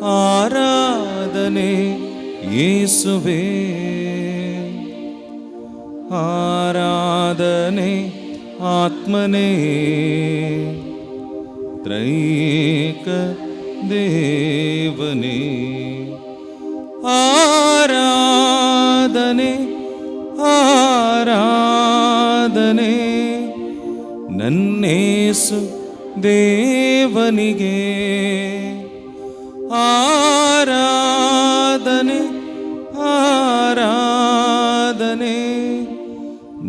ಆರಾಧನೆ ಯೇಸುವೇ, ಆರಾಧನೆ ಆತ್ಮನೇ, ತ್ರೈಕ ದೇವನೇ. ಆರಾಧನೆ ಆರಾಧನೆ ನನ್ನೇಸು ದೇವನಿಗೆ, ಆರಾಧನೆ ಆರಾಧನೆ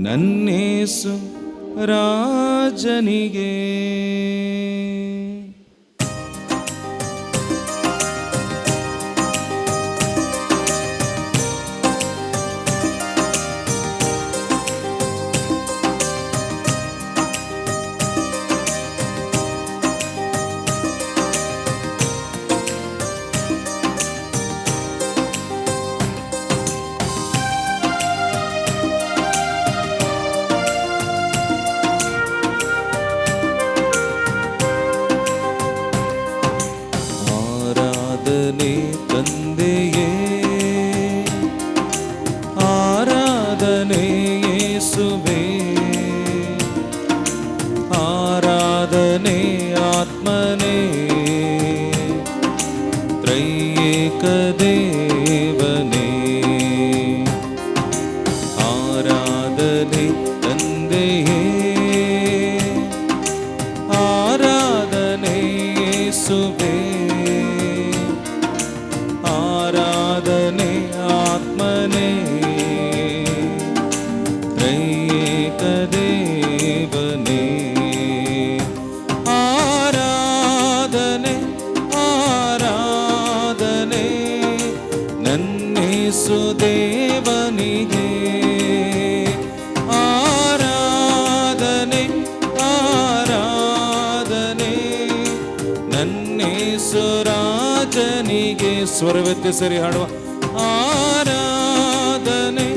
ನನ್ನೇಸು ರಾಜನಿಗೆ. ಆರಾಧನೆ ತಂದೆಯೇ, ಆರಾಧನೆ ಯೇಸುವೇ, ಆರಾಧನೆ ಆತ್ಮನೇ, ತ್ರೈಕ ದೇವನೇ. ಆರಾಧನೆ ತಂದೆಯೇ, ಆರಾಧನೆ ಯೇಸುವೇ, ಆರಾಧನೆ ಆತ್ಮನೇ, ತ್ರೈಕ ದೇವನೇ. ಆರಾಧನೆ ಆರಾಧನೆ ನನ್ನೇಸು ದೇವನಿಗೆ, ಆರಾಧನೆ ಆರಾಧನೆ ನನ್ನೇಸು ರಾಜನಿಗೆ. ಸ್ವರವೆತ್ತಿ ಸರಿ ಹಾಡುವ. ಆರಾಧನೆ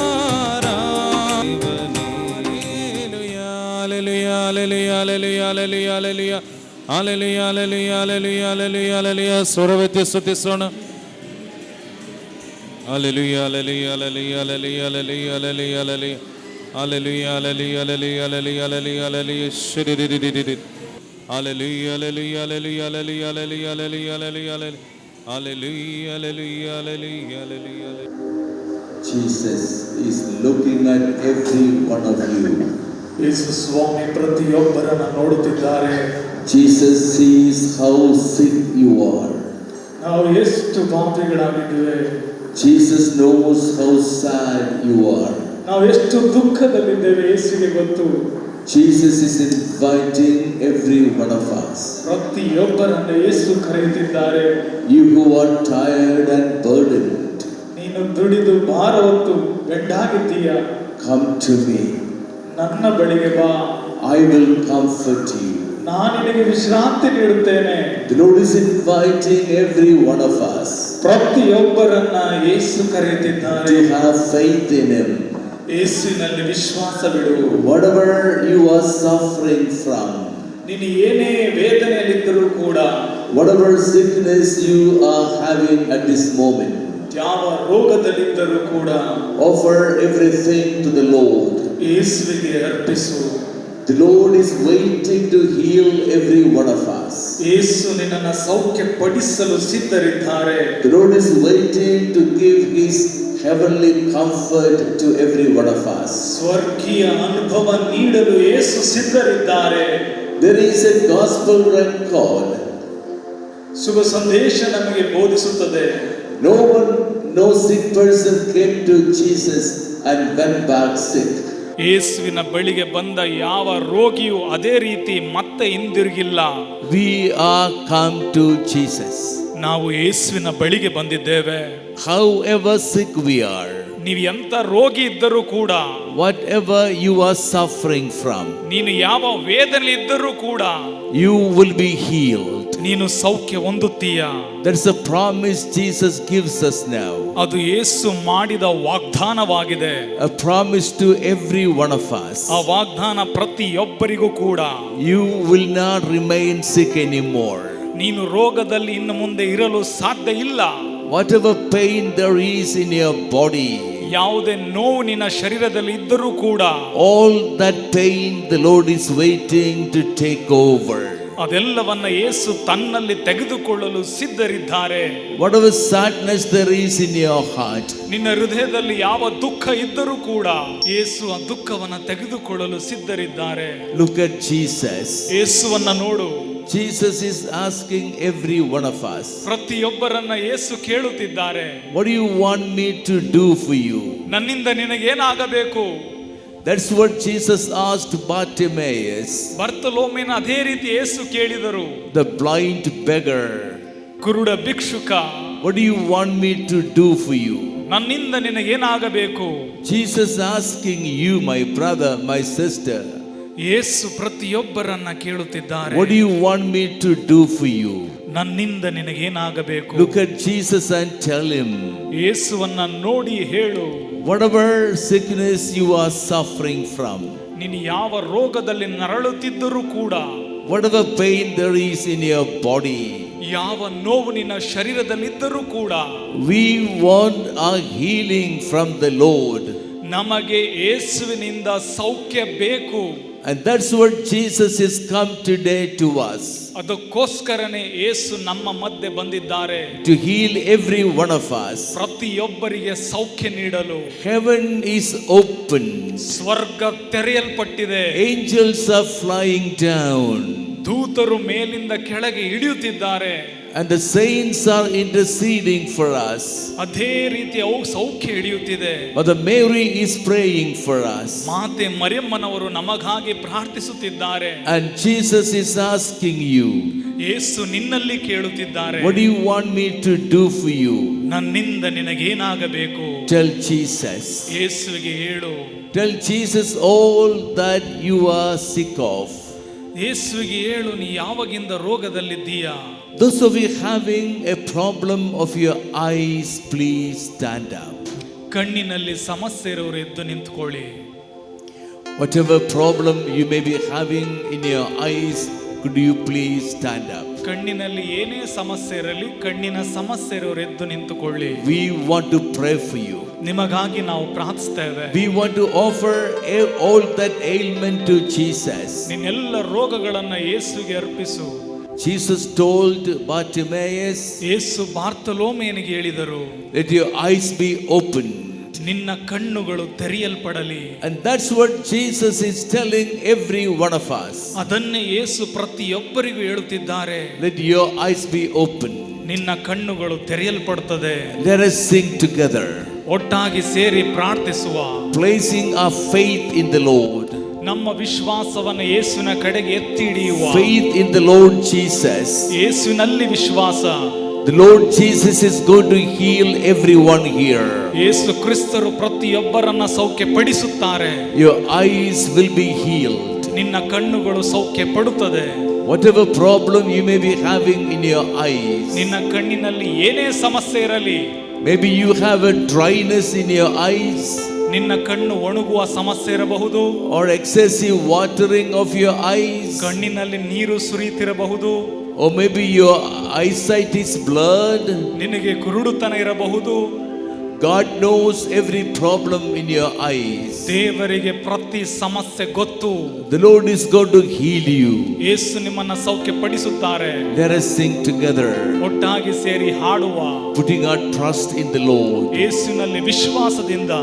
ಆರಾಧನೆ. Hallelujah hallelujah hallelujah hallelujah hallelujah hallelujah hallelujah hallelujah hallelujah hallelujah. ಸ್ವರವೆತ್ತಿ ಸ್ತುತಿಸೋಣ. Hallelujah hallelujah hallelujah hallelujah hallelujah hallelujah hallelujah hallelujah hallelujah hallelujah hallelujah hallelujah Shri. Hallelujah, hallelujah, hallelujah, hallelujah, hallelujah, hallelujah, hallelujah, hallelujah, hallelujah, hallelujah. Jesus is looking at every one of you. ಯೇಸು ಸ್ವಾಮಿ ಪ್ರತಿಯೊಬ್ಬರನ್ನು ನೋಡುತ್ತಿದ್ದಾರೆ. Jesus sees how sick you are. ನಾವು ಎಷ್ಟು ಪಾಪಿಗಳಾಗಿದ್ದೇವೆ. Jesus knows how sad you are. ನಾವು ಎಷ್ಟು ದುಃಖದಲ್ಲಿದ್ದೇವೆ ಯೇಸುವಿಗೆ ಗೊತ್ತು. Jesus is inviting every one of us. ಪ್ರತಿಯೊಬ್ಬರನ್ನು ಯೇಸು ಕರೆಯುತ್ತಿದ್ದಾರೆ. You who are tired and burdened, ನೀನು ದುಡಿದು ಭಾರ ಹೊತ್ತು ಬೆಂಡಾಗಿದ್ದೀಯ, come to me. ನನ್ನ ಬಳಿಗೆ ಬಾ. I will comfort you. ನಾನು ನಿನಗೆ ವಿಶ್ರಾಂತಿ ನೀಡುತ್ತೇನೆ. The Lord is inviting every one of us ಪ್ರತಿಯೊಬ್ಬರನ್ನ Yesu ಕರೆಯುತ್ತಿದ್ದಾರೆ. to have faith in Him. ಯೇಸುವಿನಲ್ಲಿ ವಿಶ್ವಾಸವಿಡು. Whatever you are suffering from, ನೀನು ಏನೇ ವೇದನೆಯಲ್ಲಿದ್ದರೂ ಕೂಡ, whatever sickness you are having at this moment, ಯಾವ ರೋಗದಲ್ಲಿದ್ದರೂ ಕೂಡ, offer everything to the Lord. ಯೇಸುವಿಗೆ ಅರ್ಪಿಸು. The Lord is waiting to heal every one of us. ಯೇಸು ನಿನ್ನನ್ನು ಸೌಖ್ಯಪಡಿಸಲು ಸಿದ್ಧರಿದ್ದಾರೆ. The Lord is waiting to give His heavenly comfort to every one of us. ಸ್ವರ್ಗೀಯ ಅನುಭವ ನೀಡಲು ಯೇಸು ಸಿದ್ಧರಿದ್ದಾರೆ. There is a gospel record. ಶುಭ ಸಂದೇಶ ನಮಗೆ ಬೋಧಿಸುತ್ತದೆ. No sick person came to Jesus and went back sick. ಯೇಸುವಿನ ಬಳಿಗೆ ಬಂದ ಯಾವ ರೋಗಿಯು ಅದೇ ರೀತಿ ಮತ್ತೆ ಹಿಂದಿರುಗಿಲ್ಲ. We are come to Jesus. ನಾವು ಯೇಸುವಿನ ಬಳಿಗೆ ಬಂದಿದ್ದೇವೆ. However sick we are, ನೀವು ಎಂತ ರೋಗಿ ಇದ್ದರೂ ಕೂಡ, whatever you are suffering from, ನೀನು ಯಾವ ವೇದನೆ ಇದ್ದರೂ ಕೂಡ, you will be healed. ನೀನು ಸೌಖ್ಯ ಹೊಂದುತ್ತೀಯ. That's a promise Jesus gives us now. ಅದು ಯೇಸು ಮಾಡಿದ ವಾಗ್ದಾನವಾಗಿದೆ. A promise to every one of us. ಆ ವಾಗ್ದಾನ ಪ್ರತಿಯೊಬ್ಬರಿಗೂ ಕೂಡ. You will not remain sick anymore. ನೀನು ರೋಗದಲ್ಲಿ ಇನ್ನು ಮುಂದೆ ಇರಲು ಸಾಧ್ಯ ಇಲ್ಲ. Whatever pain there is in your body, ಯಾವುದೇ ನೋವು ನಿನ್ನ ಶರೀರದಲ್ಲಿ ಇದ್ದರೂ ಕೂಡ all that pain the Lord is waiting to take over. ಅದೆಲ್ಲವನ್ನ ಯೇಸು ತನ್ನಲ್ಲಿ ತೆಗೆದುಕೊಳ್ಳಲು ಸಿದ್ಧರಿದ್ದಾರೆ. Whatever sadness there is in your heart, ನಿನ್ನ ಹೃದಯದಲ್ಲಿ ಯಾವ ದುಃಖ ಇದ್ದರೂ ಕೂಡ ಯೇಸು ಆ ದುಃಖವನ್ನ ತೆಗೆದುಕೊಳ್ಳಲು ಸಿದ್ಧರಿದ್ದಾರೆ. look at Jesus. ಯೇಸುವನ್ನ ನೋಡು. Jesus is asking every one of us, ಪ್ರತಿಯೊಬ್ಬರನ್ನ ಯೇಸು ಕೇಳುತ್ತಿದ್ದಾರೆ, what do you want me to do for you? ನನ್ನಿಂದ ನಿನಗೇನಾಗಬೇಕು? That's what Jesus asked Bartimaeus, ಬರ್ತಲೋಮಿನ ಅದೇ ರೀತಿ ಯೇಸು ಕೇಳಿದರು. the blind beggar, ಕುರುಡ ಭಿಕ್ಷುಕ, what do you want me to do for you? ನನ್ನಿಂದ ನಿನಗೇನಾಗಬೇಕು? Jesus asking you, my brother, my sister, ಯೇಸು ಪ್ರತಿಯೊಬ್ಬರನ್ನ ಕೇಳುತ್ತಿದ್ದಾರೆ, what do you want me to do for you? ನನ್ನಿಂದ ನಿನಗೇನಾಗಬೇಕು? Look at Jesus and tell him, ಯೇಸುವನ್ನ ನೋಡಿ ಹೇಳು, whatever sickness you are suffering from, ನೀನು ಯಾವ ರೋಗದಲ್ಲಿ ನರಳುತ್ತಿದ್ದರೂ ಕೂಡ, whatever pain there is in your body, ಯಾವ ನೋವು ನಿನ್ನ ಶರೀರದಲ್ಲಿದ್ದರೂ ಕೂಡ, we want a healing from the Lord. ನಮಗೆ ಯೇಸುವಿನಿಂದ ಸೌಖ್ಯ ಬೇಕು. And that's what Jesus is come today to us, ಅದಕ್ಕೋಸ್ಕರನೇ ಯೇಸು ನಮ್ಮ ಮಧ್ಯೆ ಬಂದಿದ್ದಾರೆ, to heal every one of us. ಪ್ರತಿಯೊಬ್ಬರಿಗೆ ಸೌಖ್ಯ ನೀಡಲು. Heaven is open, ಸ್ವರ್ಗ ತೆರೆಯಲ್ಪಟ್ಟಿದೆ, angels are flying down, ದೂತರು ಮೇಲಿಂದ ಕೆಳಗೆ ಇಳಿಯುತ್ತಿದ್ದಾರೆ, and the saints are interceding for us. ಅದೇ ರೀತಿ ಅವು ಸೌಖ್ಯ ಹಿಡಿಯುತ್ತಿದೆ. Mother Mary is praying for us, ಮಾತೆ ಮರಿಯಮ್ಮನವರು ನಮಗಾಗಿ ಪ್ರಾರ್ಥಿಸುತ್ತಿದ್ದಾರೆ. and Jesus is asking you, ಯೇಸು ನಿನ್ನಲ್ಲಿ ಕೇಳುತ್ತಿದ್ದಾರೆ, what do you want me to do for you? ನನ್ನಿಂದ ನಿನಗೇನಾಗಬೇಕು? Tell Jesus. ಯೇಸುವಿಗೆ ಹೇಳು. Tell Jesus all that you are sick of. ಯೇಸುವಿಗೆ ಹೇಳು, ನೀ ಯಾವಾಗಿಂದ ರೋಗದಲ್ಲಿದ್ದೀಯಾ? Those of you having a problem of your eyes, please stand up. ಕಣ್ಣಿನಲ್ಲಿ ಸಮಸ್ಯೆ ಇರೋರು ಎದ್ದು ನಿಂತ್ಕೊಳ್ಳಿ. Whatever problem you may be having in your eyes, could you please stand up? ಕಣ್ಣಿನಲ್ಲಿ ಏನೇ ಸಮಸ್ಯೆ ಇರಲಿ, ಕಣ್ಣಿನ ಸಮಸ್ಯೆ ಇರೋರು ಎದ್ದು ನಿಂತುಕೊಳ್ಳಿ. We want to pray for you. ನಿಮಗಾಗಿ ನಾವು ಪ್ರಾರ್ಥಿಸ್ತೇವೆ. We want to offer all that ailment to Jesus. ನಿನ್ನೆಲ್ಲ ರೋಗಗಳನ್ನ ಯೇಸುವಿಗೆ ಅರ್ಪಿಸು. Jesus told Bartimaeus, ಯೇಸು ಬಾರ್ತಲೋಮೇನಿಗೆ ಹೇಳಿದರು, let your eyes be opened. ನಿನ್ನ ಕಣ್ಣುಗಳು ತೆರೆಯಲ್ಪಡಲಿ. And that's what Jesus is telling every one of us. ಅದನ್ನೇ ಯೇಸು ಪ್ರತಿಯೊಬ್ಬರಿಗೂ ಹೇಳುತ್ತಿದ್ದಾರೆ, let your eyes be open. ನಿನ್ನ ಕಣ್ಣುಗಳು ತೆರೆಯಲ್ಪಡುತ್ತದೆ. Let us sing together, ಒಟ್ಟಾಗಿ ಸೇರಿ ಪ್ರಾರ್ಥಿಸುವ. placing our faith in the Lord. ನಮ್ಮ ವಿಶ್ವಾಸವನ್ನು ಯೇಸುವಿನ ಕಡೆಗೆ ಎತ್ತಿ ಹಿಡಿಯುವ. faith in the Lord Jesus. ಯೇಸುವಿನಲ್ಲಿ ವಿಶ್ವಾಸ. The Lord Jesus is going to heal everyone here. ಯೇಸು ಕ್ರಿಸ್ತರು ಪ್ರತಿಯೊಬ್ಬರನ್ನ ಸೌಖ್ಯ ಪಡಿಸುತ್ತಾರೆ. Your eyes will be healed. ನಿನ್ನ ಕಣ್ಣುಗಳು ಸೌಖ್ಯ ಪಡುತ್ತದೆ. Whatever problem you may be having in your eyes, ನಿನ್ನ ಕಣ್ಣಿನಲ್ಲಿ ಏನೇ ಸಮಸ್ಯೆ ಇರಲಿ, maybe you have a dryness in your eyes, ನಿನ್ನ ಕಣ್ಣು ಒಣಗುವ ಸಮಸ್ಯೆ ಇರಬಹುದು, or excessive watering of your eyes, ಕಣ್ಣಿನಲ್ಲಿ ನೀರು ಸುರಿಯುತ್ತಿರಬಹುದು, or maybe your eyesight is blurred. ನಿನಗೆ ಕುರುಡುತನ ಇರಬಹುದು. God knows every problem in your eyes. ದೇವರಿಗೆ ಪ್ರತಿ ಸಮಸ್ಯೆ ಗೊತ್ತು. The Lord is going to heal you. ಯೇಸು ನಿಮ್ಮನ್ನ ಸೌಖ್ಯ ಪಡಿಸುತ್ತಾರೆ. Let us sing together, ಒಟ್ಟಾಗಿ ಸೇರಿ ಹಾಡುವ. putting our trust in the Lord. ಯೇಸುವಿನಲ್ಲಿ ವಿಶ್ವಾಸದಿಂದ.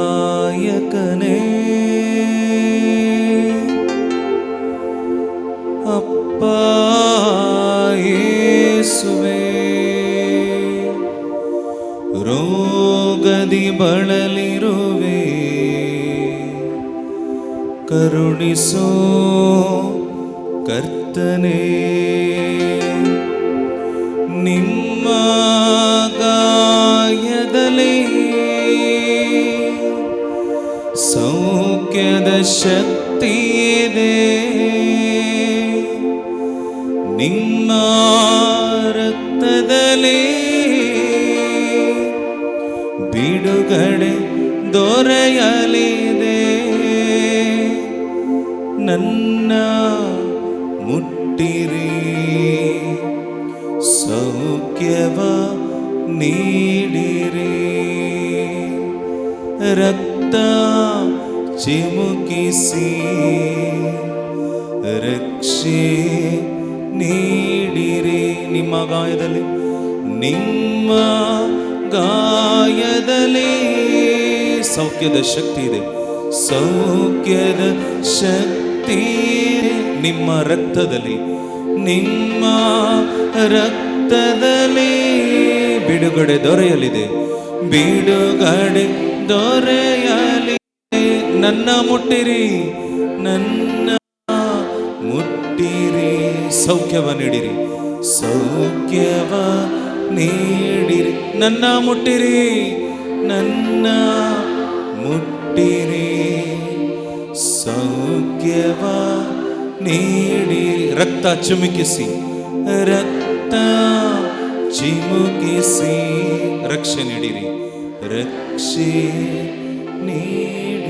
ಆರೋಗ್ಯದಾಯಕನೇ ಅಪ್ಪ ಯೇಸುವೇ, ರೋಗದಿ ಬಳಲಿರುವೆ, ಕರುಣಿಸೋ ಕರ್ತನೇ, ನಿಮ್ಮ ಗಾಯದಲೇ ಸೌಖ್ಯದ ಶಕ್ತಿ ಇದೆ, ನಿಮ್ಮ ರಕ್ತದಲೇ ಬಿಡುಗಡೆ ದೊರೆಯಲಿದೆ. ನನ್ನ ಮುಟ್ಟಿರಿ, ಸೌಖ್ಯವ ನೀಡಿರಿ, ರಕ್ತ ಚಿಮುಕಿಸಿ ರಕ್ಷೆ ನೀಡಿರಿ. ನಿಮ್ಮ ಗಾಯದಲ್ಲಿ ಸೌಖ್ಯದ ಶಕ್ತಿ ಇದೆ, ಸೌಖ್ಯದ ಶಕ್ತಿ ನಿಮ್ಮ ರಕ್ತದಲ್ಲಿ ಬಿಡುಗಡೆ ದೊರೆಯಲಿದೆ, ಬಿಡುಗಡೆ ದೊರೆಯಲಿ. ನನ್ನ ಮುಟ್ಟಿರಿ, ಸೌಖ್ಯವ ನೀಡಿರಿ, ಸೌಖ್ಯವ ನೀಡಿರಿ. ನನ್ನ ಮುಟ್ಟಿರಿ, ಸೌಖ್ಯವ ನೀಡಿರಿ. ರಕ್ತ ಚಿಮುಕಿಸಿ ರಕ್ಷೆ ನೀಡಿರಿ, ರಕ್ಷೆ ನೀಡಿರಿ.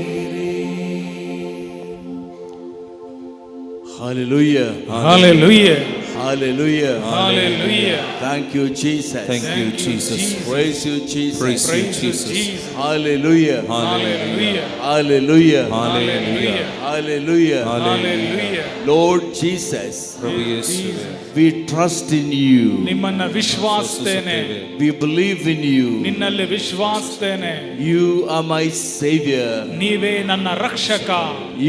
Hallelujah. Hallelujah. Hallelujah. Hallelujah. Thank you, Jesus. Thank you, Jesus. Praise you, Jesus. Praise you, Praise you, Jesus. Jesus. Hallelujah. Hallelujah. Hallelujah. Hallelujah. Hallelujah. Hallelujah. Lord Jesus, ಪ್ರಭು ಯೇಸುವೇ, we trust in you. ನಿಮ್ಮನ್ನ ವಿಶ್ವಾಸಿಸ್ತೇನೆ, We believe in you. ನಿನ್ನಲ್ಲಿ ವಿಶ್ವಾಸಿಸ್ತೇನೆ. You are my savior. ನೀವೇ ನನ್ನ ರಕ್ಷಕ,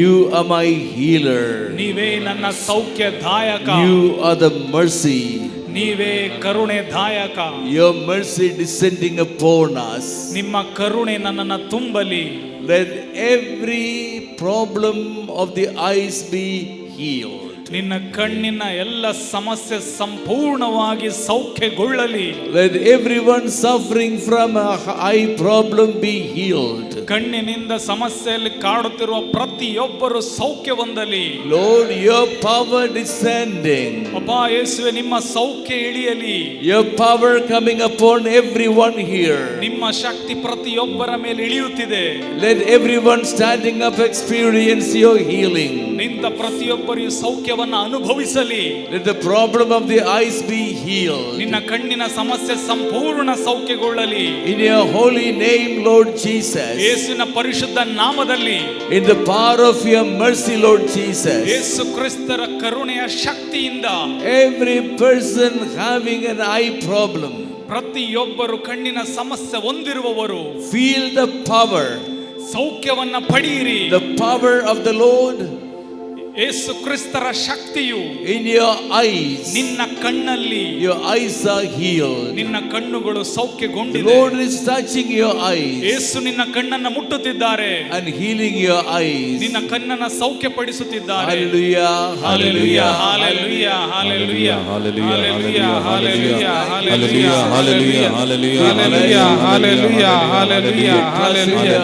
You are my healer. ನೀವೇ ನನ್ನ ಸೌಖ್ಯದಾಯಕ, You are the mercy. ನೀವೇ ಕರುಣೆದಾಯಕ. Your mercy descending upon us. ನಿಮ್ಮ ಕರುಣೆ ನನ್ನನ್ನು ತುಂಬಲಿ. Let every problem of the eyes be healed. ನಿನ್ನ ಕಣ್ಣಿನ ಎಲ್ಲ ಸಮಸ್ಯೆ ಸಂಪೂರ್ಣವಾಗಿ ಸೌಖ್ಯಗೊಳ್ಳಲಿ. Let everyone suffering from a eye problem be healed. ಕಣ್ಣಿನಿಂದ ಸಮಸ್ಯೆಯಲ್ಲಿ ಕಾಡುತ್ತಿರುವ ಪ್ರತಿಯೊಬ್ಬರು ಸೌಖ್ಯ ಹೊಂದಲಿ. Lord, your power descending. ಅಪ್ಪಾ ಯೇಸುವೆ, ನಿಮ್ಮ ಸೌಖ್ಯ ಇಳಿಯಲಿ. Your power coming upon everyone here. ನಿಮ್ಮ ಶಕ್ತಿ ಪ್ರತಿಯೊಬ್ಬರ ಮೇಲೆ ಇಳಿಯುತ್ತಿದೆ. Let everyone standing up experience your healing. ನಿಂತ ಪ್ರತಿಯೊಬ್ಬರು ಸೌಖ್ಯವನ್ನು ಅನುಭವಿಸಲಿ. Let the problem of the eyes be healed. ನಿನ್ನ ಕಣ್ಣಿನ ಸಮಸ್ಯೆ ಸಂಪೂರ್ಣ ಸೌಖ್ಯಗೊಳ್ಳಲಿ. In your holy name, Lord Jesus. ಯೇಸುವಿನ ಪರಿಶುದ್ಧ ನಾಮದಲ್ಲಿ, In the power of your mercy, Lord Jesus. ಯೇಸು ಕ್ರಿಸ್ತರ ಕರುಣೆಯ ಶಕ್ತಿಯಿಂದ Every person having an eye problem, ಪ್ರತಿಯೊಬ್ಬರು ಕಣ್ಣಿನ ಸಮಸ್ಯೆ ಹೊಂದಿರುವವರು feel the power, ಸೌಖ್ಯವನ್ನ ಪಡೆಯಿರಿ. the power of the Lord ಯೇಸು ಕ್ರಿಸ್ತರ ಶಕ್ತಿಯು in your eyes. ನಿನ್ನ ಕಣ್ಣಲ್ಲಿ, Your eyes are healed. ನಿನ್ನ ಕಣ್ಣುಗಳು The ಸೌಖ್ಯಗೊಂಡಿದೆ. Lord is touching your eyes ಯೇಸು ನಿನ್ನ ಕಣ್ಣನ್ನು ಮುಟ್ಟುತ್ತಿದ್ದಾರೆ, and healing your eyes. ನಿನ್ನ ಕಣ್ಣನ್ನು ಸೌಖ್ಯಪಡಿಸುತ್ತಿದ್ದಾರೆ. Hallelujah. Hallelujah. Hallelujah. Hallelujah. Hallelujah. Hallelujah. Hallelujah. Hallelujah. Hallelujah. Hallelujah. Hallelujah. Hallelujah. Hallelujah.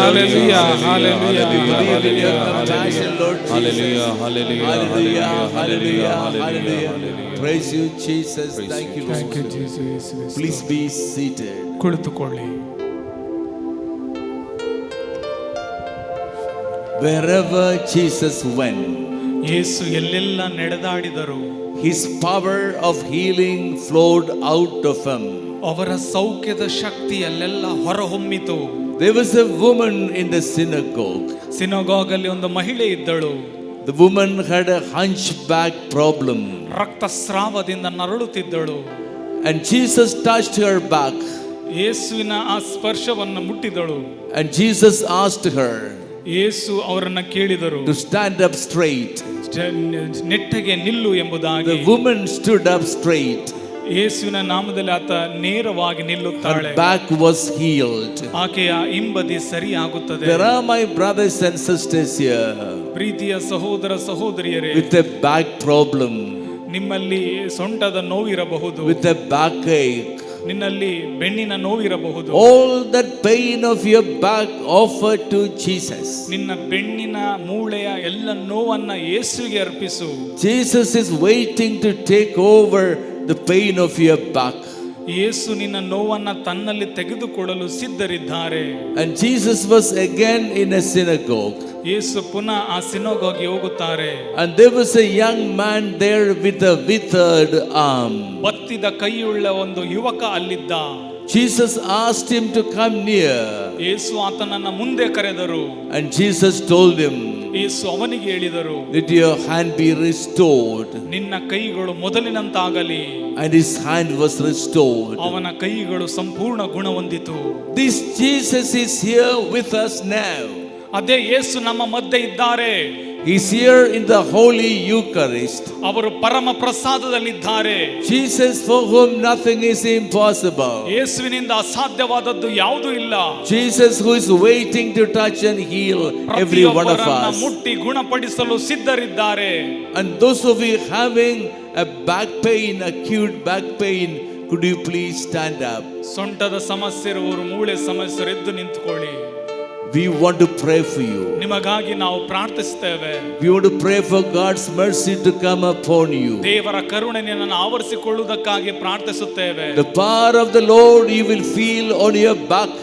Hallelujah. Hallelujah. Hallelujah. Believe in your compassion, Lord Jesus. Hallelujah. Hallelujah. Hallelujah. Hallelujah. Hallelujah. Praise you, Jesus. Thank you, Thank you, Lord. Jesus. Please be seated. ಕುಳಿತುಕೊಳ್ಳಿ. Wherever Jesus went, ಯೇಸು ಎಲ್ಲೆಲ್ಲ ನಡೆದಾಡಿದರು, his power of healing flowed out of him. ಅವರ ಸೌಖ್ಯದ ಶಕ್ತಿ ಅಲ್ಲೆಲ್ಲ ಹೊರಹೊಮ್ಮಿತು. There was a woman in the synagogue. ಸಿನಗೋಗಲ್ಲಿ ಒಂದು ಮಹಿಳೆ ಇದ್ದಳು. The woman had a hunchback problem. ರಕ್ತಸ್ರಾವದಿಂದ ನರಳುತ್ತಿದ್ದಳು. And Jesus touched her back. ಯೇಸುವಿನ ಆ ಸ್ಪರ್ಶವನ್ನು ಮುಟ್ಟಿದಳು. And Jesus asked her ಯೇಸು ಅವರನ್ನ ಕೇಳಿದರು, to stand up straight. ನೆಟ್ಟಗೆ ನಿಲ್ಲು ಎಂಬುದಾಗಿ. The woman stood up straight. ಯೇಸುವಿನ ನಾಮದಲ್ಲಿ ಆತ ನೇರವಾಗಿ ನಿಲ್ಲುತ್ತಾಳೆ. Her back was healed. ಆಕೆಯ ಹಿಂಬದಿ ಸರಿಯಾಗುತ್ತದೆ. There are my brothers and sisters here ಪ್ರೀತಿಯ ಸಹೋದರ ಸಹೋದರಿಯರೇ, with a back problem, ನಿಮ್ಮಲ್ಲಿ ಸೊಂಟದ ನೋವಿರಬಹುದು, with a backache. ನಿನ್ನಲ್ಲಿ ಬೆನ್ನಿನ ನೋವಿರಬಹುದು. All that pain of your back offer to Jesus. ನಿನ್ನ ಬೆನ್ನಿನ ಮೂಳೆಯ ಎಲ್ಲ ನೋವನ್ನ ಯೇಸುವಿಗೆ ಅರ್ಪಿಸು. Jesus is waiting to take over the pain of your back. ಯೇಸು ನಿನ್ನ ನೋವನ್ನ ತನ್ನಲ್ಲಿ ತೆಗೆದುಕೊಳ್ಳಲು ಸಿದ್ಧರಿದ್ದಾರೆ. And Jesus was again in a synagogue. ಯೇಸು ಪುನಃ ಆ ಸಿನಗೋಗಿಗೆ ಹೋಗುತ್ತಾರೆ. And there was a young man there with a withered arm. ಬತ್ತಿದ ಕೈಯುಳ್ಳ ಒಂದು ಯುವಕ ಅಲ್ಲಿದ್ದ. Jesus asked him to come near. ಯೇಸು ಆತನನ್ನ ಮುಂದೆ ಕರೆದರು. And Jesus told him, ಯೇಸು ಅವನಿಗೆ ಹೇಳಿದರು, let your hand be restored. ನಿನ್ನ ಕೈಗಳು ಮೊದಲಿನಂತಾಗಲಿ. And his hand was restored. ಅವನ ಕೈಗಳು ಸಂಪೂರ್ಣ ಗುಣ ಹೊಂದಿತು. This Jesus is here with us now. ಅದೇ ಯೇಸು ನಮ್ಮ ಮಧ್ಯೆ ಇದ್ದಾರೆ. He's here in the Holy Eucharist. ಅವರು ಪರಮ ಪ್ರಸಾದದಲ್ಲಿದ್ದಾರೆ. Jesus for whom nothing is impossible. ಯೇಸುವಿನಿಂದ ಅಸಾಧ್ಯವಾದದ್ದು ಯಾವುದೂ ಇಲ್ಲ. Jesus who is waiting to touch and heal every one of us. ಮುಟ್ಟಿ ಗುಣಪಡಿಸಲು ಸಿದ್ಧರಿದ್ದಾರೆ. And those of you having a back pain, acute back pain, could you please stand up? ಸೊಂಟದ ಸಮಸ್ಯೆ ಇರುವವರು, ಮೂಳೆ ಸಮಸ್ಯೆ ಎದ್ದು ನಿಂತುಕೊಳ್ಳಿ. We want to pray for you. ನಿಮಗಾಗಿ ನಾವು ಪ್ರಾರ್ಥಿಸುತ್ತೇವೆ. We want to pray for God's mercy to come upon you. ದೇವರ ಕರುಣೆ ನಿನ್ನನ್ನು ಆವರಿಸಿಕೊಳ್ಳುವುದಕ್ಕಾಗಿ ಪ್ರಾರ್ಥಿಸುತ್ತೇವೆ. The power of the Lord you will feel on your back.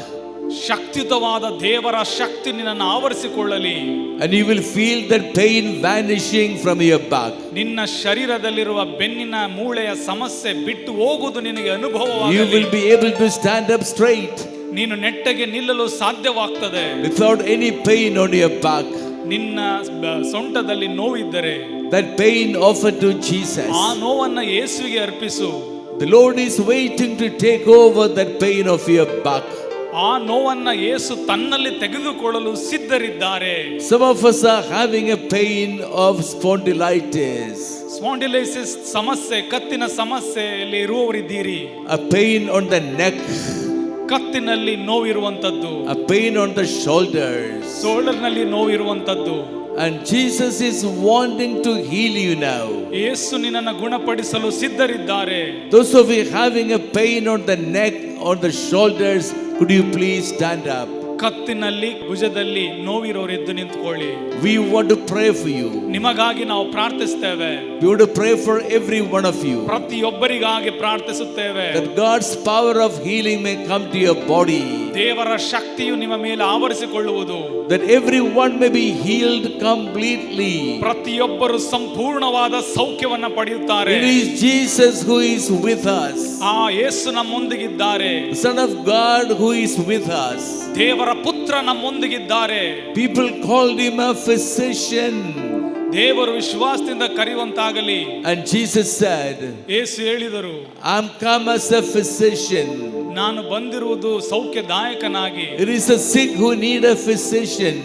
ಶಕ್ತಿಯುತವಾದ ದೇವರ ಶಕ್ತಿ ನಿನ್ನನ್ನು ಆವರಿಸಿಕೊಳ್ಳಲಿ. And you will feel that pain vanishing from your back. ನಿನ್ನ ಶರೀರದಲ್ಲಿರುವ ಬೆನ್ನಿನ ಮೂಳೆಯ ಸಮಸ್ಯೆ ಬಿಟ್ಟು ಹೋಗುವುದು ನಿನಗೆ ಅನುಭವವಾಗಲಿ. You will be able to stand up straight. ನೀನು ನೆಟ್ಟಗೆ ನಿಲ್ಲಲು ಸಾಧ್ಯವಾಗ್ತದೆ. Without any pain on your back. ನಿನ್ನ ಸೊಂಟದಲ್ಲಿ ನೋವಿದ್ದರೆ that pain offer to Jesus. ಆ ನೋವನ್ನ ಯೇಸುವಿಗೆ ಅರ್ಪಿಸು. The Lord is waiting to take over that pain of your back. ಆ ನೋವನ್ನ ಯೇಸು ತನ್ನಲ್ಲಿ ತೆಗೆದುಕೊಳ್ಳಲು ಸಿದ್ಧರಿದ್ದಾರೆ. Some of us are having a pain of spondylitis. Spondylosis ಸಮಸ್ಯೆ, ಕತ್ತಿನ ಸಮಸ್ಯೆಯಲ್ಲಿ ಇರುವವರಿದ್ದೀರಿ. A pain on the neck. ಕತ್ತಿನಲ್ಲಿ ನೋವಿರುವಂತದ್ದು. A pain on the shoulders. ಶೋಲ್ಡರ್ನಲ್ಲಿ ನೋವಿರುವಂತದ್ದು. And Jesus is wanting to heal you now. ಯೇಸು ನಿನ್ನನ್ನು ಗುಣಪಡಿಸಲು ಸಿದ್ಧರಿದ್ದಾರೆ. Those of you having a pain on the neck, on the shoulders, could you please stand up? ಕತ್ತಿನಲ್ಲಿ, ಭುಜದಲ್ಲಿ ನೋವಿರೋರು ಎದ್ದು ನಿಂತುಕೊಳ್ಳಿ. We want to pray for you. ನಿಮಗಾಗಿ ನಾವು ಪ್ರಾರ್ಥಿಸುತ್ತೇವೆ. We want to pray for every one of you. ಪ್ರತಿಯೊಬ್ಬರಿಗಾಗಿ ಪ್ರಾರ್ಥಿಸುತ್ತೇವೆ. That God's power of healing may come to your body. ದೇವರ ಶಕ್ತಿಯು ನಿಮ್ಮ ಮೇಲೆ ಆವರಿಸಿಕೊಳ್ಳುವುದು. That everyone may be healed completely. ಪ್ರತಿಯೊಬ್ಬರು ಸಂಪೂರ್ಣವಾದ ಸೌಖ್ಯವನ್ನು ಪಡೆಯುತ್ತಾರೆ. It is Jesus who is with us. ಆ ಯೇಸು ನಮ್ಮೊಂದಿಗಿದ್ದಾರೆ. The Son of God who is with us. ದೇವರ ಪುತ್ರ ನಮ್ಮೊಂದಿಗಿದ್ದಾರೆ. People called him a physician. ದೇವರು ವಿಶ್ವಾಸದಿಂದ ಕರೆಯುವಂತಾಗಲಿ. And Jesus said, ಯೇಸು ಹೇಳಿದರು, I'm come as a physician. ನಾನು ಬಂದಿರುವುದು ಸೌಖ್ಯದಾಯಕನಾಗಿ. It is the sick who need a physician.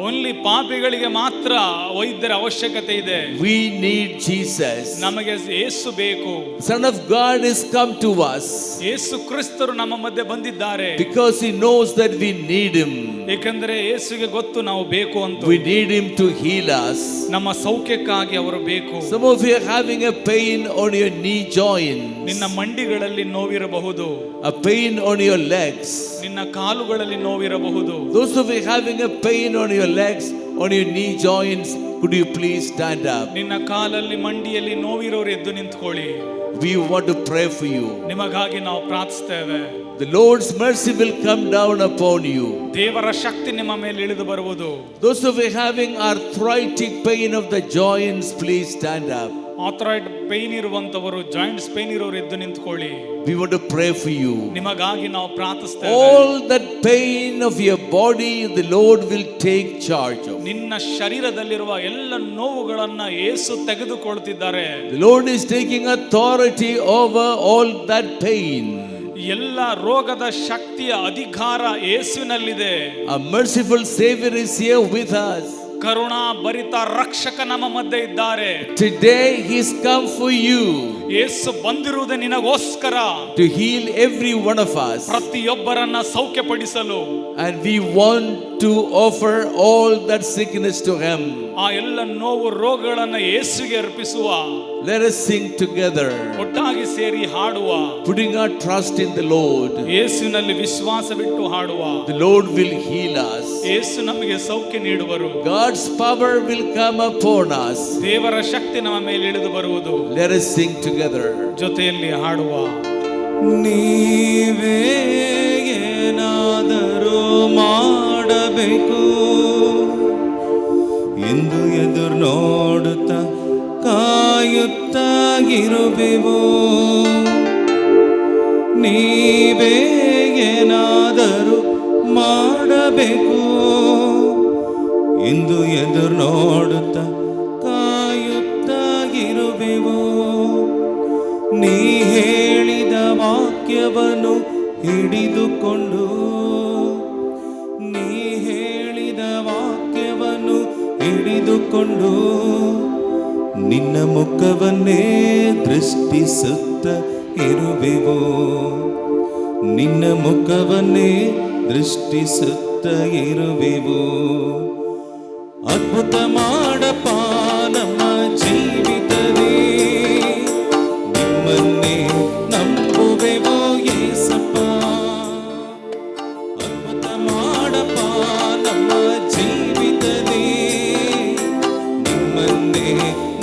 Only ಪಾಪಿಗಳಿಗೆ ಮಾತ್ರ ವೈದ್ಯರ ಅವಶ್ಯಕತೆ ಇದೆ. We need Jesus. ನಮಗೆ ಯೇಸು ಬೇಕು. Son of God is come to us. ಯೇಸು ಕ್ರಿಸ್ತರು ನಮ್ಮ ಮಧ್ಯೆ ಬಂದಿದ್ದಾರೆ. Because he knows that we need him. ಏಕೆಂದರೆ ಯೇಸುವಿಗೆ ಗೊತ್ತು ನಾವು ಬೇಕು ಅಂತ. We need him to heal us. ನಮ್ಮ ಸೌಖ್ಯಕ್ಕಾಗಿ ಅವರು ಬೇಕು. Some of you are having a pain on your knee joint. ನಿನ್ನ ಮಂಡಿಗಳಲ್ಲಿ ನೋವಿರಬಹುದು. A pain on your legs. ನಿನ್ನ ಕಾಲುಗಳಲ್ಲಿ ನೋವಿರಬಹುದು. Those of you having a pain on your legs, on your knee joints, could you please stand up? ನಿನ್ನ ಕಾಲಲ್ಲಿ ಮಂಡಿಯಲ್ಲಿ ನೋವಿರೋರು ಎದ್ದು ನಿಂತುಕೊಳ್ಳಿ. We want to pray for you. ನಿಮಗಾಗಿ ನಾವು ಪ್ರಾರ್ಥಿಸುತ್ತೇವೆ. The Lord's mercy will come down upon you. ದೇವರ ಶಕ್ತಿ ನಿಮ್ಮ ಮೇಲೆ ಇಳಿದು ಬರುವುದು. Those of you having arthritic pain of the joints, please stand up. Arthritis pain ಇರುವಂತವರು, ಜಾಯಿಂಟ್ಸ್ ಪೇನ್ ಇರೋರು ಎದ್ದು ನಿಂತುಕೊಳ್ಳಿ. We want to pray for you. ನಿಮಗಾಗಿ ನಾವು ಪ್ರಾರ್ಥಿಸುತ್ತೇವೆ. All that pain of your body, the Lord will take charge of. ನಿನ್ನ ಶರೀರದಲ್ಲಿರುವ ಎಲ್ಲ ನೋವುಗಳನ್ನ ಯೇಸು ತೆಗೆದುಕೊಳ್ಳುತ್ತಿದ್ದಾರೆ. The Lord is taking authority over all that pain. ಎಲ್ಲ ರೋಗದ ಶಕ್ತಿಯ ಅಧಿಕಾರ ಯೇಸುವಿನಲ್ಲಿದೆ. A merciful Savior is here with us. ಕರುಣಾ ಭರಿತ ರಕ್ಷಕ ನಮ್ಮ ಮಧ್ಯೆ ಇದ್ದಾರೆ. Today he has come for you. ಯೇಸು ಬಂದಿರುವುದು ನಿನಗೋಸ್ಕರ. To heal every one of us. ಪ್ರತಿಯೊಬ್ಬರನ್ನ ಸೌಖ್ಯಪಡಿಸಲು. And we want to offer all that sickness to him. ಆ ಎಲ್ಲ ನೋವು ರೋಗಗಳನ್ನ ಯೇಸುವಿಗೆ ಅರ್ಪಿಸುವ. Let us sing together. ಒಟ್ಟಾಗಿ ಸೇರಿ ಹಾಡುವ. Putting our trust in the Lord. ಯೇಸುವಿನಲ್ಲಿ ವಿಶ್ವಾಸವಿಟ್ಟು ಹಾಡುವ. The Lord will heal us. ಯೇಸು ನಮಗೆ ಸೌಖ್ಯ ನೀಡುವರು. God's power will come upon us. ದೇವರ ಶಕ್ತಿ ನಮ್ಮ ಮೇಲೆ ಇಳಿದು ಬರುವುದು. Let us sing together. ಜೊತೆಯಲ್ಲಿ ಹಾಡುವ. ನೀವೇ ಏನಾದರೂ ಮಾಡಬೇಕು ಎಂದು ಎದುರು ನೋಡುತ್ತಾ ಕಾಯುತ್ತಾಗಿರುವೆವು. ನೀವೇ ಏನಾದರೂ ಮಾಡಬೇಕು ಎಂದು ಎದುರು ನೋಡುತ್ತಾ ಕಾಯುತ್ತಾಗಿರುವೆವು. ನೀ ಹೇಳಿದ ವಾಕ್ಯವನ್ನು ಹಿಡಿದುಕೊಂಡು, ನೀ ಹೇಳಿದ ವಾಕ್ಯವನ್ನು ಹಿಡಿದುಕೊಂಡು ನಿನ್ನ ಮುಖವನ್ನೇ ದೃಷ್ಟಿಸುತ್ತ ಇರುವೆವು. ನಿನ್ನ ಮುಖವನ್ನೇ ದೃಷ್ಟಿಸುತ್ತ ಇರುವೆವು. ಅದ್ಭುತ ಮಾಡಪ್ಪ ನಮ್ಮ ಜೀವಿತವೇ, ನಿಮ್ಮನ್ನೇ ನಂಬುವೆವು ಯೇಸಪ್ಪ. ಅದ್ಭುತ ಮಾಡಪ್ಪ ನಮ್ಮ ಜೀವಿತವೇ, ನಿಮ್ಮನ್ನೇ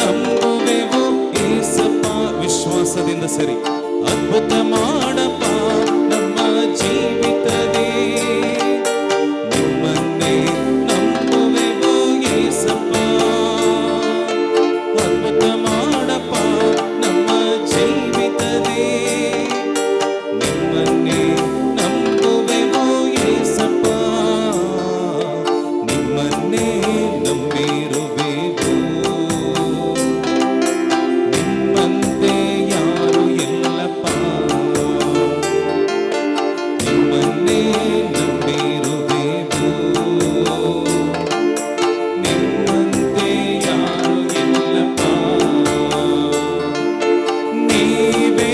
ನಂಬುವೆವು ಯೇಸಪ್ಪ. ವಿಶ್ವಾಸದಿಂದ ಸರಿ. ಅದ್ಭುತ ಮಾಡಪ್ಪ ನಮ್ಮ ಜೀವಿತವೇ, ನಿಮ್ಮನ್ನೇ ನಂಬುವೆವು ಯೇಸಪ್ಪ. ಅದ್ಭುತ ಮಾಡಪ್ಪ ನಮ್ಮ ಜೀವಿತವೇ, ನಿಮ್ಮನ್ನೇ ನಂಬುವೆವು ಯೇಸಪ್ಪ. ನಿಮ್ಮನ್ನೇ ನಂಬಿರುವೆವು. ನಿಮ್ಮಂತೆ ಯಾರು ಇಲ್ಲಪ್ಪ. ನಿಮ್ಮನ್ನೇ ನಂಬಿರುವೆವು. ನಿಮ್ಮಂತೆ ಯಾರು ಇಲ್ಲಪ್ಪ. ನೀವೇ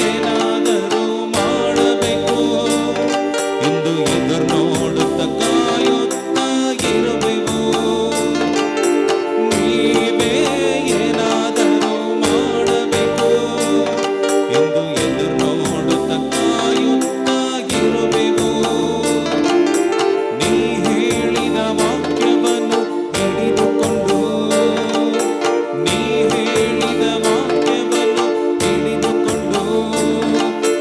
ಏನಾದರೂ ಮಾಡಬೇಕು ಎಂದು ಎದುರು ನೋಡುತ್ತಾ ಕಾಯುತ್ತಾ ಇರುವೆವು. ನೀವೇ ಏನಾದರೂ ಮಾಡಬೇಕು ಎಂದು ಎದುರು ನೋಡುತ್ತಾ ಕಾಯುತ್ತಾ ಇರುವೆವು. ನೀ ಹೇಳಿದ ವಾಕ್ಯವನ್ನು ಹಿಡಿದುಕೊಂಡು, ನೀ ಹೇಳಿದ ವಾಕ್ಯವನ್ನು ಹಿಡಿದುಕೊಂಡು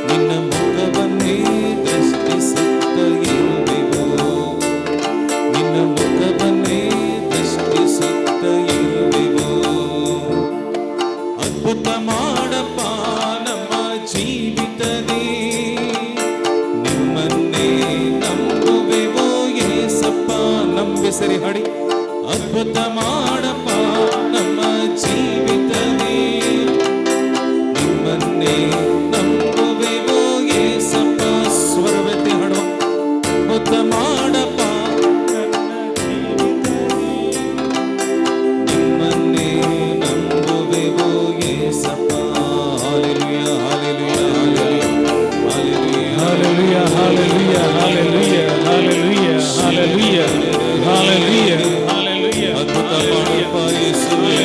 ನಿನ್ನ ಮುಖವನ್ನೇ ದೃಷ್ಟಿಸುತ್ತ ಇರುವೆವು. ನಿನ್ನ ಮುಖವನ್ನೇ ದೃಷ್ಟಿಸುತ್ತ ಇರುವೆವು. ಅದ್ಭುತ ಮಾಡಪ್ಪ ನಮ್ಮ ಜೀವಿತವೇ, ನಿಮ್ಮನ್ನೇ ನಂಬುವೆವು ಯೇಸಪ್ಪ. ನಂಬಿಸರಿ ಹಾಡಿ. ಅದ್ಭುತ ಮಾಡಪ್ಪ ನಮ್ಮ ಜೀವಿತವೇ, ನಿಮ್ಮನ್ನೇ ನಂಬುವೆವು ಯೇಸಪ್ಪ. ಸ್ವರವೆತ್ತಿ ಹಾಡು. ಅದ್ಭುತ ಮಾಡಪ್ಪ ನನ್ನ ಜೀವಿತವೇ, ನಿಮ್ಮನ್ನೇ ನಂಬುವೆವು ಯೇಸಪ್ಪ. Hallelujah, hallelujah, hallelujah, hallelujah, Hallelujah, hallelujah, hallelujah, hallelujah, hallelujah, hallelujah. ಅದ್ಭುತ ಮಾಡಪ್ಪ ಯೇಸುವೇ.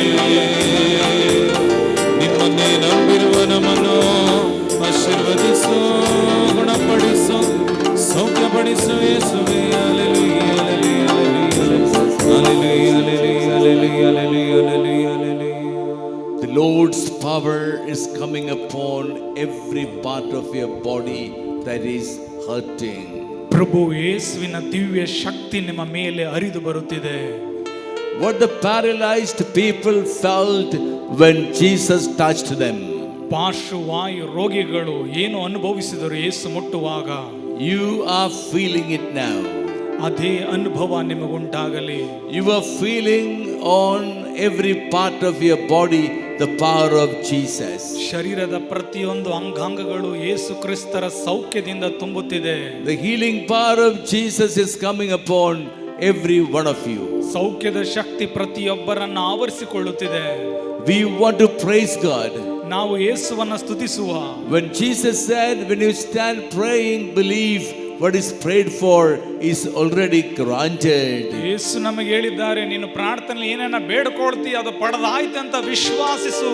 ನಿಮ್ಮನ್ನೇ ನಂಬಿರುವ ನಮ್ಮನ್ನು ಆಶೀರ್ವದಿಸು, ಗುಣಪಡಿಸು, ಸೌಖ್ಯಪಡಿಸು ಯೇಸುವೇ. Hallelujah, hallelujah, hallelujah, hallelujah, hallelujah, hallelujah, hallelujah. The Lord's power is coming upon every part of your body that is hurting. ಪ್ರಭು ಯೇಸುವಿನ ದಿವ್ಯ ಶಕ್ತಿ ನಿಮ್ಮ ಮೇಲೆ ಹರಿದು ಬರುತ್ತಿದೆ. What the paralyzed people felt when Jesus touched them, ಪಾರ್ಶ್ವವಾಯು ರೋಗಿಗಳು ಏನು ಅನುಭವಿಸಿದರು ಯೇಸು ಮುಟ್ಟುವಾಗ, you are feeling it now. ಅದೇ ಅನುಭವ ನಿಮಗುಂಟಾಗಲಿ. You are feeling on every part of your body the power of Jesus. ಶರೀರದ ಪ್ರತಿಯೊಂದು ಅಂಗಾಂಗಗಳು ಯೇಸು ಕ್ರಿಸ್ತರ ಸೌಖ್ಯದಿಂದ ತುಂಬುತ್ತಿದೆ. The healing power of Jesus is coming upon every one of you. ಸೌಖ್ಯದ Shakti ಪ್ರತಿಯೊಬ್ಬರನ್ನ ಆವರಿಸಿಕೊಳ್ಳುತ್ತಿದೆ. We want to praise God. ನಾವು ಯೇಸುವನ್ನ ಸ್ತುತಿಸುವ. When Jesus said, when you stand praying, believe what is prayed for is already granted. ಯೇಸು ನಮಗೆ ಹೇಳಿದ್ದಾರೆ, ನೀನು ಪ್ರಾರ್ಥನೆ ಏನನ್ನ ಬೇಡಿಕೊಳ್ತೀಯ ಅದು ಪಡೆದಾಯ್ತು ಅಂತ ವಿಶ್ವಾಸಿಸು.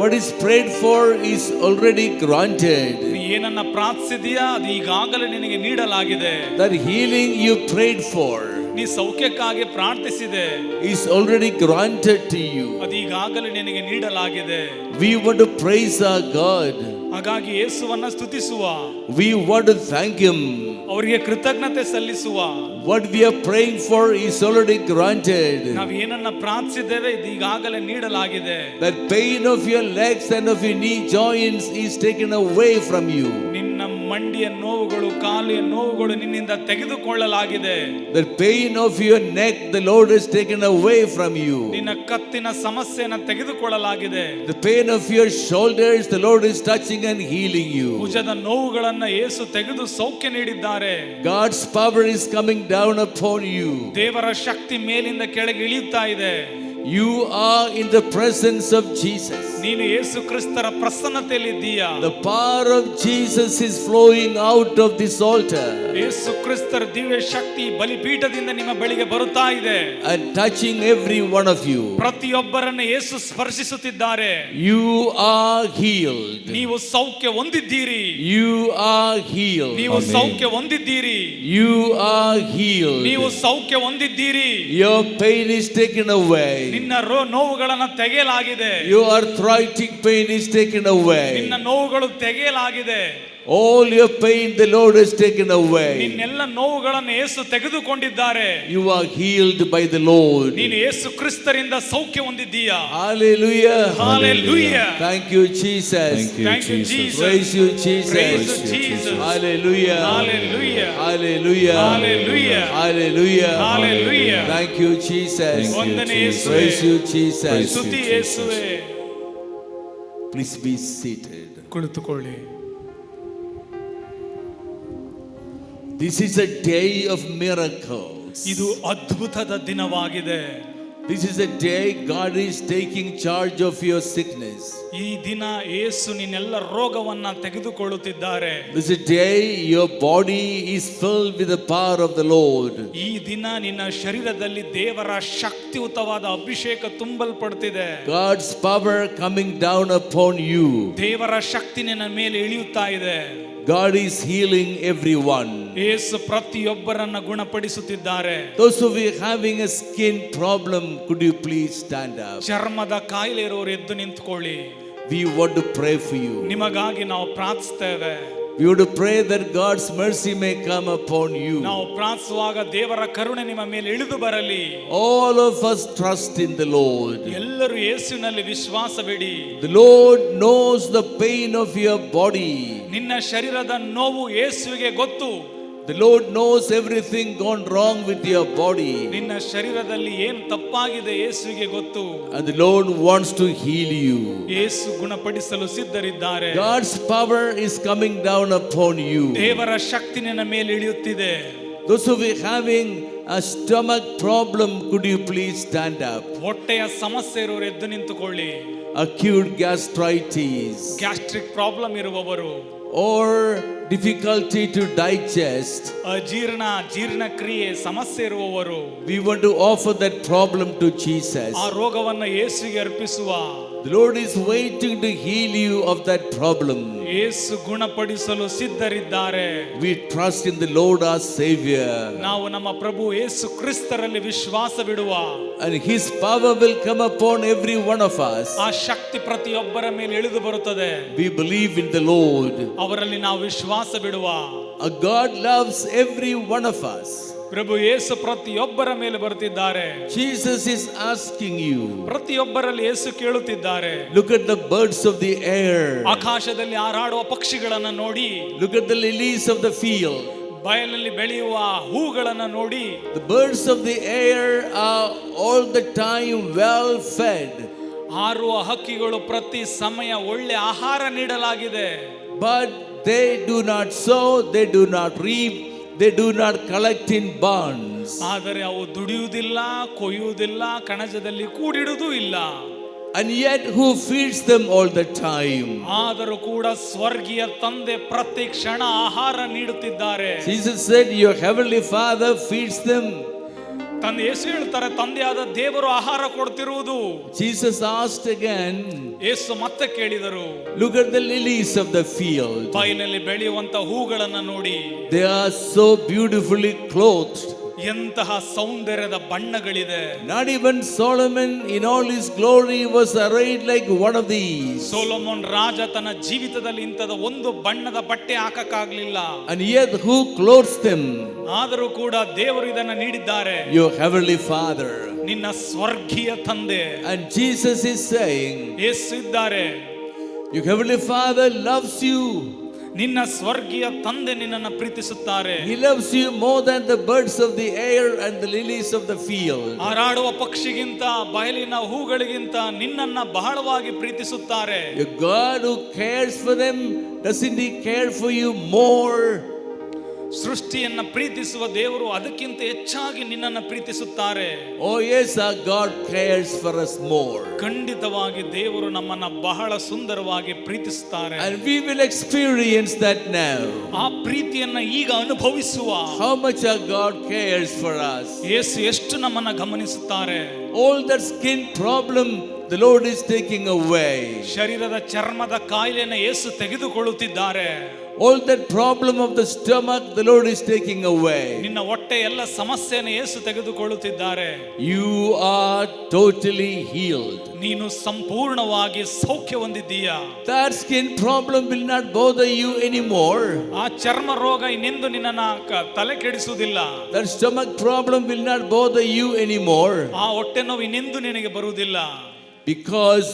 What is prayed for is already granted. ನೀ ಏನನ್ನ ಪ್ರಾರ್ಥಿಸಿದೀಯಾ ಅದು ಈಗಾಗಲೇ ನಿನಗೆ ನೀಡಲಾಗಿದೆ. That healing you prayed for ನೀ ಸೌಖ್ಯಕ್ಕಾಗಿ ಪ್ರಾರ್ಥಿಸಿದೆ is already granted to you. ಅದು ಈಗಾಗಲೇ ನಿನಗೆ ನೀಡಲಾಗಿದೆ. We want to praise our God. ಹಾಗಾಗಿ ಯೇಸುವನ್ನ ಸ್ತುತಿಸುವ, We want to thank Him. ಅವರಿಗೆ ಕೃತಜ್ಞತೆ ಸಲ್ಲಿಸುವ. What we are praying for is already granted. ನಾವು ಏನನ್ನ ಪ್ರಾರ್ಥಿಸಿದ್ದೇವೆ ಇದು ಈಗಾಗಲೇ ನೀಡಲಾಗಿದೆ. That pain of your legs and of your knee joints is taken away from you. ನಿನ್ನ ಮಂಡಿಯ ನೋವುಗಳು, ಕಾಲಿನ ನೋವುಗಳು ನಿನ್ನಿಂದ ತೆಗೆದುಕೊಳ್ಳಲಾಗಿದೆ. The pain of your neck the Lord has taken away from you. ನಿನ್ನ ಕತ್ತಿನ ಸಮಸ್ಯೆಯನ್ನು ತೆಗೆದುಕೊಳ್ಳಲಾಗಿದೆ. The pain of your shoulders the Lord is touching and healing you. ಭುಜದ ನೋವುಗಳನ್ನು ಯೇಸು ತೆಗೆದು ಸೌಖ್ಯ ನೀಡಿದ್ದಾರೆ. God's power is coming down upon you. ದೇವರ ಶಕ್ತಿ ಮೇಲಿಂದ ಕೆಳಗೆ ಇಳಿಯುತ್ತಾ ಇದೆ. You are in the presence of Jesus. ನೀನು ಯೇಸು ಕ್ರಿಸ್ತರ ಪ್ರಸನ್ನತೆಯಲ್ಲಿದ್ದೀಯಾ. The power of Jesus is flowing out of this altar ಯೇಸು ಕ್ರಿಸ್ತರ ದಿವ್ಯ ಶಕ್ತಿ ಬಲಿಪೀಠದಿಂದ ನಿಮ್ಮ ಬಳಿಗೆ ಬರುತ್ತಾ ಇದೆ. and touching every one of you. ಪ್ರತಿಯೊಬ್ಬರನ್ನು ಯೇಸು ಸ್ಪರ್ಶಿಸುತ್ತಿದ್ದಾರೆ. You are healed. ನೀವು ಸೌಖ್ಯ ಹೊಂದಿದ್ದೀರಿ. You are healed. ನೀವು Amen. ಸೌಖ್ಯ ಹೊಂದಿದ್ದೀರಿ. You are healed. ನೀವು ಸೌಖ್ಯ ಹೊಂದಿದ್ದೀರಿ. Your pain is taken away. ನಿನ್ನ ನೋವುಗಳನ್ನು ತೆಗೆಯಲಾಗಿದೆ. Your arthritic pain is taken away. ನಿನ್ನ ನೋವುಗಳು ತೆಗೆಯಲಾಗಿದೆ. All your pain the Lord has taken away. ನಿನ್ನೆಲ್ಲ ನೋವುಗಳನ್ನು ಯೇಸು ತೆಗೆದುಕೊಂಡಿದ್ದಾರೆ. You are healed by the Lord. ನೀನು ಯೇಸು ಕ್ರಿಸ್ತರಿಂದ ಸೌಖ್ಯ ಹೊಂದಿದ್ದೀಯಾ. Hallelujah. Hallelujah. Thank you, Jesus. Thank you, Jesus. Praise you, Jesus. Praise you, Jesus. Hallelujah. Hallelujah. Hallelujah. Hallelujah. Hallelujah. Hallelujah. Thank you, Jesus. ವಂದನೆ ಯೇಸುವೇ. Praise you, Jesus. ಸ್ತುತಿ ಯೇಸುವೇ. Please be seated. ಕುಳಿತುಕೊಳ್ಳಿ. This is a day of miracles. ಇದು ಅದ್ಭುತದ ದಿನವಾಗಿದೆ. This is a day God is taking charge of your sickness. ಈ ದಿನ ಯೇಸು ನಿನ್ನೆಲ್ಲ ರೋಗವನ್ನ ತೆಗೆದುಕೊಳ್ಳುತ್ತಿದ್ದಾರೆ. This is a day your body is filled with the power of the Lord. ಈ ದಿನ ನಿನ್ನ ಶರೀರದಲ್ಲಿ ದೇವರ ಶಕ್ತಿಯುತವಾದ ಅಭಿಷೇಕ ತುಂಬಲ್ಪಡುತ್ತಿದೆ. God's power coming down upon you. ದೇವರ ಶಕ್ತಿ ನಿನ್ನ ಮೇಲೆ ಇಳಿಯುತ್ತಾ ಇದೆ. God is healing everyone. Yesu ಪ್ರತಿಯೊಬ್ಬರನ್ನ ಗುಣಪಡಿಸುತ್ತಿದ್ದಾರೆ. Those who are having a skin problem, could you please stand up? ಚರ್ಮದ ಕಾಯಿಲೆ ಇರೋರು ಎದ್ದು ನಿಂತುಕೊಳ್ಳಿ. We want to pray for you. ನಿಮಗಾಗಿ ನಾವು ಪ್ರಾರ್ಥಿಸ್ತೇವೆ. We want to pray that God's mercy may come upon you. ನಾವು ಪ್ರಾರ್ಥಿಸುವಾಗ ದೇವರ ಕರುಣೆ ನಿಮ್ಮ ಮೇಲೆ ಇಳಿದು ಬರಲಿ. All of us trust in the Lord. ಎಲ್ಲರೂ ಯೇಸುವಿನಲ್ಲಿ ವಿಶ್ವಾಸವಿಡಿ. The Lord knows the pain of your body. ನಿನ್ನ ಶರೀರದ ನೋವು ಯೇಸುವಿಗೆ ಗೊತ್ತು. The Lord knows everything gone wrong with your body. ನಿನ್ನ ಶರೀರದಲ್ಲಿ ಏನು ತಪ್ಪಾಗಿದೆ ಯೇಸುವಿಗೆ ಗೊತ್ತು. And the Lord wants to heal you. ಯೇಸು ಗುಣಪಡಿಸಲು ಸಿದ್ಧರಿದ್ದಾರೆ. God's power is coming down upon you. ದೇವರ ಶಕ್ತಿ ನಿನ್ನ ಮೇಲೆ ಇಳಿಯುತ್ತಿದೆ. Those who are having a stomach problem, could you please stand up? ಹೊಟ್ಟೆಯ ಸಮಸ್ಯೆ ಇರೋರು ಎದ್ದು ನಿಂತುಕೊಳ್ಳಿ. Acute gastritis ಗ್ಯಾಸ್ಟ್ರಿಕ್ ಪ್ರಾಬ್ಲಮ್ ಇರುವವರು, or difficulty to digest, ಜೀರ್ಣಕ್ರಿಯೆ ಸಮಸ್ಯೆ ಇರುವವರು, we want to offer that problem to Jesus. ಆ ರೋಗವನ್ನು ಯೇಸುವಿಗೆ ಅರ್ಪಿಸುವ. The Lord is waiting to heal you of that problem. ಯೇಸು ಗುಣಪಡಿಸಲು ಸಿದ್ಧರಿದ್ದಾರೆ. We trust in the Lord our Savior. ನಾವು ನಮ್ಮ ಪ್ರಭು ಯೇಸು ಕ್ರಿಸ್ತರಲ್ಲಿ ವಿಶ್ವಾಸವಿಡುವ. And His power will come upon every one of us. ಆ ಶಕ್ತಿ ಪ್ರತಿಯೊಬ್ಬರ ಮೇಲೆ ಇಳಿದು ಬರುತ್ತದೆ. We believe in the Lord. ಅವರಲ್ಲಿ ನಾವು ವಿಶ್ವಾಸ ಬಿಡುವ. God loves every one of us. ಪ್ರಭು ಯೇಸು ಪ್ರತಿಯೊಬ್ಬರ ಮೇಲೆ ಬರುತ್ತಿದ್ದಾರೆ. Jesus is asking you. ಪ್ರತಿಯೊಬ್ಬರಲ್ಲಿ ಯೇಸು ಕೇಳುತ್ತಿದ್ದಾರೆ. Look at the birds of the air. ಆಕಾಶದಲ್ಲಿ ಹಾರಾಡುವ ಪಕ್ಷಿಗಳನ್ನು ನೋಡಿ. Look at the lilies of the field. ಬಯಲಲ್ಲಿ ಬೆಳೆಯುವ ಹೂಗಳನ್ನು ನೋಡಿ. The birds of the air are all the time well fed. ಹಾರುವ ಹಕ್ಕಿಗಳು ಪ್ರತಿ ಸಮಯ ಒಳ್ಳೆ ಆಹಾರ ನೀಡಲಾಗಿದೆ. But they do not sow, they do not reap, they do not collect in barns. ಆದರೆ ಅವು ದುಡಿಯುವುದಿಲ್ಲ, ಕೊಯ್ಯುವುದಿಲ್ಲ, ಕಣಜದಲ್ಲಿ ಕೂಡಿಡುವುದೂ ಇಲ್ಲ. And yet who feeds them all the time? ಆದರೂ ಕೂಡ ಸ್ವರ್ಗೀಯ ತಂದೆ ಪ್ರತಿ ಕ್ಷಣ ಆಹಾರ ನೀಡುತ್ತಿದ್ದಾರೆ. Jesus said, your heavenly Father feeds them. ತಂದೆ ಯೇಸು ಹೇಳ್ತಾರೆ, ತಂದೆಯಾದ ದೇವರು ಆಹಾರ ಕೊಡ್ತಿರುವುದು. Jesus asked again, ಯೇಸು ಮತ್ತೆ ಕೇಳಿದರು, look at the lilies of the field. ಬಯಲಲ್ಲಿ ಬೆಳೆಯುವಂತ ಹೂಗಳನ್ನು ನೋಡಿ. They are so beautifully clothed. ಎಂತಹ ಸೌಂದರ್ಯದ ಬಣ್ಣಗಳಿದೆ. Not even Solomon in all his glory was arrayed like one of these. Solomon ರಾಜ ತನ್ನ ಜೀವಿತದಲ್ಲಿ ಇಂಥದ ಒಂದು ಬಣ್ಣದ ಬಟ್ಟೆ ಹಾಕಕ್ಕಾಗ್ಲಿಲ್ಲ. And yet who clothes them? ಆದರೂ ಕೂಡ ದೇವರು ಇದನ್ನ ನೀಡಿದ್ದಾರೆ. Your heavenly Father. ನಿನ್ನ ಸ್ವರ್ಗೀಯ ತಂದೆ. And Jesus is saying, ಯೇಸು ಇದ್ದಾರೆ, your heavenly Father loves you. ನಿನ್ನ ಸ್ವರ್ಗೀಯ ತಂದೆ ನಿನ್ನನ್ನು ಪ್ರೀತಿಸುತ್ತಾರೆ. He loves you more than the birds of the air and the lilies of the field. ಹಾರಾಡುವ ಪಕ್ಷಿಗಿಂತ ಬಯಲಿನ ಹೂಗಳಿಗಿಂತ ನಿನ್ನನ್ನ ಬಹಳವಾಗಿ ಪ್ರೀತಿಸುತ್ತಾರೆ. Your God who cares for them, doesn't he care for you more? ಸೃಷ್ಟಿಯನ್ನ ಪ್ರೀತಿಸುವ ದೇವರು ಅದಕ್ಕಿಂತ ಹೆಚ್ಚಾಗಿ ನಿನ್ನನ್ನು ಪ್ರೀತಿಸುತ್ತಾರೆ. Oh yes, our God cares for us more. ಖಂಡಿತವಾಗಿ ದೇವರು ನಮ್ಮನ್ನ ಬಹಳ ಸುಂದರವಾಗಿ ಪ್ರೀತಿಸುತ್ತಾರೆ. And we will experience that now. ಆ ಪ್ರೀತಿಯನ್ನ ಈಗ ಅನುಭವಿಸುವ. How much our God cares for us. ಯೇಸು ಎಷ್ಟು ನಮ್ಮನ್ನ ಗಮನಿಸುತ್ತಾರೆ. All that skin problem the Lord is taking away. ಶರೀರದ ಚರ್ಮದ ಕಾಯಿಲೆಯನ್ನು ಯೇಸು ತೆಗೆದುಕೊಳ್ಳುತ್ತಿದ್ದಾರೆ. All that problem of the stomach the Lord is taking away. ನಿನ್ನ ಹೊಟ್ಟೆ ಎಲ್ಲ ಸಮಸ್ಯೆಯನ್ನು ಯೇಸು ತೆಗೆದುಕೊಳ್ಳುತ್ತಿದ್ದಾರೆ. You are totally healed. ನೀನು ಸಂಪೂರ್ಣವಾಗಿ ಸೌಖ್ಯ ಹೊಂದಿದ್ದೀಯಾ. That skin problem will not bother you anymore. ಆ ಚರ್ಮ ರೋಗ ಇನ್ನೆಂದು ನಿನ್ನನ್ನ ತಲೆ ಕೆಡಿಸುವುದಿಲ್ಲ. That stomach problem will not bother you anymore. ಆ ಹೊಟ್ಟೆ ನೋವು ಇನ್ನೆಂದು ನಿನಗೆ ಬರುವುದಿಲ್ಲ. Because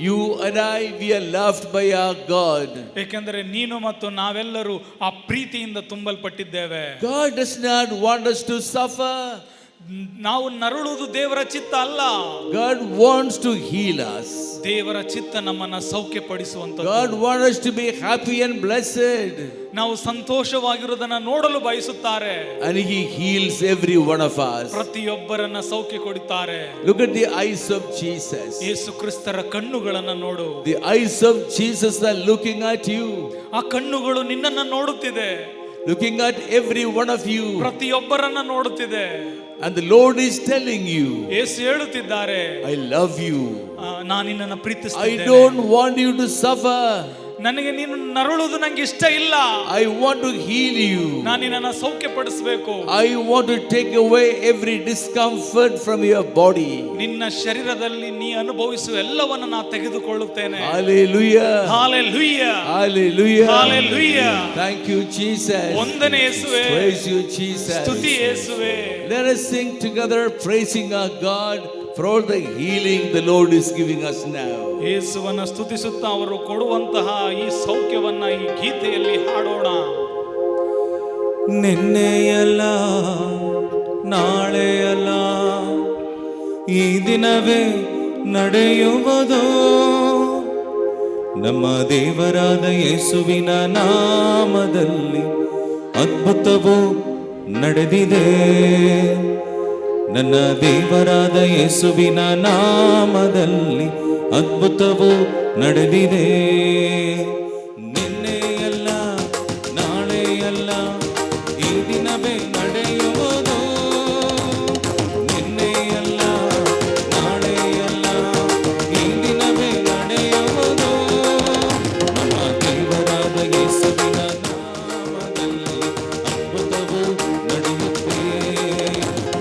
you and I, we are loved by our God. ಏಕೆಂದರೆ ನೀನು ಮತ್ತು ನಾವೆಲ್ಲರೂ ಆ ಪ್ರೀತಿಯಿಂದ ತುಂಬಲ್ಪಟ್ಟಿದ್ದೇವೆ. God does not want us to suffer. ನಾವು ನರಳುವುದು ದೇವರ ಚಿತ್ತ ಅಲ್ಲ. God wants to heal us. ದೇವರ ಚಿತ್ತ ನಮ್ಮನ್ನ ಸೌಖ್ಯಪಡಿಸುವಂತದ್ದು. God wants us to be happy and blessed. ನಾವು ಸಂತೋಷವಾಗಿರುವುದನ್ನು ನೋಡಲು ಬಯಸುತ್ತಾರೆ. And he heals every one of us. ಪ್ರತಿಯೊಬ್ಬರನ್ನ ಸೌಖ್ಯ ಕೊಡುತ್ತಾರೆ. Look at the eyes of Jesus. ಯೇಸು ಕ್ರಿಸ್ತರ ಕಣ್ಣುಗಳನ್ನು ನೋಡು. The eyes of Jesus are looking at you. ಆ ಕಣ್ಣುಗಳು ನಿನ್ನನ್ನು ನೋಡುತ್ತಿದೆ. Looking at every one of you. ಪ್ರತಿಯೊಬ್ಬರನ್ನ ನೋಡುತ್ತಿದೆ. And the Lord is telling you, ಯೇಸು ಹೇಳುತ್ತಿದ್ದಾರೆ, I love you. ನಾನು ನಿನ್ನನ್ನು I ಪ್ರೀತಿಸುತ್ತೇನೆ. don't want you to suffer. ನನಗೆ ನೀನು ನರಳುವುದು ನಂಗೆ ಇಷ್ಟ ಇಲ್ಲ. I want to heal you. ನಾನು ನಿನ್ನನ್ನು ಸೌಖ್ಯಪಡಿಸಬೇಕು. I want to take away every discomfort from your body. ನಿನ್ನ ಶರೀರದಲ್ಲಿ ನೀ ಅನುಭವಿಸುವ ಎಲ್ಲವನ್ನು ನಾನು ತೆಗೆದುಕೊಳ್ಳುತ್ತೇನೆ. Hallelujah. Hallelujah. Hallelujah. Hallelujah. Thank you, Jesus. ವಂದನೆ ಯೇಸುವೇ. Praise you, Jesus. ಸ್ತುತಿ ಯೇಸುವೇ. Let us sing together praising our God for all the healing the Lord is giving us now. ಯೇಸುವನ್ನ ಸ್ತುತಿಸುತ್ತಾ ಅವರು ಕೊಡುವಂತಹ ಈ ಸೌಖ್ಯವನ್ನ ಈ ಗೀತೆಯಲ್ಲಿ ಹಾಡೋಣ. ನಿನ್ನೆಯಲ್ಲ ನಾಳೆಯಲ್ಲ ಈ ದಿನವೇ ನಡೆಯುವುದು ನಮ್ಮ ದೇವರಾದ ಯೇಸುವಿನ ನಾಮದಲ್ಲಿ ಅದ್ಭುತವು ನಡೆದಿದೆ. ನನ್ನ ದೇವರಾದ ಯೇಸುವಿನ ನಾಮದಲ್ಲಿ ಅದ್ಭುತವು ನಡೆದಿದೆ. ನಿನ್ನೆಯಲ್ಲ ನಾಳೆಯಲ್ಲ ಈ ದಿನವೇ ನಡೆಯುವುದು. ನಿನ್ನೆಯಲ್ಲ ನಾಳೆಯಲ್ಲ ಈ ದಿನವೇ ನಡೆಯುವುದು. ನಮ್ಮ ದೇವರಾದ ಯೇಸುವಿನ ನಾಮದಲ್ಲಿ ಅದ್ಭುತವು ನಡೆಯುತ್ತೆ.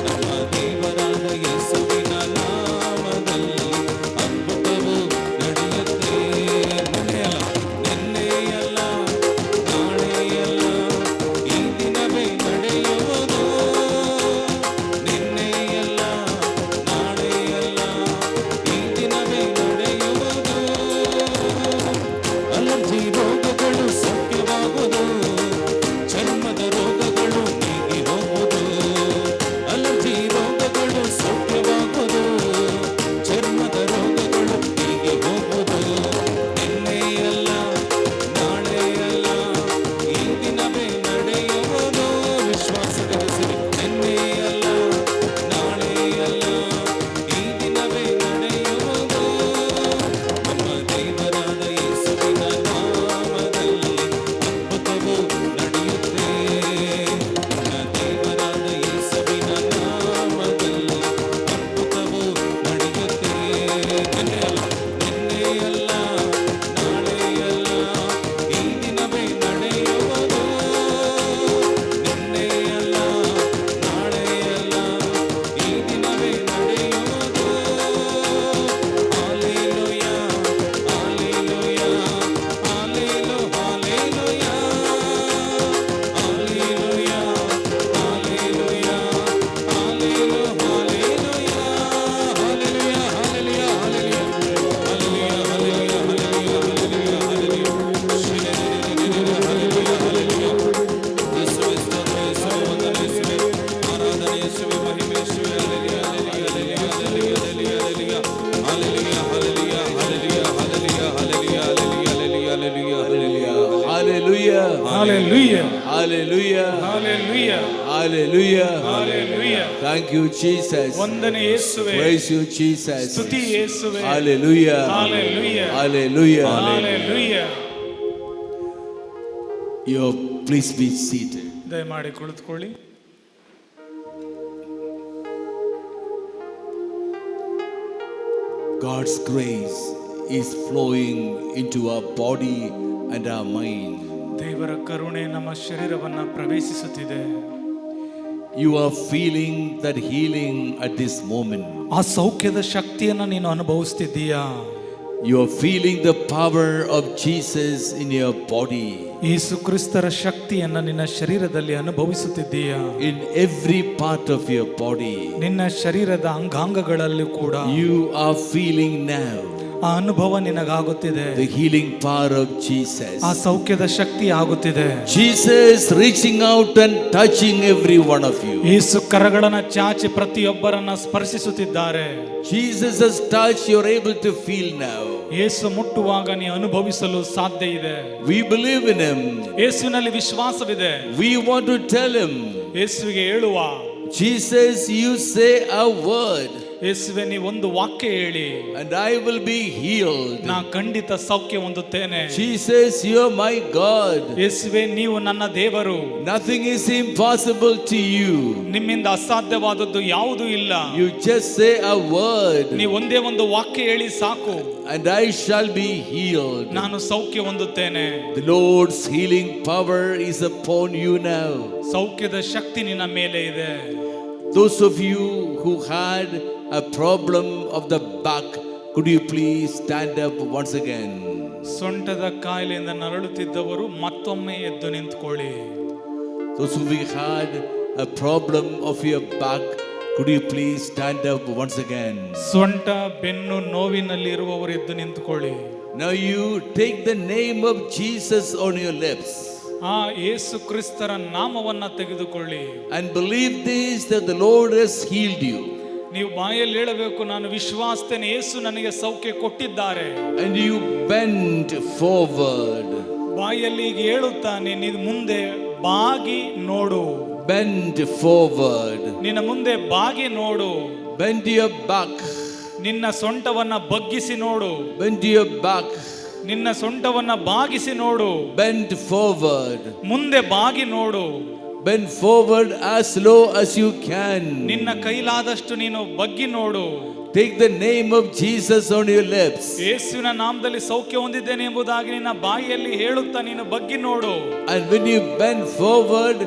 ನಮ್ಮ ದೇವರಾದ ಯೇಸುವಿನ ನಾಮದಲ್ಲಿ ಅದ್ಭುತವು ನಡೆಯುತ್ತೆ. ನಿನ್ನೆಯಲ್ಲ Hallelujah. Hallelujah. Hallelujah. Hallelujah. Hallelujah. Thank you, Jesus. ವಂದನೆ ಯೇಸುವೇ. Praise you, Jesus. ಸ್ತುತಿ ಯೇಸುವೇ. Hallelujah. Hallelujah. Hallelujah. Hallelujah. You please be seated. ದಯಮಾಡಿ ಕುಳಿತುಕೊಳ್ಳಿ. God's grace is flowing into our body and our mind. ದೇವರ ಕರುಣೆ ನಮ್ಮ ಶರೀರವನ್ನ ಪ್ರವೇಶಿಸುತ್ತಿದೆ. You are feeling that healing at this moment. ಆ ಸೌಖ್ಯದ ಶಕ್ತಿಯನ್ನು ನೀನು ಅನುಭವಿಸುತ್ತಿದ್ದೀಯಾ? You are feeling the power of Jesus in your body. ಯೇಸು ಕ್ರಿಸ್ತರ ಶಕ್ತಿಯನ್ನ ನಿನ್ನ ಶರೀರದಲ್ಲಿ ಅನುಭವಿಸುತ್ತಿದ್ದೀಯಾ? In every part of your body. ನಿನ್ನ ಶರೀರದ ಅಂಗಾಂಗಗಳಲ್ಲಿ ಕೂಡ You are feeling now ಆ ಅನುಭವ ನಿನಗಾಗುತ್ತಿದೆ. the healing power of Jesus. ಆ ಸೌಖ್ಯದ ಶಕ್ತಿ ಆಗುತ್ತಿದೆ. Jesus reaching out and touching every one of you. ಯೇಸು ಕರಗಳನ್ನ ಚಾಚಿ ಪ್ರತಿಯೊಬ್ಬರನ್ನ ಸ್ಪರ್ಶಿಸುತ್ತಿದ್ದಾರೆ. Jesus has touched, you're able to feel now. ಯೇಸು ಮುಟ್ಟುವಾಗ ನೀ ಅನುಭವಿಸಲು ಸಾಧ್ಯ ಇದೆ. We believe in him. ಯೇಸುವಿನಲ್ಲಿ ವಿಶ್ವಾಸವಿದೆ. We want to tell him, ಯೇಸುವಿಗೆ ಹೇಳುವ, Jesus, you say a word ಯೇಸುವೆ ನೀ ಒಂದು ವಾಕ್ಯ ಹೇಳಿ and I will be healed. ನಾ ಖಂಡಿತ ಸೌಖ್ಯ ಹೊಂದುತ್ತೇನೆ. Jesus, you're my God. ಯೇಸುವೆ ನೀವು ನನ್ನ ದೇವರು. Nothing is impossible to you. ನಿಮ್ಮಿಂದ ಅಸಾಧ್ಯವಾದದ್ದು ಯಾವುದೂ ಇಲ್ಲ. You just say a word ನೀ ಒಂದೇ ಒಂದು ವಾಕ್ಯ ಹೇಳಿ ಸಾಕು, and I shall be healed. ನಾನು ಸೌಖ್ಯ ಹೊಂದುತ್ತೇನೆ. The Lord's healing power is upon you now. ಸೌಖ್ಯದ ಶಕ್ತಿ ನಿನ್ನ ಮೇಲೆ ಇದೆ. Those of you who had a problem of the back, could you please stand up once again? ಸೊಂಟದ ಕಾಯಿಲೆಯಿಂದ ನರಳುತ್ತಿದ್ದವರು ಮತ್ತೊಮ್ಮೆ ಎದ್ದು ನಿಂತುಕೊಳ್ಳಿ. Those who had a problem of your back, could you please stand up once again? ಸೊಂಟ ಬೆನ್ನು ನೋವಿನಲ್ಲಿ ಇರುವವರು ಎದ್ದು ನಿಂತುಕೊಳ್ಳಿ. Now you take the name of Jesus on your lips ಆ ಯೇಸು ಕ್ರಿಸ್ತರ ನಾಮವನ್ನ ತೆಗೆದುಕೊಳ್ಳಿ. and believe this, that the Lord has healed you. ನೀವು ಬಾಯಲ್ಲಿ ಹೇಳಬೇಕು, ನಾನು ವಿಶ್ವಾಸಿಸ್ತೇನೆ ಯೇಸು ನನಗೆ ಸೌಖ್ಯ ಕೊಟ್ಟಿದ್ದಾರೆ. And you bend forward. ಬಾಯಲ್ಲಿ ಈಗ ಹೇಳುತ್ತಾನೆ, ನೀನು ಮುಂದೆ ಬಾಗಿ ನೋಡು. Bend forward. ನಿನ್ನ ಮುಂದೆ ಬಾಗಿ ನೋಡು. Bend your back. ನಿನ್ನ ಸೊಂಟವನ್ನ ಬಗ್ಗಿಸಿ ನೋಡು. Bend your back. ನಿನ್ನ ಸೊಂಟವನ್ನ ಬಾಗಿಸಿ ನೋಡು. Bend forward. ಮುಂದೆ ಬಾಗಿ ನೋಡು. Bend forward as low as you can. ನಿನ್ನ ಕೈಲಾದಷ್ಟು ನೀನು ಬಗ್ಗಿ ನೋಡು. Take the name of Jesus on your lips. ಯೇಸುವಿನ ನಾಮದಲ್ಲಿ ಸೌಖ್ಯ ಹೊಂದಿದ್ದೇನೆ ಎಂಬುದಾಗಿ ನಿನ್ನ ಬಾಯಿಯಲ್ಲಿ ಹೇಳುತ್ತಾ ನೀನು ಬಗ್ಗಿ ನೋಡು. And when you bend forward,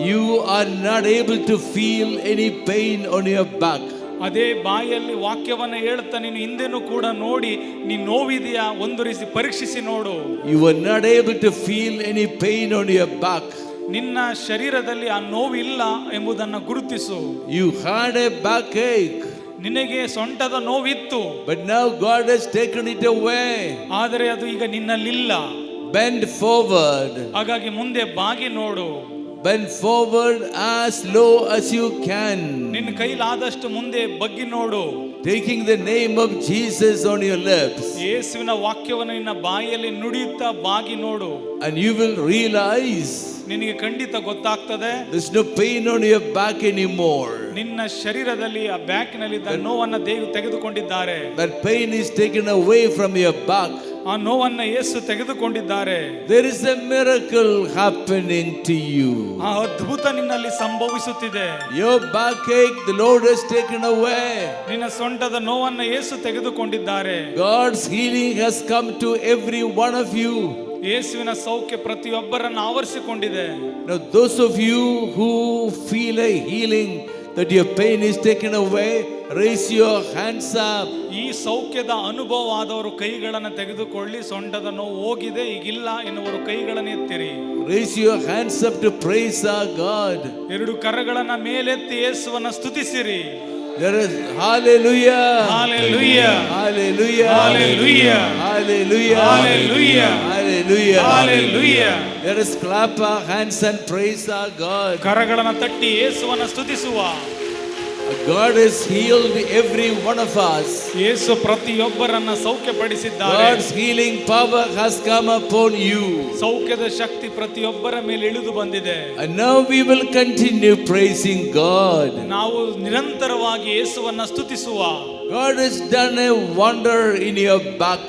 you are not able to feel any pain on your back. ಅದೇ ಬಾಯಲ್ಲಿ ವಾಕ್ಯವನ್ನ ಹೇಳುತ್ತಾ ನೀನು ಹಿಂದೆನೂ ಕೂಡ ನೋಡಿ, ನೀ ನೋವಿದೆಯಾ ಒಂದು ರೀತಿ ಪರೀಕ್ಷಿಸಿ ನೋಡು. You are not able to feel any pain on your back. ನಿನ್ನ ಶರೀರದಲ್ಲಿ ಆ ನೋವಿಲ್ಲ ಎಂಬುದನ್ನು ಗುರುತಿಸು. You had a backache, ನಿನಗೆ ಸೊಂಟದ ನೋವಿತ್ತು, but now God has taken it away. ಆದರೆ ಅದು ಈಗ ನಿನ್ನಲ್ಲಿಲ್ಲ. Bend forward. ಹಾಗಾಗಿ ಮುಂದೆ ಬಾಗಿ ನೋಡು. Bend forward as low as you can. ನಿನ್ನ ಕೈಲಾದಷ್ಟು ಮುಂದೆ ಬಗ್ಗಿ ನೋಡು. Taking the name of Jesus on your lips. ಯೇಸುವಿನ ವಾಕ್ಯವನ್ನು ನಿನ್ನ ಬಾಯಿಯಲ್ಲಿ ನುಡಿಯುತ್ತಾ ಬಾಗಿ ನೋಡು. And you will realize ನಿನಗೆ ಖಂಡಿತ ಗೊತ್ತಾಗ್ತದೆ, there's no pain on your back anymore. ನಿನ್ನ ಶರೀರದಲ್ಲಿ ಆ ಬ್ಯಾಕ್ನಲ್ಲಿದ್ದ ನೋವನ್ನ ತೆಗೆದುಕೊಂಡಿದ್ದಾರೆ. That pain is taken away from your back. ಆ ನೋವನ್ನ ಯೇಸು ತೆಗೆದುಕೊಂಡಿದ್ದಾರೆ. There is a miracle happening to you. ಆ ಅದ್ಭುತ ನಿನ್ನಲ್ಲಿ ಸಂಭವಿಸುತ್ತಿದೆ. Your backache, the Lord has taken away. ನಿನ್ನ ಸೊಂಟದ ನೋವನ್ನ ಯೇಸು ತೆಗೆದುಕೊಂಡಿದ್ದಾರೆ. God's healing has come to every one of you. ಯೇಸುವಿನ ಸೌಖ್ಯ ಪ್ರತಿಯೊಬ್ಬರನ್ನು ಆವರಿಸಿಕೊಂಡಿದೆ. Now those of you who feel a healing, that your pain is taken away, raise your hands up. ಈ ಸೌಖ್ಯದ ಅನುಭವ ಆದವರು ಕೈಗಳನ್ನು ತೆಗೆದುಕೊಳ್ಳಿ. ಸೊಂಟದ ನೋವು ಹೋಗಿದೆ ಈಗಿಲ್ಲ ಎನ್ನುವರು ಕೈಗಳನ್ನು ಎತ್ತಿರಿ. Raise your hands up to praise our God. ಎರಡು ಕರಗಳನ್ನ ಮೇಲೆತ್ತಿ ಯೇಸುವನ್ನ ಸ್ತುತಿಸಿರಿ. There is hallelujah. Hallelujah. Hallelujah. Hallelujah. Hallelujah. Hallelujah. Hallelujah. Hallelujah. Let us clap our hands and praise our God. ಕರಗಳನ್ನು ತಟ್ಟಿ ಯೇಸುವನ್ನ ಸ್ತುತಿಸುವ. God has healed every one of us. Yesu ಪ್ರತಿಯೊಬ್ಬರನ್ನ ಸೌಖ್ಯಪಡಿಸಿದ್ದಾರೆ. God's healing power has come upon you. ಸೌಖ್ಯದ ಶಕ್ತಿ ಪ್ರತಿಯೊಬ್ಬರ ಮೇಲೆ ಇಳಿದು ಬಂದಿದೆ. And now we will continue praising God. ನಾವು ನಿರಂತರವಾಗಿ ಯೇಸುವನ್ನ ಸ್ತುತಿಸುವ. God has done a wonder in your back.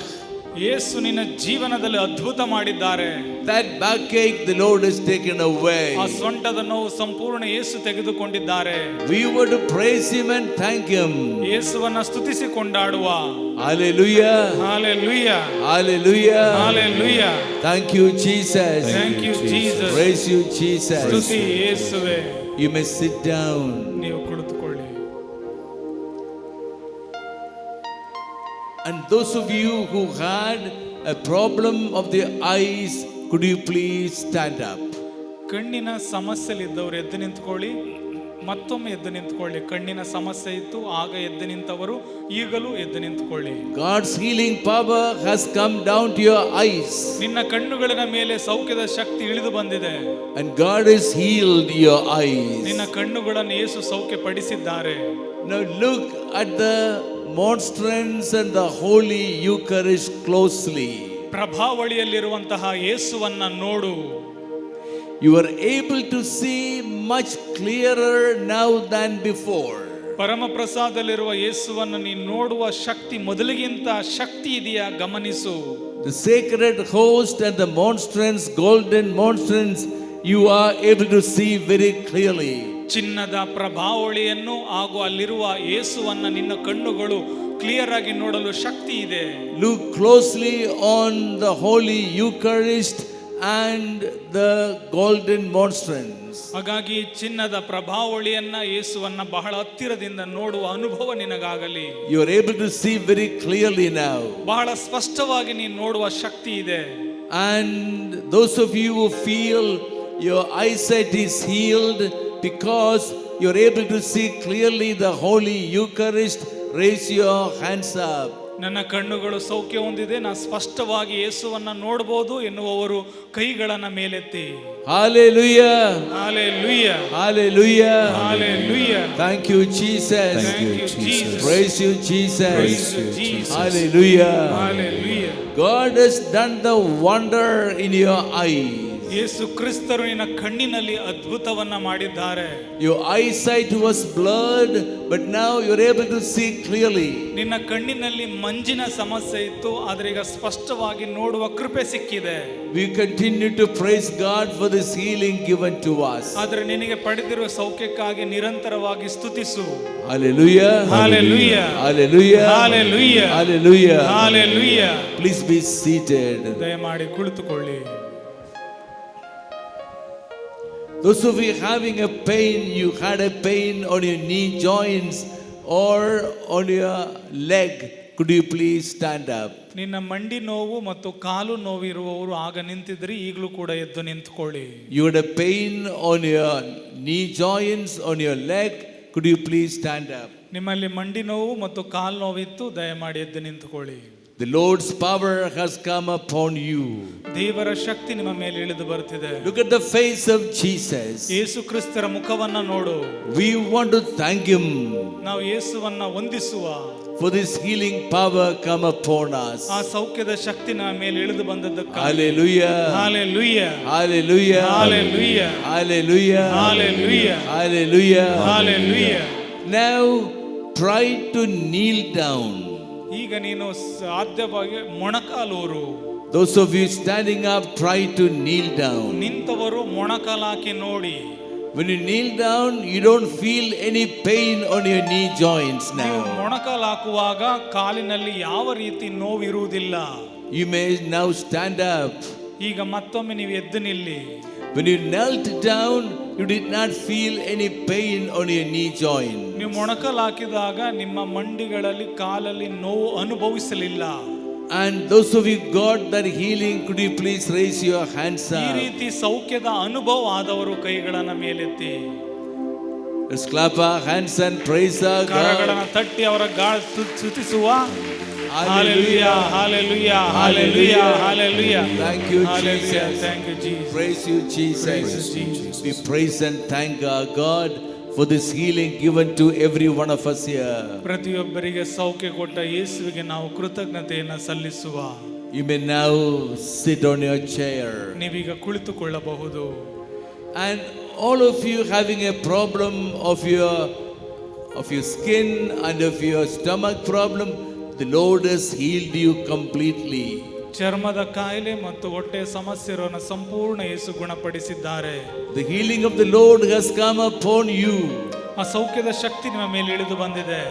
ಯೇಸು ನಿನ್ನ ಜೀವನದಲ್ಲಿ ಅದ್ಭುತ ಮಾಡಿದ್ದಾರೆ. That backache the Lord has taken away. ಆ ಸೊಂಟದ ನೋವು ಸಂಪೂರ್ಣ ಯೇಸು ತೆಗೆದುಕೊಂಡಿದ್ದಾರೆ. We want to praise Him and thank Him. ಯೇಸುವನ್ನ ಸ್ತುತಿಸಿ ಕೊಂಡಾಡುವ. Hallelujah. Hallelujah. Hallelujah. Hallelujah. Thank you, Jesus. Thank you, Jesus. Praise you, Jesus. ಸ್ತುತಿ ಯೇಸುವೇ. You may sit down. ನೀವು ಕುಳಿತುಕೊಳ್ಳಿ. And those of you who had a problem of the eyes, could you please stand up? ಕಣ್ಣಿನ ಸಮಸ್ಯೆಲಿದ್ದವರು ಎದ್ದು ನಿಂತ್ಕೊಳ್ಳಿ. ಮತ್ತೊಮ್ಮೆ ಎದ್ದು ನಿಂತ್ಕೊಳ್ಳಿ. ಕಣ್ಣಿನ ಸಮಸ್ಯೆ ಇತ್ತು, ಆಗ ಎದ್ದು ನಿಂತವರು ಈಗಲೂ ಎದ್ದು ನಿಂತ್ಕೊಳ್ಳಿ. God's healing power has come down to your eyes. ನಿನ್ನ ಕಣ್ಣುಗಳಿನ ಮೇಲೆ ಸೌಖ್ಯದ ಶಕ್ತಿ ಇಳಿದು ಬಂದಿದೆ. And God has healed your eyes. ನಿನ್ನ ಕಣ್ಣುಗಳನ್ನು ಯೇಸು ಸೌಖ್ಯಪಡಿಸಿದ್ದಾರೆ. Now look at the monstrance and the Holy Eucharist closely. ಪ್ರಭಾವಳಿಯಲ್ಲಿರುವಂತಹ ಯೇಸುವನ್ನ ನೋಡು. You are able to see much clearer now than before. ಪರಮಪ್ರಸಾದದಲ್ಲಿರುವ ಯೇಸುವನ್ನು ನೀನು ನೋಡುವ ಶಕ್ತಿ ಮೊದಲಿಗಿಂತ ಶಕ್ತಿ ಇದೆಯಾ ಗಮನಿಸು. The sacred host and the monstrance, golden monstrance, you are able to see very clearly. ಚಿನ್ನದ ಪ್ರಭಾವಳಿಯನ್ನು ಹಾಗೂ ಅಲ್ಲಿರುವ ಯೇಸುವನ್ನ ನಿನ್ನ ಕಣ್ಣುಗಳು ಕ್ಲಿಯರ್ ಆಗಿ ನೋಡಲು ಶಕ್ತಿ ಇದೆ. Look closely on the Holy Eucharist and the golden monstrance. ಹಾಗಾಗಿ ಚಿನ್ನದ ಪ್ರಭಾವಳಿಯನ್ನ ಯೇಸುವನ್ನ ಬಹಳ ಹತ್ತಿರದಿಂದ ನೋಡುವ ಅನುಭವ ನಿನಗಾಗಲಿ. You are able to see very clearly now. ಬಹಳ ಸ್ಪಷ್ಟವಾಗಿ ನೀನು ನೋಡುವ ಶಕ್ತಿ ಇದೆ. And those of you who feel your eyesight is healed because you are able to see clearly the Holy Eucharist, raise your hands up. ನನ್ನ ಕಣ್ಣುಗಳು ಸೌಖ್ಯ ಹೊಂದಿದೆ, ನಾನು ಸ್ಪಷ್ಟವಾಗಿ ಯೇಸುವನ್ನ ನೋಡಬಹುದು ಎನ್ನುವವರು ಕೈಗಳನ್ನ ಮೇಲೆತ್ತಿ. Hallelujah. Hallelujah. Hallelujah. Hallelujah. Thank you, Jesus. Thank you, Jesus. Praise you, Jesus. Praise you, Jesus. Hallelujah. Hallelujah. God has done the wonder in your eyes. ಯೇಸು ಕ್ರಿಸ್ತರು ನಿನ್ನ ಕಣ್ಣಿನಲ್ಲಿ ಅದ್ಭುತವನ್ನ ಮಾಡಿದ್ದಾರೆ. Your eyesight was blurred, but now you're able to see clearly. ನಿನ್ನ ಕಣ್ಣಿನಲ್ಲಿ ಮಂಜಿನ ಸಮಸ್ಯೆ ಇತ್ತು, ಆದರೆ ಈಗ ಸ್ಪಷ್ಟವಾಗಿ ನೋಡುವ ಕೃಪೆ ಸಿಕ್ಕಿದೆ. We continue to praise God for this healing given to us. ಆದರೆ ನಿನಗೆ ಪಡೆದಿರುವ ಸೌಖ್ಯಕ್ಕಾಗಿ ನಿರಂತರವಾಗಿ ಸ್ತುತಿಸು. Hallelujah. Hallelujah. Hallelujah. Hallelujah. Hallelujah. Hallelujah. Please be seated. ದಯಮಾಡಿ ಕುಳಿತುಕೊಳ್ಳಿ. Those of you having a pain, you had a pain on your knee joints or on your leg, could you please stand up? ನಿನ್ನ ಮಂಡಿ ನೋವು ಮತ್ತು ಕಾಲು ನೋವು ಇರುವವರು ಆಗ ನಿಂತಿದ್ರಿ, ಈಗಲೂ ಕೂಡ ಎದ್ದು ನಿಂತುಕೊಳ್ಳಿ. You had a pain on your knee joints, on your leg, could you please stand up? ನಿಮ್ಮಲ್ಲಿ ಮಂಡಿ ನೋವು ಮತ್ತು ಕಾಲು ನೋವಿತ್ತು, ದಯಮಾಡಿ ಎದ್ದು ನಿಂತುಕೊಳ್ಳಿ. The Lord's power has come upon you. ದೇವರ ಶಕ್ತಿ ನಿಮ್ಮ ಮೇಲೆ ಇಳಿದು ಬರ್ತಿದೆ. Look at the face of Jesus. ಯೇಸು ಕ್ರಿಸ್ತರ ಮುಖವನ್ನ ನೋಡು. We want to thank Him ನಾವು ಯೇಸುವನ್ನ ವಂದಿಸುವ. for this healing power come upon us. ಆ ಸೌಖ್ಯದ ಶಕ್ತಿ ನಮ್ಮ ಮೇಲೆ ಇಳಿದು ಬಂದದ್ದಕ್ಕಾಗಿ. Hallelujah. Hallelujah. Hallelujah. Hallelujah. Hallelujah. Hallelujah. Hallelujah. Hallelujah. Now try to kneel down. ಈಗ ನೀನು ಸಾಧ್ಯವಾಗಿ ಮೊಣಕಾಲೂರು. Those of you standing up, try to kneel down. ನಿಂತವರು ಮೊಣಕಾಲಾಕಿ ನೋಡಿ. When you kneel down, you don't feel any pain on your knee joints ನೀವು now. ಮೊಣಕಾಲಾಕುವಾಗ ಕಾಲಿನಲ್ಲಿ ಯಾವ ರೀತಿ ನೋವಿರುವುದಿಲ್ಲ. You may now stand up. ಈಗ ಮತ್ತೊಮ್ಮೆ ನೀವು ಎದ್ದು ನಿಲ್ಲಿ. When you knelt down, you did not feel any pain on your knee joint. ನೀವು ಮೊಣಕಾಲಾಕಿದಾಗ ನಿಮ್ಮ ಮಂಡಿಗಳಲ್ಲಿ ಕಾಲಲ್ಲಿ ನೋವು ಅನುಭವಿಸಲಿಲ್ಲ. And those of you got that healing, could you please raise your hands ಈ up? ರೀತಿ ಸೌಖ್ಯದ ಅನುಭವ ಆದವರು ಕೈಗಳನ್ನ ಮೇಲೆತ್ತಿ. Let's clap our hands and praise our ಕರಗಳನ್ನು God. ತಟ್ಟಿ ಅವರ ಸ್ತುತಿಸುವ. Hallelujah. Hallelujah. Hallelujah. Hallelujah. Thank you, Hallelujah. Jesus. Thank you, Jesus. Praise you, Praise Jesus. you, Jesus. We praise and thank our God for this healing given to every one of us here. ಪ್ರತಿಯೊಬ್ಬರಿಗೆ ಸೌಖ್ಯ ಕೊಟ್ಟ ಯೇಸುವಿಗೆ ನಾವು ಕೃತಜ್ಞತೆಯನ್ನು ಸಲ್ಲಿಸುವ. You may now sit on your chair. ನೀವೀಗ ಕುಳಿತುಕೊಳ್ಳಬಹುದು. And all of you having a problem of your skin and of your stomach problem, the Lord has healed you completely. ಚರ್ಮದ ಕಾಯಿಲೆ ಮತ್ತು ಹೊಟ್ಟೆಯ ಸಮಸ್ಯೆ ಇರೋನ ಸಂಪೂರ್ಣ ಯೇಸು ಗುಣಪಡಿಸಿದ್ದಾರೆ. The healing of the Lord has come upon you. ಆ ಸೌಖ್ಯದ ಶಕ್ತಿ ನಿಮ್ಮ ಮೇಲೆ ಇಳಿದು ಬಂದಿದೆ.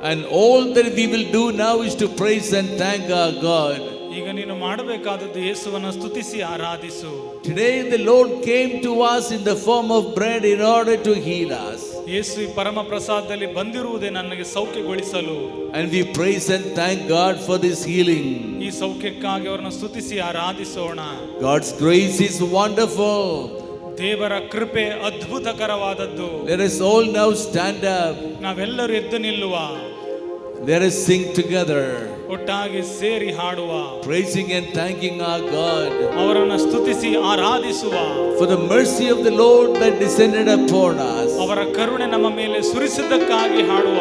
And all that we will do now is to praise and thank our God. ಈಗ ನೀನು ಮಾಡಬೇಕಾದದ್ದು ಯೇಸುವನ್ನು ಸ್ತುತಿಸಿ ಆರಾಧಿಸು. Today the Lord came to us in the form of bread in order to heal us. ಯೇಸು ಈ ಪರಮ ಪ್ರಸಾದದಲ್ಲಿ ಬಂದಿರುವುದೇ ನನಗೆ ಸೌಖ್ಯಗೊಳಿಸಲು. And we praise and thank God for this healing. ಈ ಸೌಖ್ಯಕ್ಕಾಗಿ ಅವರನ್ನು ಸ್ತುತಿಸಿ ಆರಾಧಿಸೋಣ. God's grace is wonderful. ದೇವರ ಕೃಪೆ ಅದ್ಭುತಕರವಾದದ್ದು. Let us all now stand up. ನಾವೆಲ್ಲರೂ ಎದ್ದು ನಿಲ್ಲುವ. Let us sing together, ಒಟ್ಟಾಗಿ ಸೇರಿ ಹಾಡುವ. praising and thanking our God ಅವರನ್ನು ಸ್ತುತಿಸಿ ಆರಾಧಿಸುವ. for the mercy of the Lord that descended upon us. ಅವರ ಕರುಣೆ ನಮ್ಮ ಮೇಲೆ ಸುರಿಸಿದ್ದಕ್ಕಾಗಿ ಹಾಡುವ.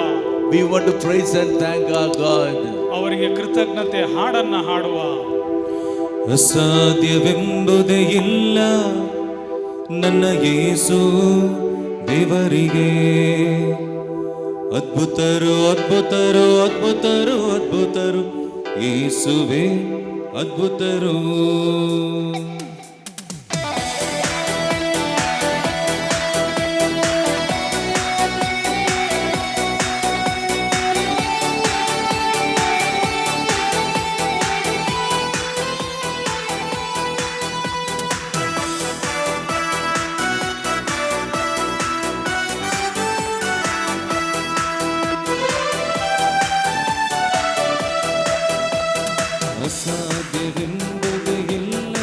We want to praise and thank our God. ಅವರಿಗೆ ಕೃತಜ್ಞತೆ ಹಾಡನ್ನ ಹಾಡುವ. ಅಸಾಧ್ಯವೆಂಬುದೇ ಇಲ್ಲ ನನ್ನ ಯೇಸು ದೇವರಿಗೆ. ಅದ್ಭುತರು ಅದ್ಭುತರು ಅದ್ಭುತರು ಅದ್ಭುತರು ಯೇಸುವೇ ಅದ್ಭುತರು. ಅಸಾಧ್ಯವೆಂಬುದೇ ಇಲ್ಲ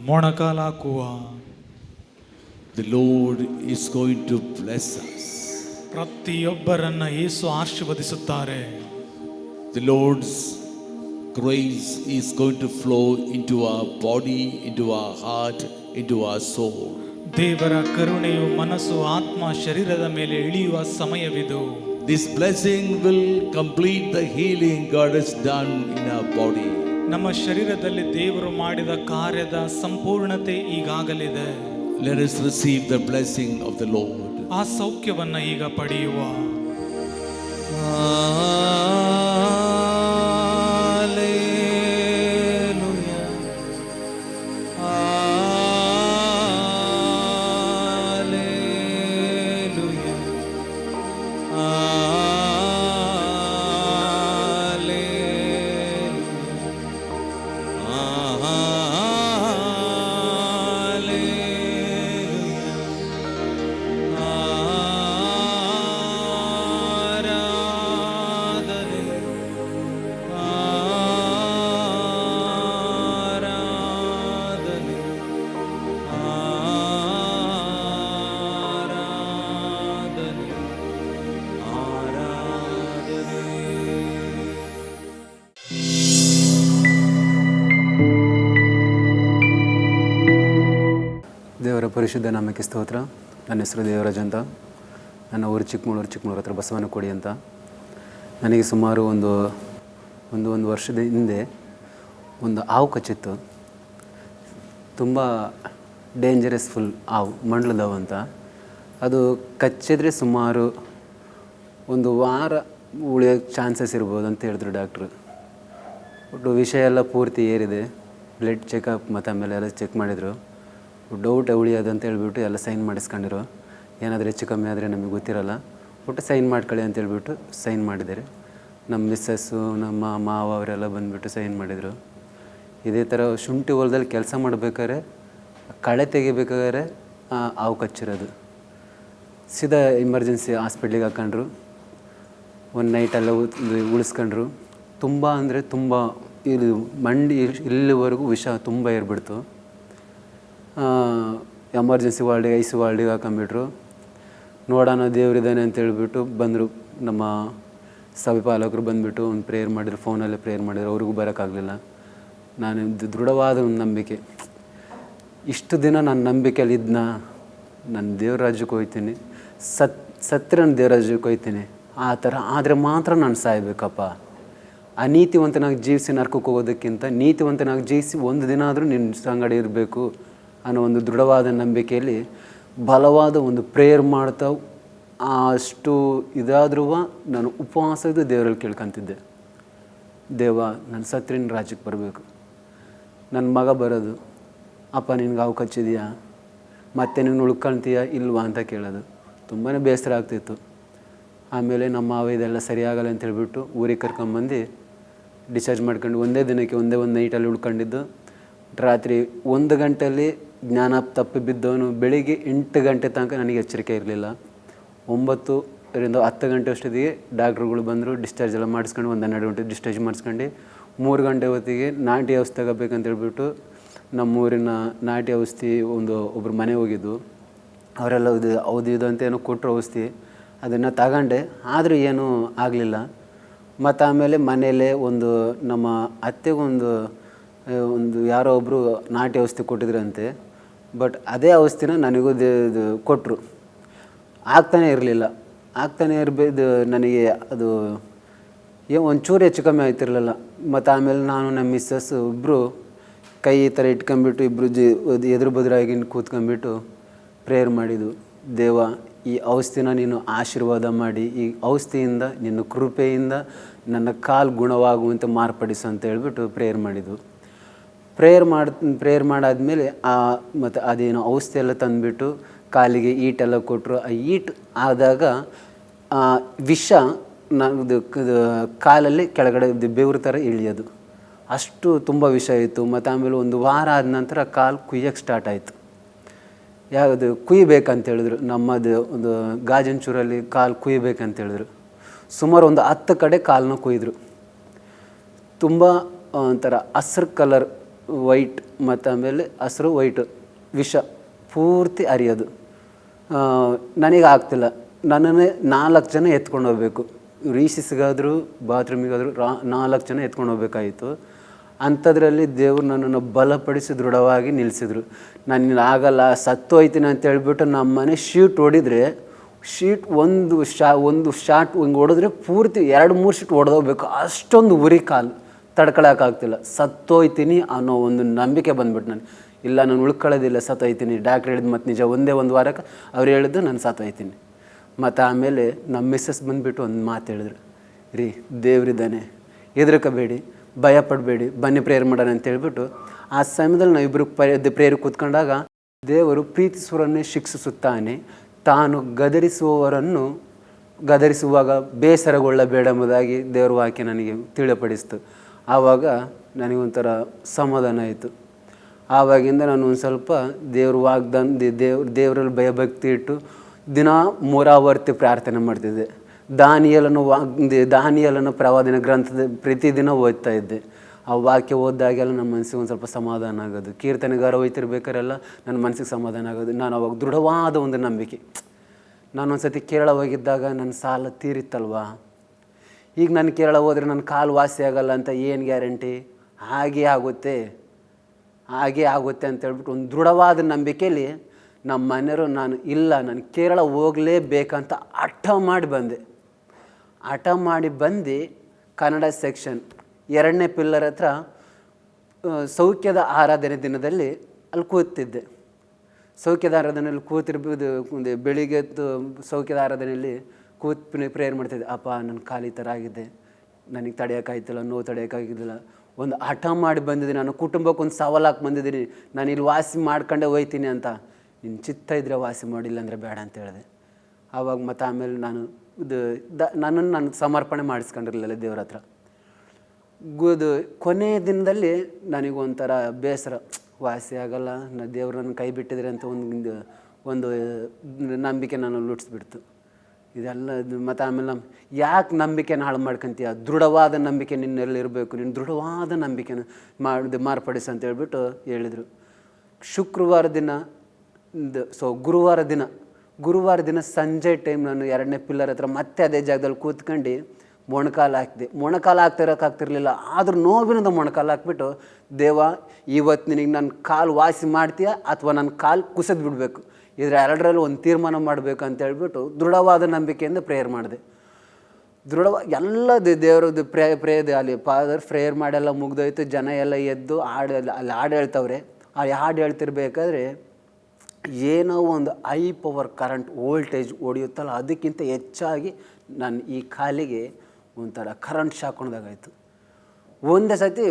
ಮೊಣಕಾಲಾಕುವ. The Lord is going to bless us. ಪ್ರತಿಯೊಬ್ಬರನ್ನ Yesu ಆಶೀರ್ವದಿಸುತ್ತಾರೆ. The Lord's grace is going to flow into our body, into our heart, into our soul. ದೇವರ ಕರುಣೆಯು ಮನಸ್ಸು, ಆತ್ಮ, ಶರೀರದ ಮೇಲೆ ಇಳಿಯುವ ಸಮಯವಿದು. This blessing will complete the healing God has done in our body. ನಮ್ಮ ಶರೀರದಲ್ಲಿ ದೇವರು ಮಾಡಿದ ಕಾರ್ಯದ ಸಂಪೂರ್ಣತೆ ಈಗಾಗಲಿದೆ. Let us receive the blessing of the Lord. ಆ ಸೌಖ್ಯವನ್ನ ಈಗ ಪಡೆಯುವ. ದೇವರ ಪರಿಶುದ್ಧ ನಾಮಕ್ಕೆ ಸ್ತೋತ್ರ. ನನ್ನ ಹೆಸರು ದೇವರಾಜ್ ಅಂತ. ನನ್ನ ಊರು ಚಿಕ್ಕಮಗಳೂರು ಹತ್ರ ಬಸವನಕೋಡಿ ಅಂತ. ನನಗೆ ಸುಮಾರು ಒಂದು ವರ್ಷದ ಹಿಂದೆ ಒಂದು ಹಾವು ಕಚ್ಚಿತ್ತು. ತುಂಬ ಡೇಂಜರಸ್ಫುಲ್ ಹಾವು, ಮಂಡ್ಲದವು ಅಂತ. ಅದು ಕಚ್ಚಿದ್ರೆ ಸುಮಾರು ಒಂದು ವಾರ ಉಳಿಯೋಕ್ಕೆ ಚಾನ್ಸಸ್ ಇರ್ಬೋದು ಅಂತ ಹೇಳಿದ್ರು ಡಾಕ್ಟ್ರು. ಒಟ್ಟು ವಿಷಯ ಎಲ್ಲ ಪೂರ್ತಿ ಏರಿದೆ. ಬ್ಲಡ್ ಚೆಕಪ್ ಮತ್ತು ಆಮೇಲೆ ಎಲ್ಲ ಚೆಕ್ ಮಾಡಿದರು. ಡೌಟ್ ಉಳಿಯೋದು ಅಂತ ಹೇಳ್ಬಿಟ್ಟು ಎಲ್ಲ ಸೈನ್ ಮಾಡಿಸ್ಕೊಂಡಿರೋ. ಏನಾದರೂ ಹೆಚ್ಚು ಕಮ್ಮಿ ಆದರೆ ನಮಗೆ ಗೊತ್ತಿರಲ್ಲ, ಒಟ್ಟು ಸೈನ್ ಮಾಡ್ಕೊಳ್ಳಿ ಅಂತ ಹೇಳ್ಬಿಟ್ಟು ಸೈನ್ ಮಾಡಿದ್ದಾರೆ. ನಮ್ಮ ಮಿಸ್ಸಸ್ಸು, ನಮ್ಮ ಮಾವ ಅವರೆಲ್ಲ ಬಂದುಬಿಟ್ಟು ಸೈನ್ ಮಾಡಿದರು. ಇದೇ ಥರ ಶುಂಠಿ ಹೊಲದಲ್ಲಿ ಕೆಲಸ ಮಾಡಬೇಕಾದ್ರೆ ಕಳೆ ತೆಗಿಬೇಕಾದ್ರೆ ಹಾವು ಕಚ್ಚಿರೋದು. ಸೀದಾ ಎಮರ್ಜೆನ್ಸಿ ಹಾಸ್ಪಿಟ್ಲಿಗೆ ಹಾಕೊಂಡ್ರು. ಒಂದು ನೈಟೆಲ್ಲ ಉಳಿಸ್ಕೊಂಡ್ರು. ತುಂಬ ಅಂದರೆ ತುಂಬ ಇದು ಇಲ್ಲಿವರೆಗೂ ವಿಷ ತುಂಬ ಏರ್ಬಿಡ್ತು. Emergency ವಾರ್ಡಿಗೆ IC ವಾರ್ಡಿಗೆ ಹಾಕೊಂಬಿಟ್ರು. ನೋಡೋಣ ದೇವರಿದ್ದಾನೆ ಅಂತ ಹೇಳ್ಬಿಟ್ಟು ಬಂದರು. ನಮ್ಮ ಸಭೆ ಪಾಲಕರು ಬಂದುಬಿಟ್ಟು ಒಂದು ಪ್ರೇಯರ್ ಮಾಡಿದ್ರು, ಫೋನಲ್ಲೇ ಪ್ರೇಯರ್ ಮಾಡಿದ್ರು. ಅವ್ರಿಗೂ ಬರೋಕ್ಕಾಗಲಿಲ್ಲ. ನಾನು ದೃಢವಾದ ಒಂದು ನಂಬಿಕೆ, ಇಷ್ಟು ದಿನ ನಾನು ನಂಬಿಕೆಯಲ್ಲಿ ಇದ್ನ, ನಾನು ದೇವ್ರ ರಾಜ್ಯಕ್ಕೆ ಹೋಗ್ತೀನಿ, ಸತ್ರೆ ನಾನು ದೇವ್ರ ರಾಜ್ಯಕ್ಕೆ ಹೋಗ್ತೀನಿ, ಆ ಥರ ಆದರೆ ಮಾತ್ರ ನಾನು ಸಾಯಬೇಕಪ್ಪ. ಅನೀತಿವಂತನಾಗಿ ಜೀವಿಸಿ ನರ್ಕಕ್ಕೆ ಹೋಗೋದಕ್ಕಿಂತ ನೀತಿವಂತನಾಗಿ ಜೀವಿಸಿ ಒಂದು ದಿನ ಆದರೂ ನಿನ್ನ ಸಂಗಡ ಇರಬೇಕು ಅನ್ನೋ ಒಂದು ದೃಢವಾದ ನಂಬಿಕೆಯಲ್ಲಿ ಬಲವಾದ ಒಂದು ಪ್ರೇಯರ್ ಮಾಡ್ತಾ ಅಷ್ಟು ಇದಾದ್ರೂ ನಾನು ಉಪವಾಸದ ದೇವರಲ್ಲಿ ಕೇಳ್ಕೊತಿದ್ದೆ. ದೇವ, ನನ್ನ ಸತ್ರಿನ ರಾಜ್ಯಕ್ಕೆ ಬರಬೇಕು. ನನ್ನ ಮಗ ಬರೋದು, ಅಪ್ಪ ನಿನ್ಗೆ ಹಾವು ಕಚ್ಚಿದೆಯಾ, ಮತ್ತೆ ನೀನು ಉಳ್ಕೊಳ್ತೀಯಾ ಇಲ್ವಾ ಅಂತ ಕೇಳೋದು. ತುಂಬಾ ಬೇಸರ ಆಗ್ತಿತ್ತು. ಆಮೇಲೆ ನಮ್ಮ ಮಾವ ಇದೆಲ್ಲ ಸರಿಯಾಗಲ್ಲ ಅಂತ ಹೇಳ್ಬಿಟ್ಟು ಊರಿಗೆ ಕರ್ಕೊಂಬಂದು ಡಿಸ್ಚಾರ್ಜ್ ಮಾಡ್ಕೊಂಡು ಒಂದೇ ದಿನಕ್ಕೆ ಒಂದು ನೈಟಲ್ಲಿ ಉಳ್ಕೊಂಡಿದ್ದು. ರಾತ್ರಿ 1 ಗಂಟೆಯಲ್ಲಿ ಜ್ಞಾನ ತಪ್ಪಿ ಬಿದ್ದವನು ಬೆಳಿಗ್ಗೆ 8 ಗಂಟೆ ತನಕ ನನಗೆ ಎಚ್ಚರಿಕೆ ಇರಲಿಲ್ಲ. 9ರಿಂದ 10 ಗಂಟೆ ಅಷ್ಟೊತ್ತಿಗೆ ಡಾಕ್ಟ್ರುಗಳು ಬಂದರು. ಡಿಸ್ಚಾರ್ಜ್ ಎಲ್ಲ ಮಾಡಿಸ್ಕೊಂಡು 12 ಗಂಟೆ ಡಿಸ್ಚಾರ್ಜ್ ಮಾಡಿಸ್ಕೊಂಡು 3 ಗಂಟೆ ಹೊತ್ತಿಗೆ ನಾಟಿ ಔಷಧಿ ತಗೋಬೇಕಂತ ಹೇಳ್ಬಿಟ್ಟು ನಮ್ಮೂರಿನ ನಾಟಿ ಔಷಧಿ ಒಬ್ಬರು ಮನೆ ಹೋಗಿದ್ದು. ಅವರೆಲ್ಲ ಇದು ಅಂತ ಏನೋ ಕೊಟ್ಟರು ಔಷಧಿ. ಅದನ್ನು ತಗೊಂಡೆ, ಆದರೂ ಏನೂ ಆಗಲಿಲ್ಲ. ಮತ್ತು ಆಮೇಲೆ ಮನೆಯಲ್ಲೇ ನಮ್ಮ ಅತ್ತೆಗೊಂದು ಯಾರೋ ಒಬ್ಬರು ನಾಟಿ ಔಷಧಿ ಕೊಟ್ಟಿದ್ರಂತೆ. ಬಟ್ ಅದೇ ಔಷಧಿನ ನನಗೂ ಕೊಟ್ಟರು. ಆಗ್ತಾನೆ ಇರಲಿಲ್ಲ. ಆಗ್ತಾನೆ ಇರಬೇಕು ನನಗೆ. ಅದು ಒಂಚೂರು ಹೆಚ್ಚು ಕಮ್ಮಿ ಆಗ್ತಿರಲಿಲ್ಲ. ಮತ್ತು ಆಮೇಲೆ ನಾನು ನಮ್ಮ ಮಿಸ್ಸಸ್ ಇಬ್ಬರು ಕೈ ಈ ಥರ ಇಟ್ಕೊಂಬಿಟ್ಟು ಇಬ್ಬರು ಎದುರು ಬದುರಾಗಿ ಕೂತ್ಕೊಂಡ್ಬಿಟ್ಟು ಪ್ರೇಯರ್ ಮಾಡಿದ್ದು. ದೇವ, ಈ ಔಷಧಿನ ನೀನು ಆಶೀರ್ವಾದ ಮಾಡಿ, ಈ ಔಷಧಿಯಿಂದ ನಿನ್ನ ಕೃಪೆಯಿಂದ ನನ್ನ ಕಾಲು ಗುಣವಾಗುವಂತೆ ಮಾರ್ಪಡಿಸು ಅಂತ ಹೇಳ್ಬಿಟ್ಟು ಪ್ರೇಯರ್ ಮಾಡಿದ್ದು. ಪ್ರೇಯರ್ ಮಾಡಾದ್ಮೇಲೆ ಮತ್ತು ಅದೇನು ಔಷಧಿ ಎಲ್ಲ ತಂದುಬಿಟ್ಟು ಕಾಲಿಗೆ ಈಟೆಲ್ಲ ಕೊಟ್ಟರು. ಆ ಈಟ್ ಆದಾಗ ವಿಷ ಕಾಲಲ್ಲಿ ಕೆಳಗಡೆ ಬೆವರು ಥರ ಇಳಿಯೋದು. ಅಷ್ಟು ತುಂಬ ವಿಷ ಇತ್ತು. ಮತ್ತು ಆಮೇಲೆ 1 ವಾರ ಆದ ನಂತರ ಕಾಲು ಕುಯ್ಯೋಕ್ಕೆ ಸ್ಟಾರ್ಟ್ ಆಯಿತು. ಯಾವುದು ಕುಯ್ಬೇಕಂತ ಹೇಳಿದ್ರು. ನಮ್ಮದು ಒಂದು ಗಾಜನಚೂರಲ್ಲಿ ಕಾಲು ಕುಯ್ಬೇಕಂತ ಹೇಳಿದ್ರು. ಸುಮಾರು 10 ಕಡೆ ಕಾಲನ್ನ ಕುಯ್ದರು. ತುಂಬ ಒಂಥರ ಹಸ್ರು ಕಲರ್ ವೈಟ್ ಮತ್ತು ಆಮೇಲೆ ಹಸಿರು ವೈಟು ವಿಷ ಪೂರ್ತಿ ಹರಿಯೋದು. ನನಗೆ ಆಗ್ತಿಲ್ಲ. ನನ್ನನ್ನೇ 4 ಜನ ಎತ್ಕೊಂಡು ಹೋಗ್ಬೇಕು. ರೀಸಿಸ್ಗಾದರೂ ಬಾತ್ರೂಮಿಗಾದರೂ 4 ಜನ ಎತ್ಕೊಂಡು ಹೋಗ್ಬೇಕಾಯಿತು. ಅಂಥದ್ರಲ್ಲಿ ದೇವರು ನನ್ನನ್ನು ಬಲಪಡಿಸಿ ದೃಢವಾಗಿ ನಿಲ್ಲಿಸಿದ್ರು. ನಾನು ಆಗಲ್ಲ ಸತ್ತೋಯ್ತೀನಿ ಅಂತ ಹೇಳ್ಬಿಟ್ಟು ನಮ್ಮ ಮನೆ ಶೀಟ್ ಹೊಡಿದ್ರೆ ಶೀಟ್ ಒಂದು ಶಾಟ್ ಹಿಂಗೆ ಹೊಡೆದ್ರೆ ಪೂರ್ತಿ 2-3 ಶೀಟ್ ಹೊಡೆದೋಗ್ಬೇಕು. ಅಷ್ಟೊಂದು ಉರಿ ಕಾಲು ತಡ್ಕೊಳಕ್ಕಾಗ್ತಿಲ್ಲ. ಸತ್ತೋಯ್ತೀನಿ ಅನ್ನೋ ಒಂದು ನಂಬಿಕೆ ಬಂದ್ಬಿಟ್ಟು ನಾನು, ಇಲ್ಲ ನಾನು ಉಳ್ಕೊಳ್ಳೋದಿಲ್ಲ, ಸತ್ತೋಯ್ತೀನಿ. ಡಾಕ್ಟ್ರ್ ಹೇಳಿದ್ದು ಮತ್ತು ನಿಜ. ಒಂದು ವಾರಕ್ಕೆ ಅವ್ರು ಹೇಳಿದ್ದು ನಾನು ಸತ್ತೋಯ್ತೀನಿ. ಮತ್ತು ಆಮೇಲೆ ನಮ್ಮ ಮಿಸ್ಸಸ್ ಬಂದುಬಿಟ್ಟು ಒಂದು ಮಾತು ಹೇಳಿದ್ರು, ರೀ ದೇವರಿದ್ದಾನೆ, ಹೆದರ್ಕೋಬೇಡಿ, ಭಯ ಪಡಬೇಡಿ, ಬನ್ನಿ ಪ್ರೇಯರ್ ಮಾಡೋಣ ಅಂತ ಹೇಳ್ಬಿಟ್ಟು ಆ ಸಮಯದಲ್ಲಿ ನಾವಿಬ್ಬರು ಪ್ರೇಯರ್ ಕೂತ್ಕೊಂಡಾಗ ದೇವರು ಪ್ರೀತಿಸುವವರನ್ನೇ ಶಿಕ್ಷಿಸುತ್ತಾನೆ, ತಾನು ಗದರಿಸುವವರನ್ನು ಗದರಿಸುವಾಗ ಬೇಸರಗೊಳ್ಳಬೇಡ ಎಂಬುದಾಗಿ ದೇವರ ವಾಕ್ಯ ನನಗೆ ತಿಳಿಪಡಿಸ್ತು. ಆವಾಗ ನನಗೊಂಥರ ಸಮಾಧಾನ ಆಯಿತು. ಆವಾಗಿಂದ ನಾನು ಒಂದು ಸ್ವಲ್ಪ ದೇವ್ರ ವಾಗ್ದಾನ ದೇವರಲ್ಲಿ ಭಯಭಕ್ತಿ ಇಟ್ಟು ದಿನ 3 ಆವರ್ತಿ ಪ್ರಾರ್ಥನೆ ಮಾಡ್ತಿದ್ದೆ. ದಾನಿಯೇಲನ ಪ್ರವಾದನ ಗ್ರಂಥದ ಪ್ರತಿದಿನ ಓದ್ತಾ ಇದ್ದೆ. ಆ ವಾಕ್ಯ ಓದ್ದಾಗೆಲ್ಲ ನಮ್ಮ ಮನಸ್ಸಿಗೆ ಒಂದು ಸ್ವಲ್ಪ ಸಮಾಧಾನ ಆಗೋದು. ಕೀರ್ತನೆಗಾರ ಹೋಗ್ತಿರ್ಬೇಕಾರೆಲ್ಲ ನನ್ನ ಮನಸ್ಸಿಗೆ ಸಮಾಧಾನ ಆಗೋದು. ನಾನು ಅವಾಗ ದೃಢವಾದ ಒಂದು ನಂಬಿಕೆ. ನಾನೊಂದು ಸತಿ ಕೇರಳ ಹೋಗಿದ್ದಾಗ ನನ್ನ ಸಾಲ ತೀರಿತ್ತಲ್ವಾ, ಈಗ ನಾನು ಕೇರಳ ಹೋದರೆ ನನ್ನ ಕಾಲು ವಾಸಿ ಆಗೋಲ್ಲ ಅಂತ ಏನು ಗ್ಯಾರಂಟಿ? ಹಾಗೇ ಆಗುತ್ತೆ ಅಂತ ಹೇಳ್ಬಿಟ್ಟು ಒಂದು ದೃಢವಾದ ನಂಬಿಕೆಯಲ್ಲಿ ನಮ್ಮ ಮನೆಯವರು ನಾನು ಕೇರಳ ಹೋಗಲೇಬೇಕಂತ ಹಠ ಮಾಡಿ ಬಂದು ಕನ್ನಡ ಸೆಕ್ಷನ್ 2ನೇ ಪಿಲ್ಲರ್ ಹತ್ರ ಸೌಖ್ಯದ ಆರಾಧನೆ ದಿನದಲ್ಲಿ ಅಲ್ಲಿ ಕೂತಿದ್ದೆ. ಸೌಖ್ಯದ ಆರಾಧನೆಯಲ್ಲಿ ಕೂತಿರ್ಬೋದು. ಬೆಳಿಗ್ಗೆ ಸೌಖ್ಯದ ಆರಾಧನೆಯಲ್ಲಿ ಪ್ರೇಯರ್ ಮಾಡ್ತಿದ್ದೆ. ಅಪ್ಪ ನನ್ನ ಕಾಲು ಈ ಥರ ಆಗಿದೆ, ನನಗೆ ತಡೆಯೋಕ್ಕಾಯ್ತಿಲ್ಲ, ನೋವು ತಡೆಯೋಕ್ಕಾಗಿದ್ದಿಲ್ಲ. ಒಂದು ಹಠ ಮಾಡಿ ಬಂದಿದ್ದೀನಿ, ನಾನು ಕುಟುಂಬಕ್ಕೆ ಒಂದು ಸವಾಲಾಗಿ ಬಂದಿದ್ದೀನಿ, ನಾನು ಇಲ್ಲಿ ವಾಸಿ ಮಾಡ್ಕೊಂಡೇ ಹೋಯ್ತೀನಿ ಅಂತ. ನಿನ್ನ ಚಿತ್ತ ಇದ್ದರೆ ವಾಸಿ ಮಾಡಿಲ್ಲ ಅಂದರೆ ಬೇಡ ಅಂತ ಹೇಳಿದೆ. ಆವಾಗ ಮತ್ತು ಆಮೇಲೆ ನನ್ನನ್ನು ನಾನು ಸಮರ್ಪಣೆ ಮಾಡಿಸ್ಕೊಂಡಿರಲಿಲ್ಲ ದೇವ್ರ ಹತ್ರ. ಕೊನೆಯ ದಿನದಲ್ಲಿ ನನಗೊಂಥರ ಬೇಸರ, ವಾಸಿ ಆಗಲ್ಲ, ದೇವ್ರನ್ನ ಕೈ ಬಿಟ್ಟಿದ್ರೆ ಅಂತ ಒಂದು ನಂಬಿಕೆ ನಾನು ಲುಟ್ಸ್ಬಿಡ್ತು. ಇದೆಲ್ಲ ಮತ್ತು ಆಮೇಲೆ ಯಾಕೆ ನಂಬಿಕೆನ ಹಾಳು ಮಾಡ್ಕೊಂತೀಯ? ದೃಢವಾದ ನಂಬಿಕೆ ನಿನ್ನಲ್ಲಿರಬೇಕು, ನಿನ್ನ ದೃಢವಾದ ನಂಬಿಕೆನ ಮಾರ್ಪಡಿಸು ಅಂತ ಹೇಳ್ಬಿಟ್ಟು ಹೇಳಿದರು. ಗುರುವಾರ ದಿನ ಸಂಜೆ ಟೈಮ್ ನಾನು 2ನೇ ಪಿಲ್ಲರ್ ಹತ್ರ ಮತ್ತೆ ಅದೇ ಜಾಗದಲ್ಲಿ ಕೂತ್ಕೊಂಡು ಮೊಣಕಾಲು ಹಾಕಿದೆ. ಮೊಣಕಾಲು ಹಾಕ್ತಿರೋಕ್ಕಾಗ್ತಿರ್ಲಿಲ್ಲ, ಆದರೂ ನೋವಿನದು ಮೊಣಕಾಲು ಹಾಕ್ಬಿಟ್ಟು, ದೇವ ಇವತ್ತು ನಿನಗೆ ನನ್ನ ಕಾಲು ವಾಸಿ ಮಾಡ್ತೀಯಾ ಅಥವಾ ನನ್ನ ಕಾಲು ಕುಸಿದು ಬಿಡಬೇಕು, ಇದೆರಡರಲ್ಲಿ ಒಂದು ತೀರ್ಮಾನ ಮಾಡಬೇಕು ಅಂತ ಹೇಳ್ಬಿಟ್ಟು ದೃಢವಾದ ನಂಬಿಕೆಯಿಂದ ಪ್ರೇಯರ್ ಮಾಡಿದೆ. ಎಲ್ಲ ದೇವರದ್ದು ಪ್ರೇಯರ್ ಅಲ್ಲಿ ಪ್ರೇಯರ್ ಮಾಡೆಲ್ಲ ಮುಗ್ದೋಯ್ತು. ಜನ ಎಲ್ಲ ಎದ್ದು ಅಲ್ಲಿ ಹಾಡು ಹೇಳ್ತವ್ರೆ. ಆ ಹಾಡು ಹೇಳ್ತಿರ್ಬೇಕಾದ್ರೆ ಏನೋ ಒಂದು ಹೈ ಪವರ್ ಕರೆಂಟ್ ವೋಲ್ಟೇಜ್ ಹೊಡೆಯುತ್ತಲ್ಲ, ಅದಕ್ಕಿಂತ ಹೆಚ್ಚಾಗಿ ನನ್ನ ಈ ಕಾಲಿಗೆ ಒಂಥರ ಕರೆಂಟ್ ಶಾಕ್ ಹೊಡೆದಾಗಾಯ್ತು. ಒಂದೇ ಸತಿ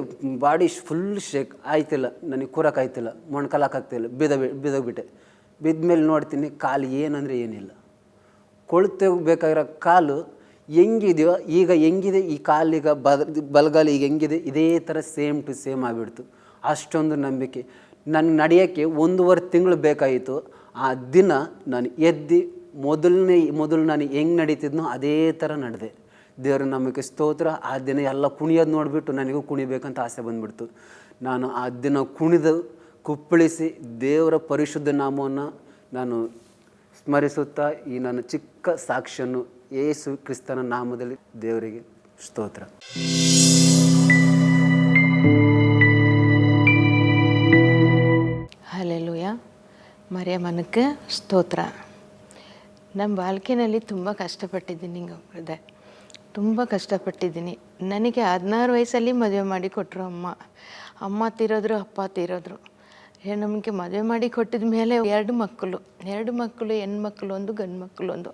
ಬಾಡಿ ಫುಲ್ ಶೇಕ್ ಆಯ್ತಿಲ್ಲ, ನನಗೆ ಕೂರಕ್ಕಾಯ್ತಿಲ್ಲ, ಮೊಣಕಾಲಾಗ್ತಿಲ್ಲ, ಬಿದ್ದೋಗ್ಬಿಟ್ಟೆ. ಬಿದ್ದ ಮೇಲೆ ನೋಡ್ತೀನಿ ಕಾಲು ಏನಂದರೆ ಏನಿಲ್ಲ. ಕೊಳ್ತೋಗ್ಬೇಕಾಗಿರೋ ಕಾಲು ಹೆಂಗಿದೆಯೋ ಈಗ ಹೆಂಗಿದೆ ಈ ಕಾಲೀಗ ಬಲಗಾಲು ಈಗ ಹೆಂಗಿದೆ ಇದೇ ಥರ ಸೇಮ್ ಟು ಸೇಮ್ ಆಗಿಬಿಡ್ತು. ಅಷ್ಟೊಂದು ನಂಬಿಕೆ. ನನಗೆ ನಡೆಯೋಕ್ಕೆ 1.5 ತಿಂಗಳು ಬೇಕಾಯಿತು. ಆ ದಿನ ನಾನು ಎದ್ದು ಮೊದಲು ನಾನು ಹೆಂಗೆ ನಡೀತಿದ್ನೋ ಅದೇ ಥರ ನಡೆದೆ. ದೇವರ ನಂಬಿಕೆ ಸ್ತೋತ್ರ. ಆ ದಿನ ಎಲ್ಲ ಕುಣಿಯೋದು ನೋಡಿಬಿಟ್ಟು ನನಗೂ ಕುಣಿಬೇಕಂತ ಆಸೆ ಬಂದುಬಿಡ್ತು. ನಾನು ಆ ದಿನ ಕುಣಿದು ಕುಪ್ಪಳಿಸಿ ದೇವರ ಪರಿಶುದ್ಧ ನಾಮವನ್ನು ನಾನು ಸ್ಮರಿಸುತ್ತಾ ಈ ನನ್ನ ಚಿಕ್ಕ ಸಾಕ್ಷಿಯನ್ನು ಯೇಸು ಕ್ರಿಸ್ತನ ನಾಮದಲ್ಲಿ ದೇವರಿಗೆ ಸ್ತೋತ್ರ. ಹಲ್ಲೆಲೂಯಾ. ಮರಿಯಮ್ಮನಕ್ಕೆ ಸ್ತೋತ್ರ. ನಮ್ಮ ಬಾಲ್ಕಿನಲ್ಲಿ ತುಂಬ ಕಷ್ಟಪಟ್ಟಿದ್ದೀನಿ, ತುಂಬ ಕಷ್ಟಪಟ್ಟಿದ್ದೀನಿ. ನನಗೆ 16 ವಯಸ್ಸಲ್ಲಿ ಮದುವೆ ಮಾಡಿ ಕೊಟ್ಟರು ಅಮ್ಮ ತೀರೋದ್ರು, ಅಪ್ಪ ತೀರೋದ್ರು. ನಮಗೆ ಮದುವೆ ಮಾಡಿ ಕೊಟ್ಟಿದ ಮೇಲೆ 2 ಮಕ್ಕಳು, ಹೆಣ್ಮಕ್ಳು 1, ಗಂಡು ಮಕ್ಕಳು 1.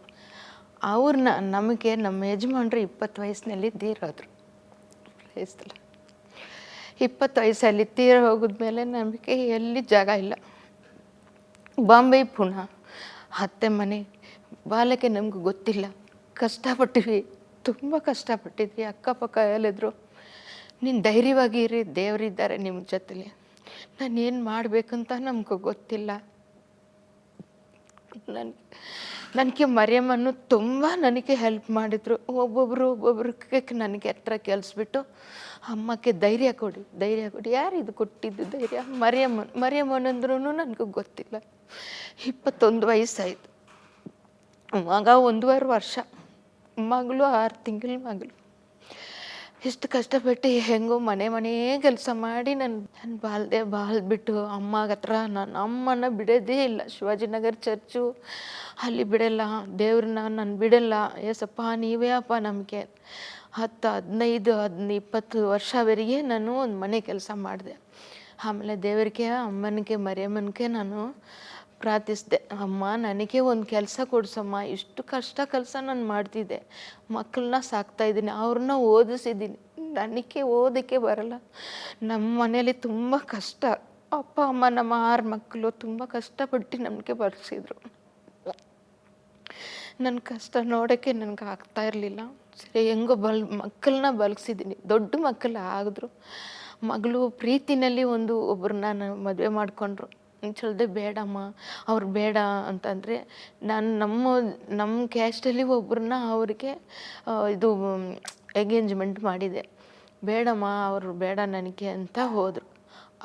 ಅವ್ರನ್ನ ನಮಗೆ ನಮ್ಮ ಯಜಮಾನ್ರು 20 ವಯಸ್ಸಿನಲ್ಲಿ ತೀರೋದ್ರು. 20 ವಯಸ್ಸಲ್ಲಿ ತೀರ ಹೋಗಿದ್ಮೇಲೆ ನಮಗೆ ಎಲ್ಲಿ ಜಾಗ ಇಲ್ಲ. ಬಾಂಬೆ, ಪುಣೆ, ಅತ್ತೆ ಮನೆ, ಬಾಲಕ್ಕೆ ನಮ್ಗೆ ಗೊತ್ತಿಲ್ಲ. ಕಷ್ಟಪಟ್ಟಿವಿ, ತುಂಬ ಕಷ್ಟಪಟ್ಟಿದ್ವಿ. ಅಕ್ಕಪಕ್ಕ ಹೇಳಿದ್ರು, ನೀನು ಧೈರ್ಯವಾಗಿ ಇರಿ, ದೇವರಿದ್ದಾರೆ ನಿಮ್ಮ ಜೊತೆಲಿ. ನಾನೇನು ಮಾಡಬೇಕಂತ ನಮ್ಗೆ ಗೊತ್ತಿಲ್ಲ. ನನಗೆ ಮರಿಯಮ್ಮನ್ನು ತುಂಬ ನನಗೆ ಹೆಲ್ಪ್ ಮಾಡಿದರು. ಒಬ್ಬೊಬ್ಬರಿಗೆ ನನಗೆ ಹತ್ರ ಕೆಲ್ಸ್ಬಿಟ್ಟು ಅಮ್ಮಕ್ಕೆ ಧೈರ್ಯ ಕೊಡಿ ಯಾರು ಇದು ಕೊಟ್ಟಿದ್ದು ಧೈರ್ಯ? ಮರಿಯಮ್ಮನಂದ್ರೂ ನನಗೂ ಗೊತ್ತಿಲ್ಲ. 21 ವಯಸ್ಸಾಯಿತು, ಮಗ 1.5 ವರ್ಷ, ಮಗಳು 6 ತಿಂಗಳ ಮಗಳು. ಇಷ್ಟು ಕಷ್ಟಪಟ್ಟು ಹೆಂಗೋ ಮನೆ ಕೆಲಸ ಮಾಡಿ ನಾನು ಬಾಳ್ಬಿಟ್ಟು ಅಮ್ಮಗ ಹತ್ರ ನಾನು ಅಮ್ಮನ ಬಿಡೋದೇ ಇಲ್ಲ. ಶಿವಾಜಿನಗರ ಚರ್ಚು ಅಲ್ಲಿ ಬಿಡಲ್ಲ, ದೇವ್ರನ್ನ ನಾನು ಬಿಡಲ್ಲ. ಏಸಪ್ಪ ನೀವೇ ಅಪ್ಪ ನಮಗೆ. 10, 15, 20 ವರ್ಷವರೆಗೆ ನಾನು ಒಂದು ಮನೆ ಕೆಲಸ ಮಾಡಿದೆ. ಆಮೇಲೆ ದೇವರಿಗೆ ಅಮ್ಮನಿಗೆ ಮರಿಯಮ್ಮನಿಗೆ ನಾನು ಪ್ರಾರ್ಥಿಸಿದೆ, ಅಮ್ಮ ನನಗೆ ಒಂದು ಕೆಲಸ ಕೊಡ್ಸಮ್ಮ. ಇಷ್ಟು ಕಷ್ಟ ಕೆಲಸ ನಾನು ಮಾಡ್ತಿದ್ದೆ, ಮಕ್ಕಳನ್ನ ಸಾಕ್ತಾಯಿದ್ದೀನಿ, ಅವ್ರನ್ನ ಓದಿಸಿದ್ದೀನಿ, ನನಗೆ ಓದೋಕ್ಕೆ ಬರಲ್ಲ. ನಮ್ಮ ಮನೇಲಿ ತುಂಬ ಕಷ್ಟ. ಅಪ್ಪ ಅಮ್ಮ ನಮ್ಮ 6 ಮಕ್ಕಳು ತುಂಬ ಕಷ್ಟಪಟ್ಟು ನಮಗೆ ಬರ್ಸಿದ್ರು. ನನ್ನ ಕಷ್ಟ ನೋಡೋಕ್ಕೆ ನನಗೆ ಆಗ್ತಾ ಇರಲಿಲ್ಲ. ಸರಿ ಹೆಂಗೋ ಮಕ್ಕಳನ್ನ ಬಲಗಿಸಿದ್ದೀನಿ. ದೊಡ್ಡ ಮಕ್ಕಳು ಆಗಿದ್ರು. ಮಗಳು ಪ್ರೀತಿನಲ್ಲಿ ಒಬ್ಬರನ್ನ ನಾನು ಮದುವೆ ಮಾಡಿಕೊಂಡ್ರು. ಚಲ್ದೆ ಬೇಡಮ್ಮ ಅವ್ರು ಬೇಡ ಅಂತಂದರೆ ನಾನು ನಮ್ಮ ಕ್ಯಾಸ್ಟಲ್ಲಿ ಒಬ್ಬರನ್ನ ಅವ್ರಿಗೆ ಇದು ಎಂಗೇಜ್ಮೆಂಟ್ ಮಾಡಿದೆ. ಬೇಡಮ್ಮ ಅವರು ಬೇಡ ನನಗೆ ಅಂತ ಹೋದರು.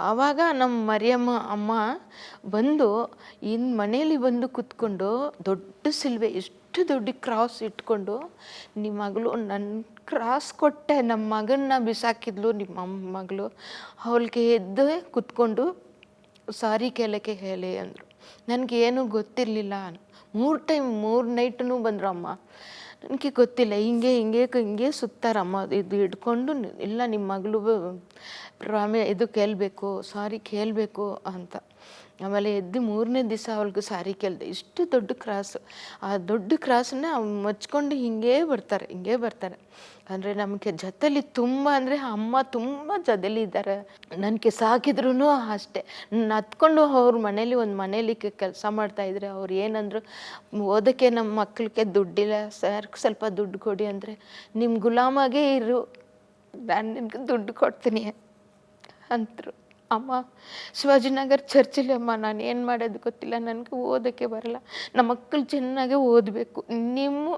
ಆವಾಗ ನಮ್ಮ ಮರಿಯಮ್ಮ ಅಮ್ಮ ಬಂದು ಮನೇಲಿ ಬಂದು ಕೂತ್ಕೊಂಡು ದೊಡ್ಡ ಸಿಲ್ವೆ, ಇಷ್ಟು ದೊಡ್ಡ ಕ್ರಾಸ್ ಇಟ್ಕೊಂಡು, ನಿಮ್ಮ ಮಗಳು ನನ್ನ ಕ್ರಾಸ್ ಕೊಟ್ಟೆ, ನಮ್ಮ ಮಗನ್ನ ಬಿಸಾಕಿದ್ಲು ನಿಮ್ಮ ಮಗಳು, ಅವಳಿಗೆ ಎದ್ದು ಕೂತ್ಕೊಂಡು ಸಾರಿ ಕೇಳೋಕ್ಕೆ ಹೇಳಿ ಅಂದರು. ನನಗೇನು ಗೊತ್ತಿರಲಿಲ್ಲ. 3 ನೈಟೂ ಬಂದರು ಅಮ್ಮ. ನನಗೆ ಗೊತ್ತಿಲ್ಲ, ಹಿಂಗೆ ಸುತ್ತಾರಮ್ಮ ಇದು ಹಿಡ್ಕೊಂಡು, ಇಲ್ಲ ನಿಮ್ಮ ಮಗಳು ಇದು ಕೇಳಬೇಕು, ಸಾರಿ ಕೇಳಬೇಕು ಅಂತ. ಆಮೇಲೆ ಎದ್ದು 3ನೇ ದಿವಸ ಅವ್ಳಿಗೆ ಸಾರಿ ಕೇಳಿದೆ. ಇಷ್ಟು ದೊಡ್ಡ ಕ್ರಾಸು, ಆ ದೊಡ್ಡ ಕ್ರಾಸನ್ನ ಮಚ್ಕೊಂಡು ಹಿಂಗೆ ಬರ್ತಾರೆ. ಅಂದರೆ ನಮಗೆ ಜೊತೆಲಿ ತುಂಬ ಅಂದರೆ ಅಮ್ಮ ತುಂಬ ಜೊತೆಲಿ ಇದ್ದಾರೆ. ನನಗೆ ಸಾಕಿದ್ರೂ ಅಷ್ಟೇ, ನಾನು ಹತ್ಕೊಂಡು ಅವ್ರ ಮನೇಲಿ ಕೆಲಸ ಮಾಡ್ತಾಯಿದ್ರೆ ಅವ್ರು ಏನಂದರು, ಓದೋಕ್ಕೆ ನಮ್ಮ ಮಕ್ಕಳಿಗೆ ದುಡ್ಡಿಲ್ಲ ಸರ್, ಸ್ವಲ್ಪ ದುಡ್ಡು ಕೊಡಿ ಅಂದರೆ, ನಿಮ್ಮ ಗುಲಾಮಾಗೇ ಇರು, ನಾನು ನಿನಗೆ ದುಡ್ಡು ಕೊಡ್ತೀನಿ ಅಂತರು. ಅಮ್ಮ ಶಿವಾಜಿನಗರ ಚರ್ಚಲ್ಲಿ ಅಮ್ಮ ನಾನು ಏನು ಮಾಡೋದು ಗೊತ್ತಿಲ್ಲ, ನನಗೆ ಓದೋಕ್ಕೆ ಬರಲ್ಲ, ನಮ್ಮ ಮಕ್ಕಳು ಚೆನ್ನಾಗಿ ಓದಬೇಕು, ನಿಮ್ಮ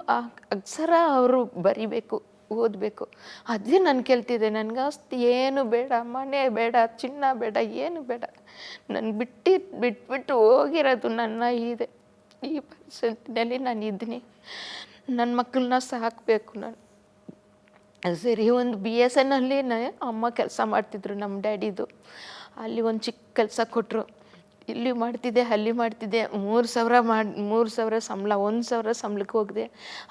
ಅಕ್ಷರ ಅವರು ಬರಿಬೇಕು, ಓದಬೇಕು, ಅದೇ ನಾನು ಕೇಳ್ತಿದ್ದೆ. ನನಗೆ ಆಸ್ತಿ ಏನು ಬೇಡ, ಮನೆ ಬೇಡ, ಚಿನ್ನ ಬೇಡ, ಏನು ಬೇಡ, ನಾನು ಬಿಟ್ಬಿಟ್ಟು ಹೋಗಿರೋದು ನನ್ನ ಈ ಪರಿಸ್ಥಿತಿಯಲ್ಲಿ ನಾನು ಇದ್ದೀನಿ. ನನ್ನ ಮಕ್ಕಳನ್ನ ಸಾಕಬೇಕು ನಾನು. ಸರಿ, ಒಂದು BSNಲ್ಲಿ ಅಮ್ಮ ಕೆಲಸ ಮಾಡ್ತಿದ್ರು ನಮ್ಮ ಡ್ಯಾಡಿದು. ಅಲ್ಲಿ ಒಂದು ಚಿಕ್ಕ ಕೆಲಸ ಕೊಟ್ಟರು. ಇಲ್ಲಿ ಮಾಡ್ತಿದ್ದೆ, ಅಲ್ಲಿ ಮಾಡ್ತಿದ್ದೆ. 3,000 ಸಂಬಳ, 1,000 ಸಂಬಳಕ್ಕೆ ಹೋಗಿದೆ.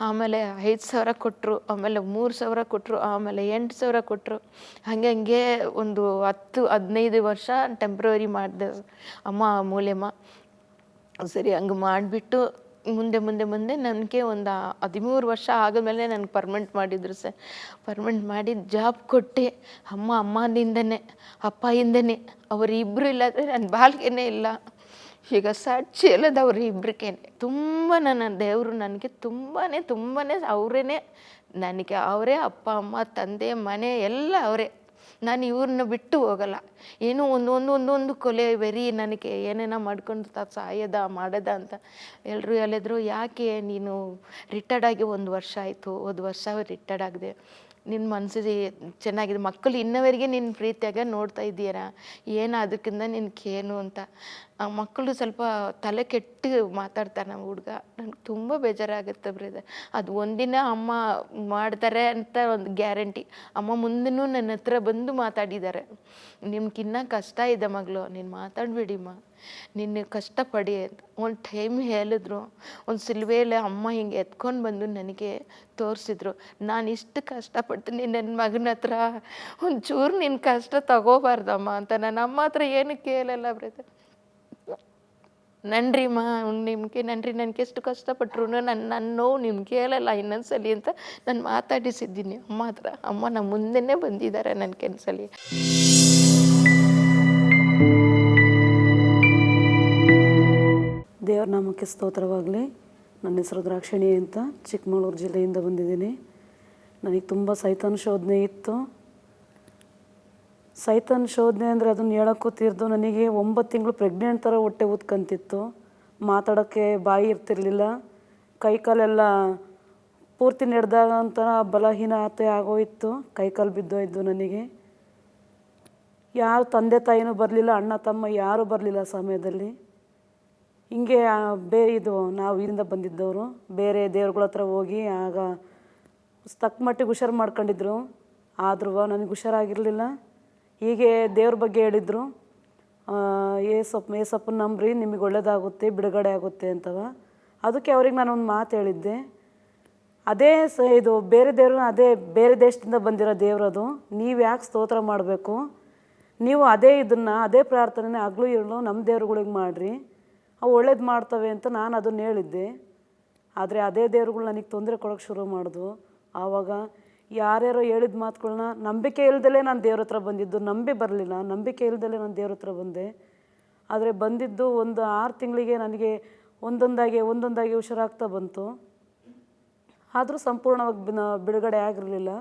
ಆಮೇಲೆ 5,000 ಕೊಟ್ಟರು, ಆಮೇಲೆ 3,000 ಕೊಟ್ಟರು, ಆಮೇಲೆ 8,000 ಕೊಟ್ಟರು. ಹಾಗೆ ಒಂದು 10-15 ವರ್ಷ ಟೆಂಪ್ರವರಿ ಮಾಡಿದೆ ಅಮ್ಮ ಮೂಲೆಮ್ಮ. ಸರಿ, ಹಂಗೆ ಮಾಡಿಬಿಟ್ಟು ಮುಂದೆ ನನಗೆ ಒಂದು 13 ವರ್ಷ ಆದಮೇಲೆ ನನಗೆ ಪರ್ಮನೆಂಟ್ ಮಾಡಿದ್ರು ಸರ್. ಪರ್ಮನೆಂಟ್ ಮಾಡಿ ಜಾಬ್ ಕೊಟ್ಟು ಅಮ್ಮನಿಂದನೇ ಅಪ್ಪಯಿಂದನೇ, ಅವರಿಬ್ಬರು ಇಲ್ಲಾಂದರೆ ನನ್ನ ಬಾಳ್ಗೆನೇ ಇಲ್ಲ. ಈಗ ಸಾಕ್ಷಿ ಹೇಳೋದು ಅವರಿಬ್ಬರಿಗೇ. ತುಂಬ ನನ್ನ ದೇವರು ನನಗೆ ತುಂಬಾ ಅವರೇ ನನಗೆ, ಅವರೇ ಅಪ್ಪ ಅಮ್ಮ ತಂದೆ ಮನೆ ಎಲ್ಲ ಅವರೇ. ನಾನು ಇವ್ರನ್ನ ಬಿಟ್ಟು ಹೋಗಲ್ಲ. ಏನೋ ಒಂದು ಕೊಲೆ ಬೆರಿ ನನಗೆ ಏನೇನೋ ಮಾಡ್ಕೊಂಡು ಸಾಯೋದ ಮಾಡೋದ ಅಂತ ಎಲ್ಲರೂ ಹೇಳಿದ್ರು. ಯಾಕೆ ನೀನು ರಿಟೈರ್ಡ್ ಆಗಿ 1 ವರ್ಷ ಆಯಿತು, ಹೋದ ವರ್ಷ ರಿಟೈರ್ಡ್ ಆಗಿದೆ, ನಿನ್ನ ಮನಸ್ಸಿಗೆ ಚೆನ್ನಾಗಿದೆ, ಮಕ್ಕಳು ಇನ್ನವರೆಗೆ ನಿನ್ನ ಪ್ರೀತಿಯಾಗ ನೋಡ್ತಾ ಇದ್ದೀರಾ, ಏನು ಅದಕ್ಕಿಂತ ನಿನಗೇನು ಅಂತ. ಆ ಮಕ್ಕಳು ಸ್ವಲ್ಪ ತಲೆ ಕೆಟ್ಟು ಮಾತಾಡ್ತಾರೆ ನಮ್ಮ ಹುಡುಗ. ನನಗೆ ತುಂಬ ಬೇಜಾರಾಗುತ್ತೆ ಬ್ರದರ್. ಅದು ಒಂದಿನ ಅಮ್ಮ ಮಾಡ್ತಾರೆ ಅಂತ ಒಂದು ಗ್ಯಾರಂಟಿ. ಅಮ್ಮ ಮುಂದೆನೂ ನನ್ನ ಹತ್ರ ಬಂದು ಮಾತಾಡಿದ್ದಾರೆ, ನಿಮ್ಗಿನ್ನ ಕಷ್ಟ ಇದೆ ಮಗಳು, ನೀನು ಮಾತಾಡಬೇಡಿಮ್ಮ, ನಿನ್ನ ಕಷ್ಟಪಡಿ ಅಂತ. ಒಂದು ಟೈಮ್ ಹೇಳಿದ್ರು. ಒಂದು ಸಿಲ್ವೆಯಲ್ಲಿ ಅಮ್ಮ ಹಿಂಗೆ ಎತ್ಕೊಂಡು ಬಂದು ನನಗೆ ತೋರಿಸಿದ್ರು. ನಾನು ಇಷ್ಟು ಕಷ್ಟಪಡ್ತೀನಿ, ನನ್ನ ಮಗನ ಹತ್ರ ಒಂಚೂರು ನಿನ್ನ ಕಷ್ಟ ತಗೋಬಾರ್ದಮ್ಮ ಅಂತ. ನನ್ನ ಅಮ್ಮ ಹತ್ರ ಏನು ಕೇಳಲ್ಲ ಬ್ರದರ್. ನನ್ರಿಮ್ಮ, ನಿಮಗೆ ನನ್ರಿ, ನನಗೆ ಎಷ್ಟು ಕಷ್ಟಪಟ್ಟರು ನನ್ನ ನೋವು ನಿಮ್ಗೆ ಹೇಳಲ್ಲ ಇನ್ನೊಂದ್ಸಲಿ ಅಂತ ನಾನು ಮಾತಾಡಿಸಿದ್ದೀನಿ ಅಮ್ಮ ಹತ್ರ. ಅಮ್ಮ ನಮ್ಮ ಮುಂದೆನೇ ಬಂದಿದ್ದಾರೆ ನನ್ನ ಕೆಲಸಲ್ಲಿ. ದೇವರ ನಾಮಕ್ಕೆ ಸ್ತೋತ್ರವಾಗಲಿ. ನನ್ನ ಹೆಸರು ದ್ರಾಕ್ಷಿಣಿ ಅಂತ, ಚಿಕ್ಕಮಗಳೂರು ಜಿಲ್ಲೆಯಿಂದ ಬಂದಿದ್ದೀನಿ. ನನಗೆ ತುಂಬ ಸೈತಾನ ಶೋಧನೆ ಇತ್ತು. ಸೈತಾನ ಶೋಧನೆ ಅಂದರೆ ಅದನ್ನು ಹೇಳೋಕ್ಕೂ ತೀರ್ದು. ನನಗೆ 9 ತಿಂಗಳು ಪ್ರೆಗ್ನೆಂಟ್ ಥರ ಹೊಟ್ಟೆ ಊದ್ಕೊಂತಿತ್ತು. ಮಾತಾಡೋಕ್ಕೆ ಬಾಯಿ ಇರ್ತಿರ್ಲಿಲ್ಲ, ಕೈಕಾಲೆಲ್ಲ ಪೂರ್ತಿ ನಡೆದಾಗ ಒಂಥರ ಬಲಹೀನತೆ ಆಗೋಯಿತು, ಕೈಕಾಲು ಬಿದ್ದೋಯ್ತು ನನಗೆ. ಯಾರು ತಂದೆ ತಾಯಿನೂ ಬರಲಿಲ್ಲ, ಅಣ್ಣ ತಮ್ಮ ಯಾರೂ ಬರಲಿಲ್ಲ ಸಮಯದಲ್ಲಿ. ಹಿಂಗೆ ಇದು ನಾವು ಇಲ್ಲಿಂದ ಬಂದಿದ್ದವರು ಬೇರೆ ದೇವ್ರಗಳ ಹತ್ರ ಹೋಗಿ ಆಗ ತಕ್ಕ ಮಟ್ಟಿಗೆ ಹುಷಾರು ಮಾಡ್ಕೊಂಡಿದ್ರು. ಆದ್ರೂ ನನಗೆ ಹುಷಾರಾಗಿರಲಿಲ್ಲ. ಹೀಗೆ ದೇವ್ರ ಬಗ್ಗೆ ಹೇಳಿದರು, ಏಸಪ್ಪನ ನಂಬ್ರಿ, ನಿಮಗೆ ಒಳ್ಳೇದಾಗುತ್ತೆ, ಬಿಡುಗಡೆ ಆಗುತ್ತೆ ಅಂತವ. ಅದಕ್ಕೆ ಅವ್ರಿಗೆ ನಾನು ಒಂದು ಮಾತು ಹೇಳಿದ್ದೆ, ಅದೇ ಇದು ಬೇರೆ ದೇವ್ರನ್ನ, ಅದೇ ಬೇರೆ ದೇಶದಿಂದ ಬಂದಿರೋ ದೇವ್ರದು, ನೀವು ಯಾಕೆ ಸ್ತೋತ್ರ ಮಾಡಬೇಕು? ನೀವು ಅದೇ ಅದೇ ಪ್ರಾರ್ಥನೆ ಹಗಲು ಇರಲು ನಮ್ಮ ದೇವ್ರುಗಳಿಗೆ ಮಾಡಿರಿ, ಅವು ಒಳ್ಳೇದು ಮಾಡ್ತವೆ ಅಂತ ನಾನು ಅದನ್ನು ಹೇಳಿದ್ದೆ. ಆದರೆ ಅದೇ ದೇವ್ರುಗಳು ನನಗೆ ತೊಂದರೆ ಕೊಡೋಕ್ಕೆ ಶುರು ಮಾಡಿದ್ವು. ಆವಾಗ ಯಾರ್ಯಾರೋ ಹೇಳಿದ ಮಾತುಗಳನ್ನ ನಂಬಿಕೆ ಇಲ್ದಲೇ ನಾನು ದೇವ್ರ ಹತ್ರ ಬಂದಿದ್ದು, ನಂಬಿ ಬರಲಿಲ್ಲ, ನಂಬಿಕೆ ಇಲ್ದಲೇ ನಾನು ದೇವ್ರ ಹತ್ರ ಬಂದೆ. ಆದರೆ ಬಂದಿದ್ದು ಒಂದು 6 ತಿಂಗಳಿಗೆ ನನಗೆ ಒಂದೊಂದಾಗಿ ಹುಷಾರಾಗ್ತಾ ಬಂತು. ಆದರೂ ಸಂಪೂರ್ಣವಾಗಿ ಬಿಡುಗಡೆ ಆಗಿರಲಿಲ್ಲ.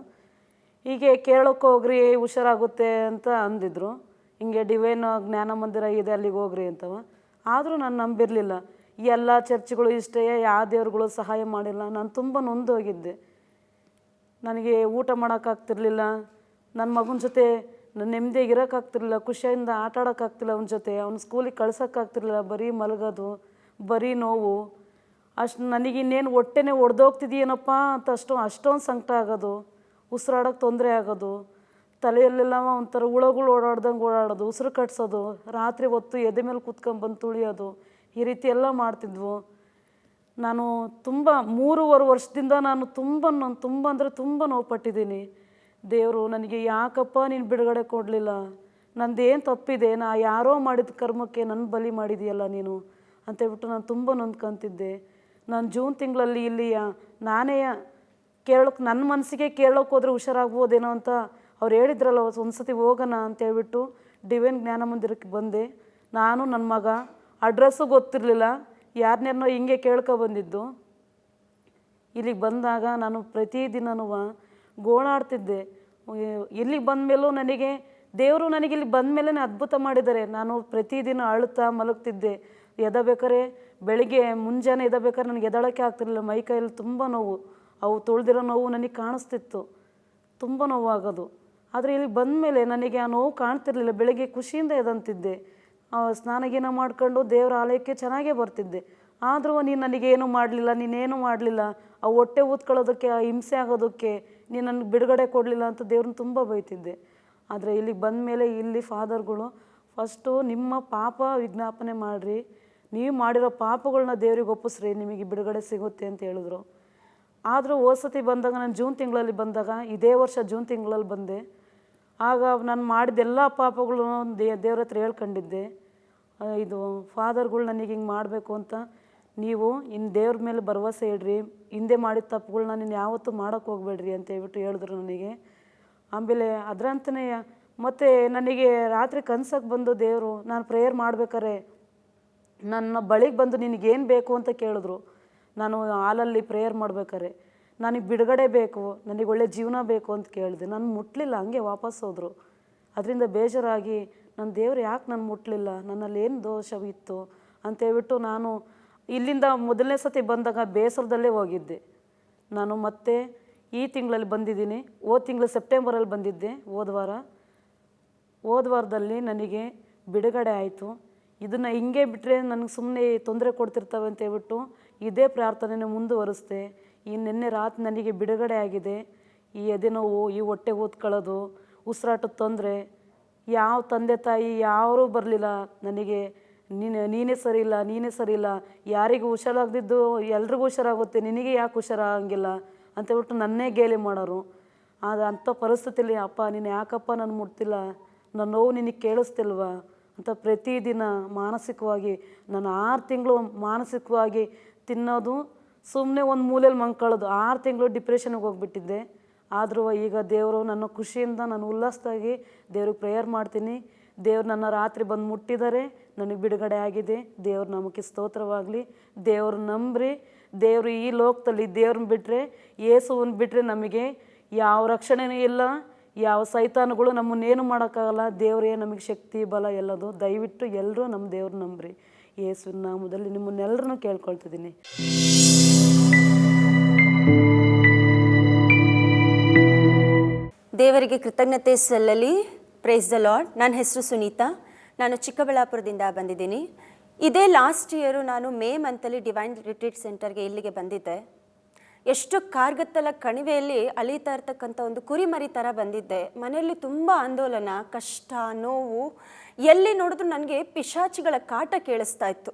ಹೀಗೆ ಕೇಳೋಕ್ಕೆ ಹೋಗ್ರಿ ಹುಷಾರಾಗುತ್ತೆ ಅಂತ ಅಂದಿದ್ರು. ಹಿಂಗೆ ಡಿವೈನ್ ಜ್ಞಾನ ಮಂದಿರ ಇದೆ, ಅಲ್ಲಿಗೆ ಹೋಗ್ರಿ ಅಂತವ. ಆದರೂ ನಾನು ನಂಬಿರಲಿಲ್ಲ. ಎಲ್ಲ ಚರ್ಚ್ಗಳು ಇಷ್ಟೇ, ಯಾವ ದೇವ್ರುಗಳು ಸಹಾಯ ಮಾಡಿಲ್ಲ. ನಾನು ತುಂಬ ನೊಂದೋಗಿದ್ದೆ. ನನಗೆ ಊಟ ಮಾಡೋಕ್ಕಾಗ್ತಿರ್ಲಿಲ್ಲ, ನನ್ನ ಮಗನ ಜೊತೆ ನಾನು ನೆಮ್ಮದಿಯಾಗಿ ಇರೋಕ್ಕಾಗ್ತಿರ್ಲಿಲ್ಲ, ಖುಷಿಯಿಂದ ಆಟ ಆಡೋಕ್ಕಾಗ್ತಿಲ್ಲ ಅವನ ಜೊತೆ, ಅವ್ನ ಸ್ಕೂಲಿಗೆ ಕಳ್ಸೋಕ್ಕಾಗ್ತಿರ್ಲಿಲ್ಲ. ಬರೀ ಮಲಗೋದು, ಬರೀ ನೋವು. ನನಗಿನ್ನೇನು ಹೊಟ್ಟೆನೇ ಒಡೆದೋಗ್ತಿದೆಯೇನಪ್ಪ ಅಂತ ಅಷ್ಟೊಂದು ಸಂಕಟ ಆಗೋದು, ಉಸಿರಾಡೋಕ್ಕೆ ತೊಂದರೆ ಆಗೋದು, ತಲೆಯಲ್ಲೆಲ್ಲ ಒಂಥರ ಹುಳಗಳು ಓಡಾಡ್ದಂಗೆ ಓಡಾಡೋದು, ಉಸಿರು ಕಟ್ಸೋದು, ರಾತ್ರಿ ಹೊತ್ತು ಎದೆ ಮೇಲೆ ಕೂತ್ಕೊಂಡ್ಬಂದು ತುಳಿಯೋದು, ಈ ರೀತಿ ಎಲ್ಲ ಮಾಡ್ತಿದ್ವು. ನಾನು ತುಂಬ 3.5 ವರ್ಷದಿಂದ ನಾನು ತುಂಬ ಅಂದರೆ ತುಂಬ ನೋವು ಪಟ್ಟಿದ್ದೀನಿ. ದೇವರು ನನಗೆ ಯಾಕಪ್ಪ ನೀನು ಬಿಡುಗಡೆ ಕೊಡಲಿಲ್ಲ? ನಂದೇನು ತಪ್ಪಿದೆ? ಯಾರೋ ಮಾಡಿದ ಕರ್ಮಕ್ಕೆ ನನ್ನ ಬಲಿ ಮಾಡಿದೆಯಲ್ಲ ನೀನು ಅಂತೇಳ್ಬಿಟ್ಟು ನಾನು ತುಂಬ ನೊಂದ್ಕೊಂತಿದ್ದೆ. ನಾನು ಜೂನ್ ತಿಂಗಳಲ್ಲಿ ಇಲ್ಲಿಯ ನಾನೇ ನನ್ನ ಮನಸ್ಸಿಗೆ ಕೇಳೋಕೆ ಹೋದರೆ ಹುಷಾರಾಗ್ಬೋದೇನೋ ಅಂತ ಅವ್ರು ಹೇಳಿದ್ರಲ್ಲ, ಒಂದು ಸತಿ ಹೋಗೋಣ ಅಂತೇಳ್ಬಿಟ್ಟು ಡಿವೈನ್ ಜ್ಞಾನ ಮಂದಿರಕ್ಕೆ ಬಂದೆ. ನಾನು ನನ್ನ ಮಗ, ಅಡ್ರೆಸ್ಸು ಗೊತ್ತಿರಲಿಲ್ಲ, ಯಾರನ್ನೇನೋ ಹಿಂಗೆ ಬಂದಿದ್ದು. ಇಲ್ಲಿಗೆ ಬಂದಾಗ ನಾನು ಪ್ರತಿದಿನನೂ ಗೋಳಾಡ್ತಿದ್ದೆ. ಇಲ್ಲಿಗೆ ಬಂದಮೇಲೂ ದೇವರು ನನಗೆ ಇಲ್ಲಿ ಬಂದಮೇಲೆ ಅದ್ಭುತ ಮಾಡಿದ್ದಾರೆ. ನಾನು ಪ್ರತಿದಿನ ಅಳುತ್ತಾ ಮಲಗ್ತಿದ್ದೆ. ಎದಬೇಕಾರೆ ಬೆಳಿಗ್ಗೆ ಮುಂಜಾನೆ ಎದಬೇಕಾದ್ರೆ ನನಗೆ ಎದಳಕ್ಕೆ ಆಗ್ತಿರಲಿಲ್ಲ. ಮೈಕೈಯಲ್ಲಿ ತುಂಬ ನೋವು, ಅವು ತುಳಿದಿರೋ ನೋವು ನನಗೆ ಕಾಣಿಸ್ತಿತ್ತು, ತುಂಬ ನೋವಾಗೋದು. ಆದರೆ ಇಲ್ಲಿಗೆ ಬಂದಮೇಲೆ ನನಗೆ ಆ ನೋವು ಕಾಣ್ತಿರ್ಲಿಲ್ಲ. ಬೆಳಗ್ಗೆ ಖುಷಿಯಿಂದ ಎದಂತಿದ್ದೆ, ಸ್ನಾನಗೀನ ಮಾಡ್ಕೊಂಡು ದೇವರ ಆಲಯಕ್ಕೆ ಚೆನ್ನಾಗೇ ಬರ್ತಿದ್ದೆ. ಆದರೂ ನೀನು ನನಗೇನು ಮಾಡಲಿಲ್ಲ, ನೀನೇನು ಮಾಡಲಿಲ್ಲ, ಆ ಹೊಟ್ಟೆ ಊದ್ಕೊಳ್ಳೋದಕ್ಕೆ, ಆ ಹಿಂಸೆ ಆಗೋದಕ್ಕೆ ನೀನು ನನಗೆ ಬಿಡುಗಡೆ ಕೊಡಲಿಲ್ಲ ಅಂತ ದೇವ್ರನ್ನ ತುಂಬ ಬೈತಿದ್ದೆ. ಆದರೆ ಇಲ್ಲಿಗೆ ಬಂದಮೇಲೆ ಇಲ್ಲಿ ಫಾದರ್ಗಳು ಫಸ್ಟು ನಿಮ್ಮ ಪಾಪ ವಿಜ್ಞಾಪನೆ ಮಾಡಿರಿ, ನೀವು ಮಾಡಿರೋ ಪಾಪಗಳನ್ನ ದೇವ್ರಿಗೆ ಒಪ್ಪಿಸ್ರಿ, ನಿಮಗೆ ಬಿಡುಗಡೆ ಸಿಗುತ್ತೆ ಅಂತ ಹೇಳಿದ್ರು. ಆದರೂ ಹೋದ್ಸತಿ ಬಂದಾಗ, ನಾನು ಜೂನ್ ತಿಂಗಳಲ್ಲಿ ಬಂದಾಗ, ಇದೇ ವರ್ಷ ಜೂನ್ ತಿಂಗಳಲ್ಲಿ ಬಂದೆ. ಆಗ ನಾನು ಮಾಡಿದ್ದೆಲ್ಲ ಪಾಪಗಳು ದೇವ್ರ ಹತ್ರ ಹೇಳ್ಕೊಂಡಿದ್ದೆ. ಇದು ಫಾದರ್ಗಳು ನನಗೆ ಹಿಂಗೆ ಮಾಡಬೇಕು ಅಂತ, ನೀವು ಇನ್ನು ದೇವ್ರ ಮೇಲೆ ಭರವಸೆ ಇಡ್ರಿ, ಹಿಂದೆ ಮಾಡಿದ ತಪ್ಪುಗಳನ್ನ ನೀನು ಯಾವತ್ತೂ ಮಾಡೋಕ್ಕೆ ಹೋಗ್ಬೇಡ್ರಿ ಅಂತ ಹೇಳ್ಬಿಟ್ಟು ಹೇಳಿದ್ರು ನನಗೆ. ಆಮೇಲೆ ಅದರಂತನೇ ಮತ್ತು ನನಗೆ ರಾತ್ರಿ ಕನ್ಸಕ್ಕೆ ಬಂದು ದೇವರು, ನಾನು ಪ್ರೇಯರ್ ಮಾಡ್ಬೇಕಾರೆ ನನ್ನ ಬಳಿಗೆ ಬಂದು ನಿನಗೇನು ಬೇಕು ಅಂತ ಕೇಳಿದ್ರು. ನಾನು ಹಾಲಲ್ಲಿ ಪ್ರೇಯರ್ ಮಾಡ್ಬೇಕಾರೆ ನನಗೆ ಬಿಡುಗಡೆ ಬೇಕು, ನನಗೆ ಒಳ್ಳೆ ಜೀವನ ಬೇಕು ಅಂತ ಕೇಳಿದೆ. ನಾನು ಮುಟ್ಟಲಿಲ್ಲ, ಹಂಗೆ ವಾಪಸ್ ಹೋದರು. ಅದರಿಂದ ಬೇಜಾರಾಗಿ ನನ್ನ ದೇವ್ರು ಯಾಕೆ ನಾನು ಮುಟ್ಟಲಿಲ್ಲ, ನನ್ನಲ್ಲಿ ಏನು ದೋಷವಿತ್ತು ಅಂತೇಳ್ಬಿಟ್ಟು ನಾನು ಇಲ್ಲಿಂದ ಮೊದಲನೇ ಸತಿ ಬಂದಾಗ ಬೇಸರದಲ್ಲೇ ಹೋಗಿದ್ದೆ. ನಾನು ಮತ್ತೆ ಈ ತಿಂಗಳಲ್ಲಿ ಬಂದಿದ್ದೀನಿ. ಹೋದ ತಿಂಗಳು ಸೆಪ್ಟೆಂಬರಲ್ಲಿ ಬಂದಿದ್ದೆ, ಹೋದ ವಾರದಲ್ಲಿ ನನಗೆ ಬಿಡುಗಡೆ ಆಯಿತು. ಇದನ್ನು ಹಿಂಗೆ ಬಿಟ್ಟರೆ ನನಗೆ ಸುಮ್ಮನೆ ತೊಂದರೆ ಕೊಡ್ತಿರ್ತವೆ ಅಂತ ಹೇಳ್ಬಿಟ್ಟು ಇದೇ ಪ್ರಾರ್ಥನೆನ ಮುಂದುವರಿಸ್ದೆ. ಈ ನಿನ್ನೆ ರಾತ್ರಿ ನನಗೆ ಬಿಡುಗಡೆ ಆಗಿದೆ. ಈ ಎದೆ ನೋವು, ಈ ಹೊಟ್ಟೆ ಊದ್ಕೊಳ್ಳೋದು, ಉಸಿರಾಟದ ತೊಂದರೆ, ಯಾವ ತಂದೆ ತಾಯಿ ಯಾರೂ ಬರಲಿಲ್ಲ ನನಗೆ. ನೀನೇ ಸರಿ ಇಲ್ಲ, ಯಾರಿಗೂ ಹುಷಾರಾಗದಿದ್ದು ಎಲ್ರಿಗೂ ಹುಷಾರಾಗುತ್ತೆ, ನಿನಗೆ ಯಾಕೆ ಹುಷಾರಾಗಂಗಿಲ್ಲ ಅಂತೇಳ್ಬಿಟ್ಟು ನನ್ನೇ ಗೇಲಿ ಮಾಡೋರು. ಅಂಥ ಪರಿಸ್ಥಿತಿಯಲ್ಲಿ, ಅಪ್ಪ ನೀನು ಯಾಕಪ್ಪ ನಾನು ಮುಟ್ತಿಲ್ಲ, ನನ್ನ ನೋವು ನಿನಗೆ ಕೇಳಿಸ್ತಿಲ್ವಾ ಅಂತ ಪ್ರತಿದಿನ ಮಾನಸಿಕವಾಗಿ ನಾನು 6 ತಿಂಗಳು ಮಾನಸಿಕವಾಗಿ ತಿನ್ನೋದು, ಸುಮ್ಮನೆ ಒಂದು ಮೂಲೆಯಲ್ಲಿ ಮಂಕೊಳ್ಳೋದು. 6 ತಿಂಗಳು ಡಿಪ್ರೆಷನ್ಗೆ ಹೋಗ್ಬಿಟ್ಟಿದ್ದೆ. ಆದರೂ ಈಗ ದೇವರು ನನ್ನ ಖುಷಿಯಿಂದ ನಾನು ಉಲ್ಲಾಸವಾಗಿ ದೇವ್ರಿಗೆ ಪ್ರೇಯರ್ ಮಾಡ್ತೀನಿ. ದೇವ್ರು ನನ್ನ ರಾತ್ರಿ ಬಂದು ಮುಟ್ಟಿದ್ದಾರೆ, ನನಗೆ ಬಿಡುಗಡೆ ಆಗಿದೆ. ದೇವ್ರ ನಮಗೆ ಸ್ತೋತ್ರವಾಗಲಿ. ದೇವ್ರು ನಂಬ್ರಿ. ದೇವರು ಈ ಲೋಕದಲ್ಲಿ ದೇವ್ರನ್ನ ಬಿಟ್ಟರೆ, ಯೇಸುವನ್ನು ಬಿಟ್ಟರೆ ನಮಗೆ ಯಾವ ರಕ್ಷಣೆಯೂ ಇಲ್ಲ, ಯಾವ ಸೈತಾನುಗಳು ನಮ್ಮನ್ನೇನು ಮಾಡೋಕ್ಕಾಗಲ್ಲ. ದೇವರೇ ನಮಗೆ ಶಕ್ತಿ ಬಲ ಎಲ್ಲದು. ದಯವಿಟ್ಟು ಎಲ್ಲರೂ ನಮ್ಮ ದೇವ್ರ ನಂಬ್ರಿ. ಯೇಸುವಿನ ನಾಮದಲ್ಲಿ ನಿಮ್ಮನ್ನೆಲ್ಲರನ್ನೂ ಕೇಳ್ಕೊಳ್ತಿದ್ದೀನಿ. ದೇವರಿಗೆ ಕೃತಜ್ಞತೆ ಸಲ್ಲಲಿ. Praise the lord. ನನ್ನ ಹೆಸರು ಸುನೀತಾ, ನಾನು ಚಿಕ್ಕಬಳ್ಳಾಪುರದಿಂದ ಬಂದಿದ್ದೀನಿ. ಇದೇ ಲಾಸ್ಟ್ ಇಯರು ನಾನು ಮೇ ಮಂತಲ್ಲಿ ಡಿವೈನ್ ರಿಟ್ರೀಟ್ ಸೆಂಟರ್ಗೆ ಇಲ್ಲಿಗೆ ಬಂದಿದ್ದೆ. ಎಷ್ಟು ಕಾರ್ಗತ್ತಲ ಕಣಿವೆಯಲ್ಲಿ ಅಳೀತಾ ಇರ್ತಕ್ಕಂಥ ಒಂದು ಕುರಿಮರಿ ಥರ ಬಂದಿದ್ದೆ. ಮನೆಯಲ್ಲಿ ತುಂಬ ಆಂದೋಲನ, ಕಷ್ಟ, ನೋವು, ಎಲ್ಲಿ ನೋಡಿದ್ರು ನನಗೆ ಪಿಶಾಚಿಗಳ ಕಾಟ ಕೇಳಿಸ್ತಾ ಇತ್ತು.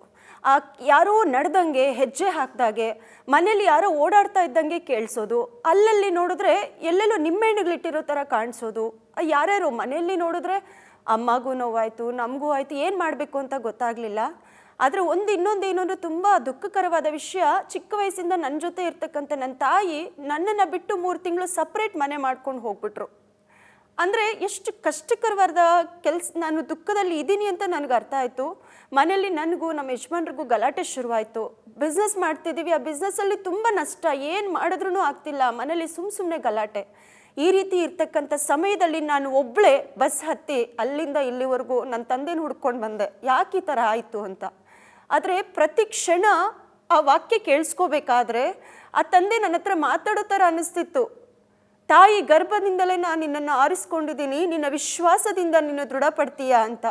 ಯಾರೋ ನಡೆದಂಗೆ, ಹೆಜ್ಜೆ ಹಾಕಿದಾಗೆ, ಮನೇಲಿ ಯಾರೋ ಓಡಾಡ್ತಾ ಇದ್ದಂಗೆ ಕೇಳಿಸೋದು. ಅಲ್ಲಲ್ಲಿ ನೋಡಿದ್ರೆ ಎಲ್ಲೆಲ್ಲೋ ನಿಂಬೆಹಣ್ಣುಗಳಿಟ್ಟಿರೋ ಥರ ಕಾಣಿಸೋದು. ಯಾರ್ಯಾರು ಮನೆಯಲ್ಲಿ ನೋಡಿದ್ರೆ ಅಮ್ಮಗೂ ನೋವಾಯಿತು, ನಮಗೂ ಆಯಿತು, ಏನು ಮಾಡಬೇಕು ಅಂತ ಗೊತ್ತಾಗಲಿಲ್ಲ. ಆದರೆ ಇನ್ನೊಂದು ತುಂಬ ದುಃಖಕರವಾದ ವಿಷಯ, ಚಿಕ್ಕ ವಯಸ್ಸಿಂದ ನನ್ನ ಜೊತೆ ಇರ್ತಕ್ಕಂಥ ನನ್ನ ತಾಯಿ ನನ್ನನ್ನು ಬಿಟ್ಟು 3 ತಿಂಗಳು ಸಪ್ರೇಟ್ ಮನೆ ಮಾಡ್ಕೊಂಡು ಹೋಗ್ಬಿಟ್ರು. ಅಂದರೆ ಎಷ್ಟು ಕಷ್ಟಕರವಾದ ಕೆಲಸ, ನಾನು ದುಃಖದಲ್ಲಿ ಇದ್ದೀನಿ ಅಂತ ನನಗೆ ಅರ್ಥ ಆಯಿತು. ಮನೇಲಿ ನನಗೂ ನಮ್ಮ ಯಜಮಾನ್ರಿಗೂ ಗಲಾಟೆ ಶುರುವಾಯಿತು. ಬಿಸ್ನೆಸ್ ಮಾಡ್ತಿದ್ದೀವಿ, ಆ ಬಿಸ್ನೆಸ್ಸಲ್ಲಿ ತುಂಬ ನಷ್ಟ, ಏನು ಮಾಡಿದ್ರೂ ಆಗ್ತಿಲ್ಲ, ಮನೇಲಿ ಸುಮ್ಮನೆ ಗಲಾಟೆ. ಈ ರೀತಿ ಇರ್ತಕ್ಕಂಥ ಸಮಯದಲ್ಲಿ ನಾನು ಒಬ್ಬಳೇ ಬಸ್ ಹತ್ತಿ ಅಲ್ಲಿಂದ ಇಲ್ಲಿವರೆಗೂ ನನ್ನ ತಂದೆನ ಹುಡ್ಕೊಂಡು ಬಂದೆ, ಯಾಕೆ ಈ ಥರ ಆಯಿತು ಅಂತ. ಆದರೆ ಪ್ರತಿ ಕ್ಷಣ ಆ ವಾಕ್ಯ ಕೇಳಿಸ್ಕೋಬೇಕಾದ್ರೆ ಆ ತಂದೆ ನನ್ನ ಹತ್ರ ಮಾತಾಡೋ ಥರ ಅನ್ನಿಸ್ತಿತ್ತು. ತಾಯಿ ಗರ್ಭದಿಂದಲೇ ನಾನು ನಿನ್ನನ್ನು ಆರಿಸ್ಕೊಂಡಿದ್ದೀನಿ, ನಿನ್ನ ವಿಶ್ವಾಸದಿಂದ ನೀನು ದೃಢಪಡ್ತೀಯಾ ಅಂತ.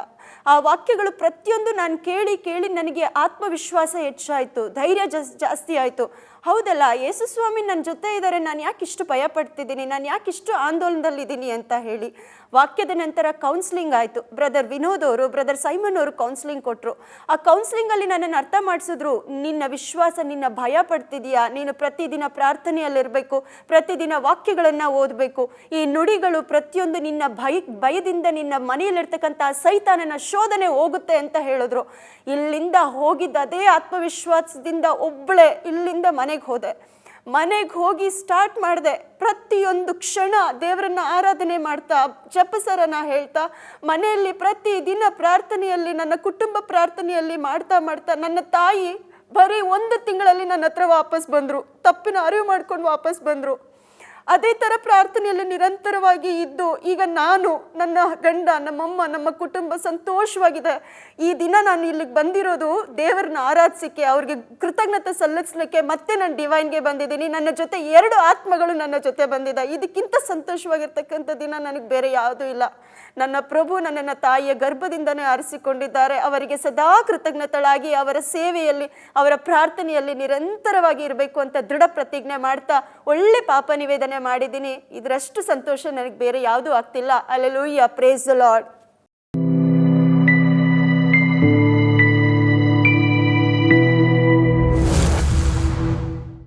ಆ ವಾಕ್ಯಗಳು ಪ್ರತಿಯೊಂದು ನಾನು ಕೇಳಿ ನನಗೆ ಆತ್ಮವಿಶ್ವಾಸ ಹೆಚ್ಚಾಯಿತು, ಧೈರ್ಯ ಜಾಸ್ತಿ ಆಯಿತು. ಹೌದಲ್ಲ, ಯೇಸು ಸ್ವಾಮಿ ನನ್ನ ಜೊತೆ ಇದ್ದಾರೆ, ನಾನು ಯಾಕಿಷ್ಟು ಭಯ ಪಡ್ತಿದ್ದೀನಿ, ನಾನು ಯಾಕಿಷ್ಟು ಆಂದೋಲನದಲ್ಲಿದ್ದೀನಿ ಅಂತ ಹೇಳಿ. ವಾಕ್ಯದ ನಂತರ ಕೌನ್ಸಿಲಿಂಗ್ ಆಯಿತು. ಬ್ರದರ್ ವಿನೋದ್ ಅವರು, ಬ್ರದರ್ ಸೈಮನ್ ಅವರು ಕೌನ್ಸಿಲಿಂಗ್ ಕೊಟ್ಟರು. ಆ ಕೌನ್ಸಿಲಿಂಗಲ್ಲಿ ನನ್ನನ್ನು ಅರ್ಥ ಮಾಡಿಸಿದ್ರು, ನಿನ್ನ ವಿಶ್ವಾಸ, ನಿನ್ನ ಭಯ ಪಡ್ತಿದೀಯಾ, ನೀನು ಪ್ರತಿದಿನ ಪ್ರಾರ್ಥನೆಯಲ್ಲಿರಬೇಕು, ಪ್ರತಿದಿನ ವಾಕ್ಯಗಳನ್ನು ಓದಬೇಕು. ಈ ನುಡಿಗಳು ಪ್ರತಿಯೊಂದು ನಿನ್ನ ಭಯದಿಂದ ನಿನ್ನ ಮನೆಯಲ್ಲಿರ್ತಕ್ಕಂಥ ಸೈತಾನನ ಶೋಧನೆ ಹೋಗುತ್ತೆ ಅಂತ ಹೇಳಿದ್ರು. ಇಲ್ಲಿಂದ ಹೋಗಿದ್ದ ಅದೇ ಆತ್ಮವಿಶ್ವಾಸದಿಂದ ಒಬ್ಬಳೇ ಇಲ್ಲಿಂದ ಮನೆಗೆ ಹೋಗಿ ಸ್ಟಾರ್ಟ್ ಮಾಡಿದೆ. ಪ್ರತಿಯೊಂದು ಕ್ಷಣ ದೇವರನ್ನ ಆರಾಧನೆ ಮಾಡ್ತಾ, ಜಪಸರನ ಹೇಳ್ತಾ, ಮನೆಯಲ್ಲಿ ಪ್ರತಿದಿನ ಪ್ರಾರ್ಥನೆಯಲ್ಲಿ, ನನ್ನ ಕುಟುಂಬ ಪ್ರಾರ್ಥನೆಯಲ್ಲಿ ಮಾಡ್ತಾ ನನ್ನ ತಾಯಿ ಬರೀ 1 ತಿಂಗಳಲ್ಲಿ ನನ್ನ ಹತ್ರ ವಾಪಸ್ ಬಂದರು. ತಪ್ಪಿನ ಅರಿವು ಮಾಡ್ಕೊಂಡು ವಾಪಸ್ ಬಂದರು. ಅದೇ ಥರ ಪ್ರಾರ್ಥನೆಯಲ್ಲಿ ನಿರಂತರವಾಗಿ ಇದ್ದು ಈಗ ನಾನು, ನನ್ನ ಗಂಡ, ನಮ್ಮಮ್ಮ, ನಮ್ಮ ಕುಟುಂಬ ಸಂತೋಷವಾಗಿದೆ. ಈ ದಿನ ನಾನು ಇಲ್ಲಿಗೆ ಬಂದಿರೋದು ದೇವರನ್ನ ಆರಾಧಿಸಲಿಕ್ಕೆ, ಅವ್ರಿಗೆ ಕೃತಜ್ಞತೆ ಸಲ್ಲಿಸಲಿಕ್ಕೆ. ಮತ್ತೆ ನಾನು ಡಿವೈನ್ಗೆ ಬಂದಿದ್ದೀನಿ. ನನ್ನ ಜೊತೆ 2 ಆತ್ಮಗಳು ನನ್ನ ಜೊತೆ ಬಂದಿದೆ. ಇದಕ್ಕಿಂತ ಸಂತೋಷವಾಗಿರ್ತಕ್ಕಂಥ ದಿನ ನನಗೆ ಬೇರೆ ಯಾವುದೂ ಇಲ್ಲ. ನನ್ನ ಪ್ರಭು ನನ್ನನ್ನು ತಾಯಿಯ ಗರ್ಭದಿಂದನೇ ಆರಿಸಿಕೊಂಡಿದ್ದಾರೆ. ಅವರಿಗೆ ಸದಾ ಕೃತಜ್ಞತಳಾಗಿ ಅವರ ಸೇವೆಯಲ್ಲಿ, ಅವರ ಪ್ರಾರ್ಥನೆಯಲ್ಲಿ ನಿರಂತರವಾಗಿ ಇರಬೇಕು ಅಂತ ದೃಢ ಪ್ರತಿಜ್ಞೆ ಮಾಡ್ತಾ ಒಳ್ಳೆ ಪಾಪ ನಿವೇದನೆ ಮಾಡಿದ್ದೀನಿ. ಇದರಷ್ಟು ಸಂತೋಷ ನನಗೆ ಬೇರೆ ಯಾವುದೂ ಆಗ್ತಿಲ್ಲ. Alleluia, praise the lord.